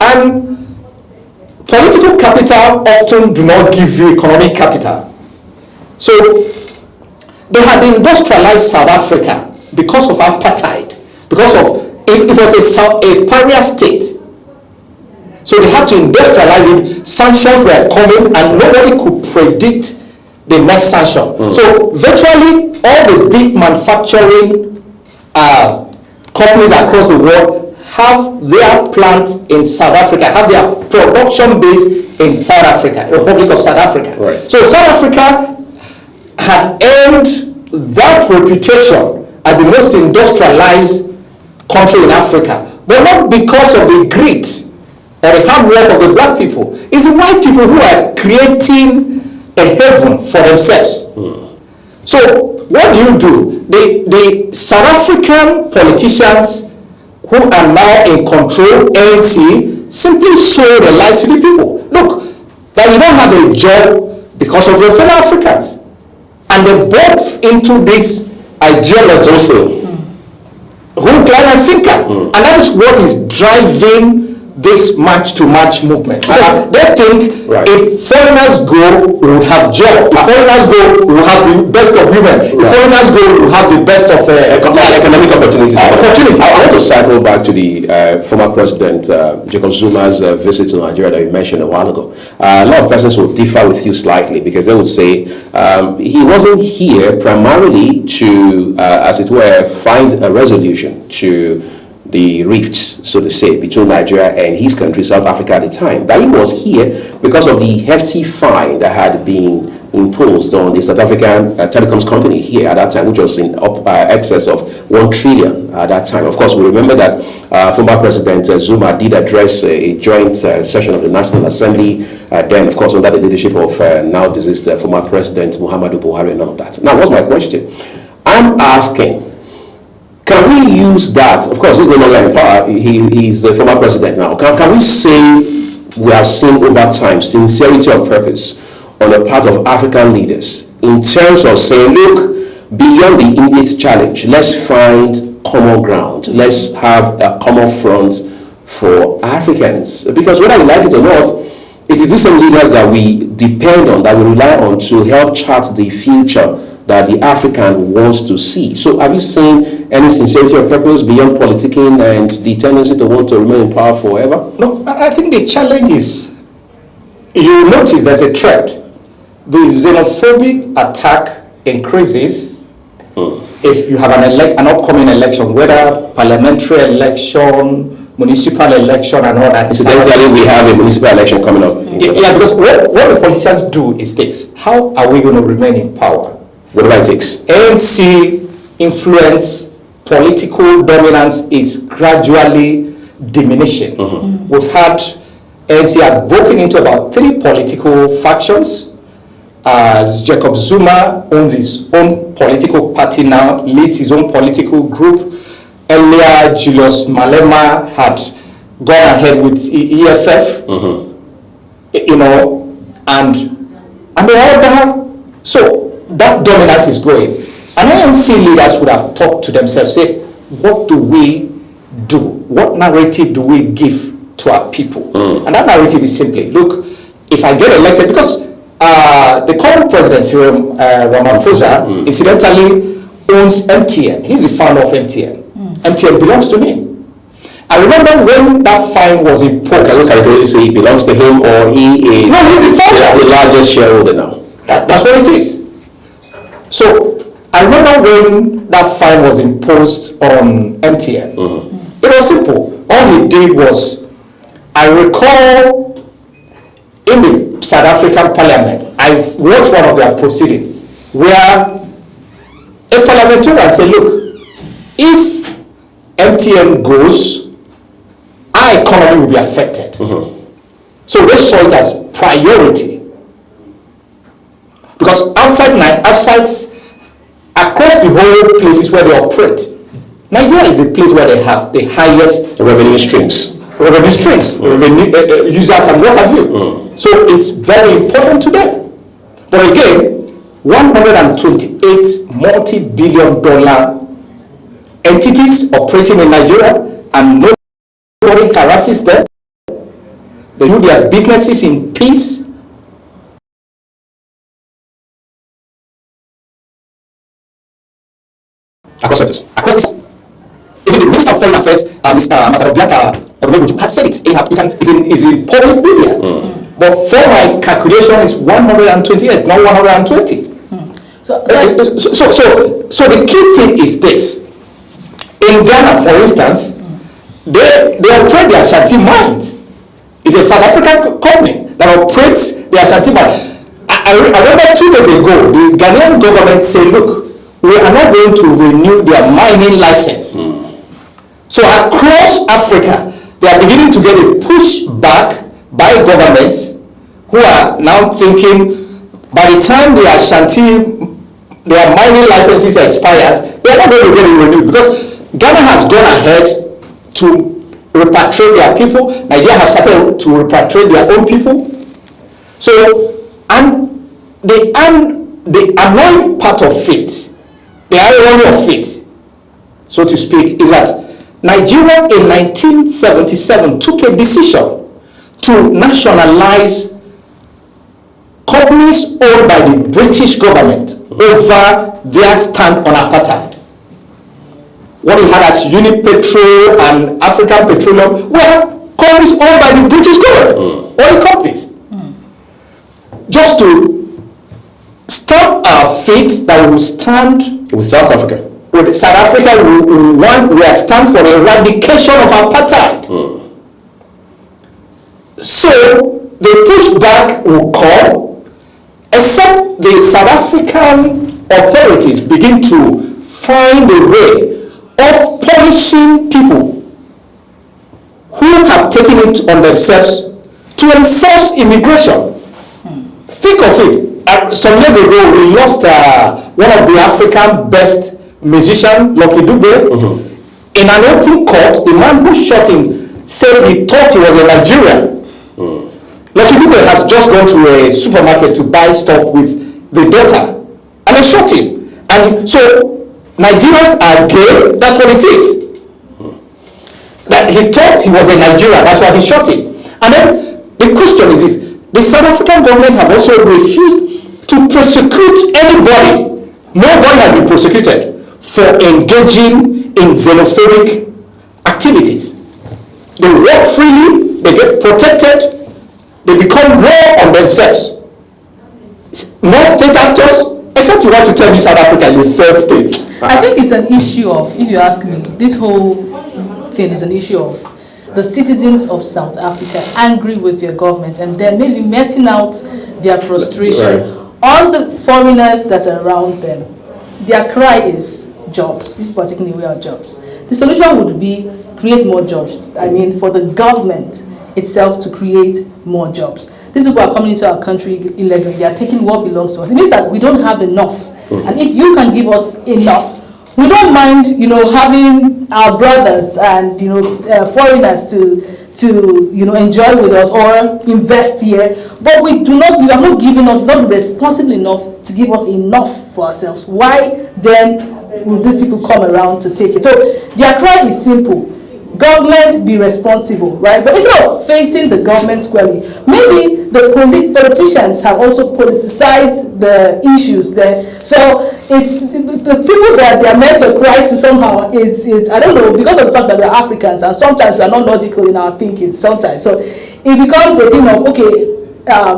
And political capital often do not give you economic capital. So they had industrialized South Africa because of apartheid, because of it was a pariah state. So they had to industrialize it. Sanctions were coming and nobody could predict the next sanction. So virtually all the big manufacturing companies across the world have their plants in South Africa, have their production base in South Africa, Republic of South Africa. Right. So South Africa had earned that reputation as the most industrialized country in Africa, but not because of the grit or the hard work of the black people. It's the white people who are creating a heaven for themselves. So what do? The South African politicians who are now in control, ANC, simply show the light to the people. Look, that you don't have a job because of your fellow Africans. And they bought into this ideology, hook, line, and sinker. And that is what is driving this march-to-march movement. They think if foreigners go, we would have jobs. If foreigners go, we will have the best of women. If foreigners go, we will have the best of economic opportunities. I want to cycle back to the former President Jacob Zuma's visit to Nigeria that you mentioned a while ago. A lot of persons will differ with you slightly because they would say he wasn't here primarily to, as it were, find a resolution to the rifts, so to say, between Nigeria and his country, South Africa, at the time. That he was here because of the hefty fine that had been imposed on the South African telecoms company here at that time, which was in excess of 1 trillion at that time. Of course, we remember that former President Zuma did address a joint session of the National Assembly, then, of course, under the leadership of now deceased former President Muhammadu Buhari and all of that. Now, what's my question? I'm asking, can we use that? Of course, he's no longer in power. He's the former president now. Can we say we have seen over time sincerity of purpose on the part of African leaders in terms of saying, look, beyond the immediate challenge, let's find common ground. Let's have a common front for Africans. Because whether we like it or not, it is these same leaders that we depend on, that we rely on to help chart the future that the African wants to see. So have you seen any sincerity of purpose beyond politicking and the tendency to want to remain in power forever? No, I think the challenge is, you notice there's a trend. The xenophobic attack increases if you have an upcoming election, whether parliamentary election, municipal election, and all that. Incidentally, we have a municipal election coming up. Yeah, because what the politicians do is this: how are we going to remain in power Whatever it takes. ANC influence, political dominance is gradually diminishing. We've had ANC have broken into about 3 political factions. Jacob Zuma owns his own political party now, leads his own political group. Earlier, Julius Malema had gone ahead with EFF, you know, and the other. So that dominance is growing. And ANC leaders would have talked to themselves, say, what do we do? What narrative do we give to our people? And that narrative is simply, look, if I get elected, because the current president, Ramaphosa, incidentally owns MTN. He's the founder of MTN. MTN belongs to him. I remember when that fine was imposed. Can you say it belongs to him, or he is? No, he's the founder. The largest shareholder now. That's what it is. So I remember when that fine was imposed on MTN. It was simple. All he did was, I recall in the South African Parliament, I watched one of their proceedings where a parliamentarian said, look, if MTN goes, our economy will be affected. So they saw it as priority. Because outside across the whole places where they operate, Nigeria is the place where they have the highest revenue streams, users and what have you. So it's very important to them. But again, $128 multi-billion-dollar entities operating in Nigeria, and nobody harasses them. They do their businesses in peace. Across sectors. Even the Minister of Foreign Affairs, Mr. Bianca, has said it. It's in public media. But for my calculation, it's 128, not 120. So the key thing is this. In Ghana, for instance, they operate the Ashanti mines. It's a South African company that operates the Ashanti mines. I remember 2 days ago, the Ghanaian government said, look, we are not going to renew their mining license. So across Africa, they are beginning to get a pushback by governments who are now thinking by the time their mining licenses expires, they are not going to get it renewed, because Ghana has gone ahead to repatriate their people. Nigeria have started to repatriate their own people. So, and the annoying part of it, the irony of it, so to speak, is that Nigeria in 1977 took a decision to nationalize companies owned by the British government over their stand on apartheid. What we had as Unipetrol and African Petroleum were companies owned by the British government, oil companies. Just to stop our fate that will stand with South Africa. With South Africa, we stand for the eradication of apartheid. So the pushback will come, except the South African authorities begin to find a way of punishing people who have taken it on themselves to enforce immigration. Think of it. Some years ago, we lost one of the African best musicians, Lucky Dube. In an open court, the man who shot him said he thought he was a Nigerian. Lucky Dube has just gone to a supermarket to buy stuff with the daughter, and they shot him. And so Nigerians are gay. That's what it is. That he thought he was a Nigerian. That's why he shot him. And then the question is this: the South African government have also refused to prosecute anybody. Nobody has been prosecuted for engaging in xenophobic activities. They work freely, they get protected, they become raw on themselves. Non-state actors, except you want to tell me South Africa is a third state. I think it's an issue of, if you ask me, this whole thing is an issue of the citizens of South Africa angry with their government, and they're maybe meting out their frustration all the foreigners that are around them, their cry is jobs. This is particularly away our jobs. The solution would be create more jobs. I mean, for the government itself to create more jobs. These people are coming into our country illegally. They are taking what belongs to us. It means that we don't have enough. And if you can give us enough, we don't mind, having our brothers and foreigners to enjoy with us or invest here. But you are not giving us, not responsible enough to give us enough for ourselves. Why then will these people come around to take it? So their cry is simple. Government be responsible, right? But instead of facing the government squarely, maybe the politicians have also politicized the issues there. So it's the people that they are meant to cry to somehow is I don't know, because of the fact that we are Africans and sometimes we are not logical in our thinking sometimes. So it becomes a thing of, okay,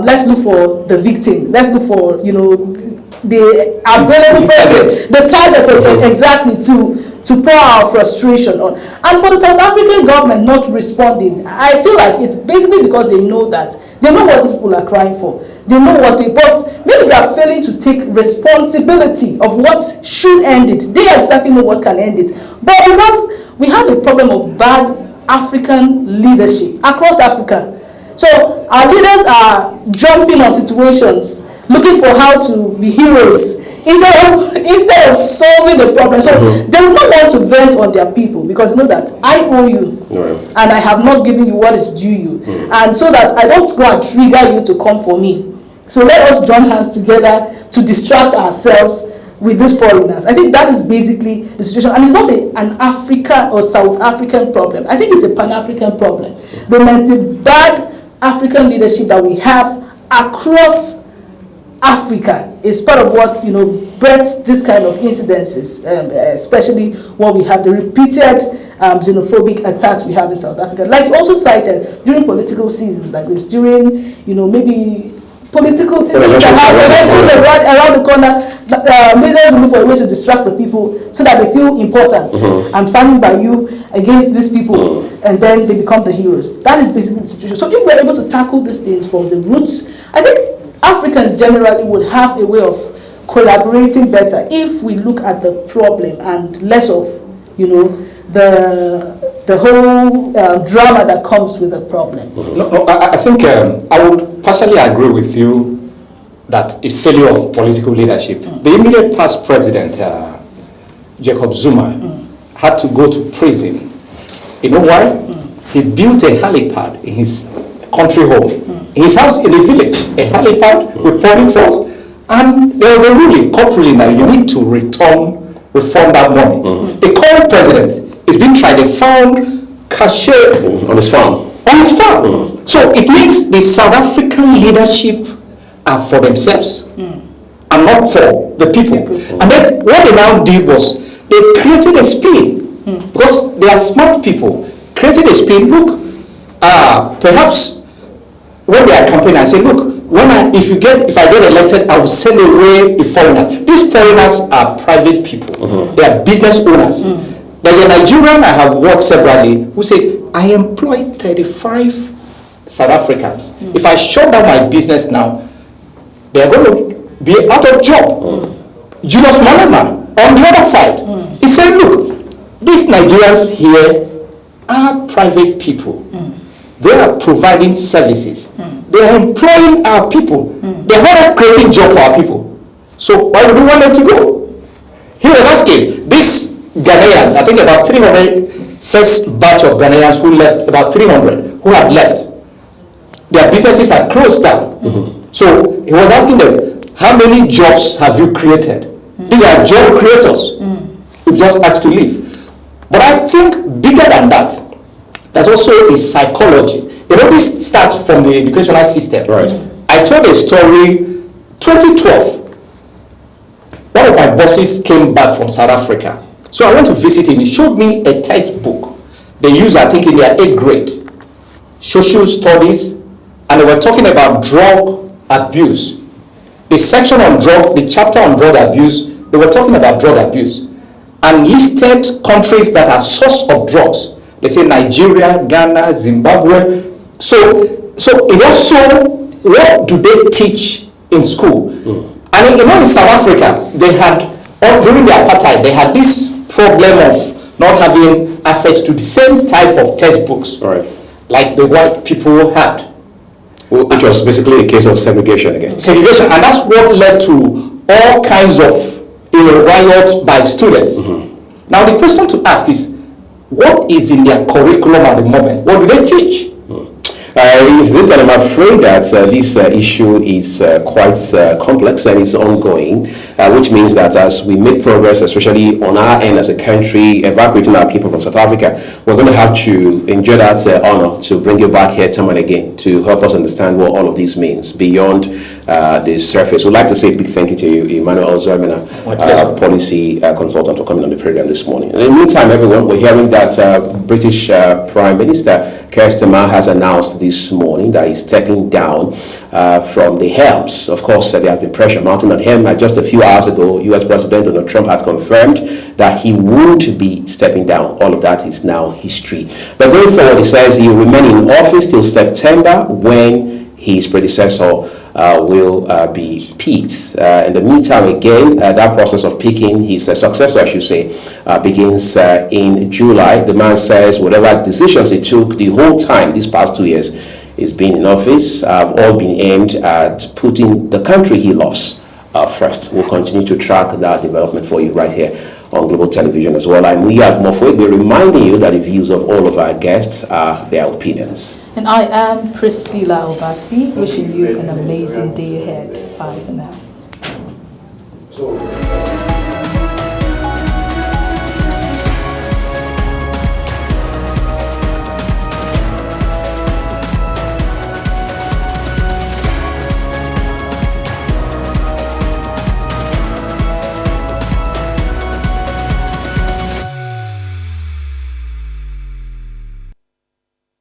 let's look for the victim. Let's look for, the available person, the target exactly to pour our frustration on. And for the South African government not responding, I feel like it's basically because they know what these people are crying for. They know but maybe they are failing to take responsibility of what should end it. They exactly know what can end it. But because we have a problem of bad African leadership across Africa. So our leaders are jumping on situations, looking for how to be heroes, instead of solving the problem. So they will not want to vent on their people because they know that I owe you and I have not given you what is due you. And so that I don't go and trigger you to come for me. So let us join hands together to distract ourselves with these foreigners. I think that is basically the situation. And it's not an African or South African problem. I think it's a Pan-African problem. The bad African leadership that we have across Africa is part of what births this kind of incidences, especially what we have, the repeated xenophobic attacks we have in South Africa. Like you also cited, during political seasons like this, during maybe political seasons that have elections around the corner, leaders will look for a way to distract the people so that they feel important. I'm standing by you against these people, and then they become the heroes. That is basically the situation. So if we're able to tackle these things from the roots, I think Africans generally would have a way of collaborating better if we look at the problem and less of, the whole drama that comes with the problem. No, I think I would partially agree with you that it's failure of political leadership. The immediate past president, Jacob Zuma, had to go to prison. You know why? He built a helipad in his country home. His house in the village, a helipad with public force, and there was a ruling, court ruling, that you need to reform that money. The current president is being tried. They found cachet on his farm. So it means the South African leadership are for themselves and not for the people. And then what they now did was they created a spin because they are smart people. Created a spin. Look, perhaps when they are campaigning, I say, look, if I get elected, I will send away the foreigners. These foreigners are private people. They are business owners. There's a Nigerian I have worked severally who said, I employ 35 South Africans. If I shut down my business now, they are going to be out of job. Julius Malema, on the other side, he said, look, these Nigerians here are private people. They are providing services. They are employing our people. They are not creating jobs for our people. So why would we want them to go? He was asking, these Ghanaians, I think about 300, first batch of Ghanaians who left, about 300 who have left. Their businesses are closed down. So he was asking them, how many jobs have you created? These are job creators. Who just asked to leave. But I think bigger than that, there's also a psychology. This starts from the educational system. I told a story, 2012. One of my bosses came back from South Africa. So I went to visit him. He showed me a textbook they use, I think, in their 8th grade. Social studies. And they were talking about drug abuse. The section on drug, the chapter on drug abuse, they were talking about drug abuse. And listed countries that are source of drugs. They say Nigeria, Ghana, Zimbabwe. So it also, what do they teach in school. And you know, in South Africa, they had, during the apartheid, they had this problem of not having access to the same type of textbooks like the white people had. Which was basically a case of segregation again. Segregation, and that's what led to all kinds of riots by students. Now the question to ask is, what is in their curriculum at the moment? What do they teach? And I'm afraid that this issue is quite complex and it's ongoing, which means that as we make progress, especially on our end as a country, evacuating our people from South Africa, we're going to have to enjoy that honor to bring you back here time and again to help us understand what all of this means beyond the surface. We'd like to say a big thank you to you, Emmanuel Ozormena, policy consultant, for coming on the program this morning. In the meantime, everyone, we're hearing that British Prime Minister Keir Starmer has announced this morning that he's stepping down from the helms. Of course, there has been pressure mounting on him. Just a few hours ago, US President Donald Trump had confirmed that he would be stepping down. All of that is now history. But going forward, he says he will remain in office till September, when his predecessor will be picked. In the meantime, again, that process of picking his successor, I should say, begins in July. The man says whatever decisions he took the whole time these past 2 years he's been in office have all been aimed at putting the country he loves first. We'll continue to track that development for you right here on Global Television as well. And we at Mofoid, we're reminding you that the views of all of our guests are their opinions. And I am Priscilla Obasi, wishing you an amazing day ahead. Bye for now.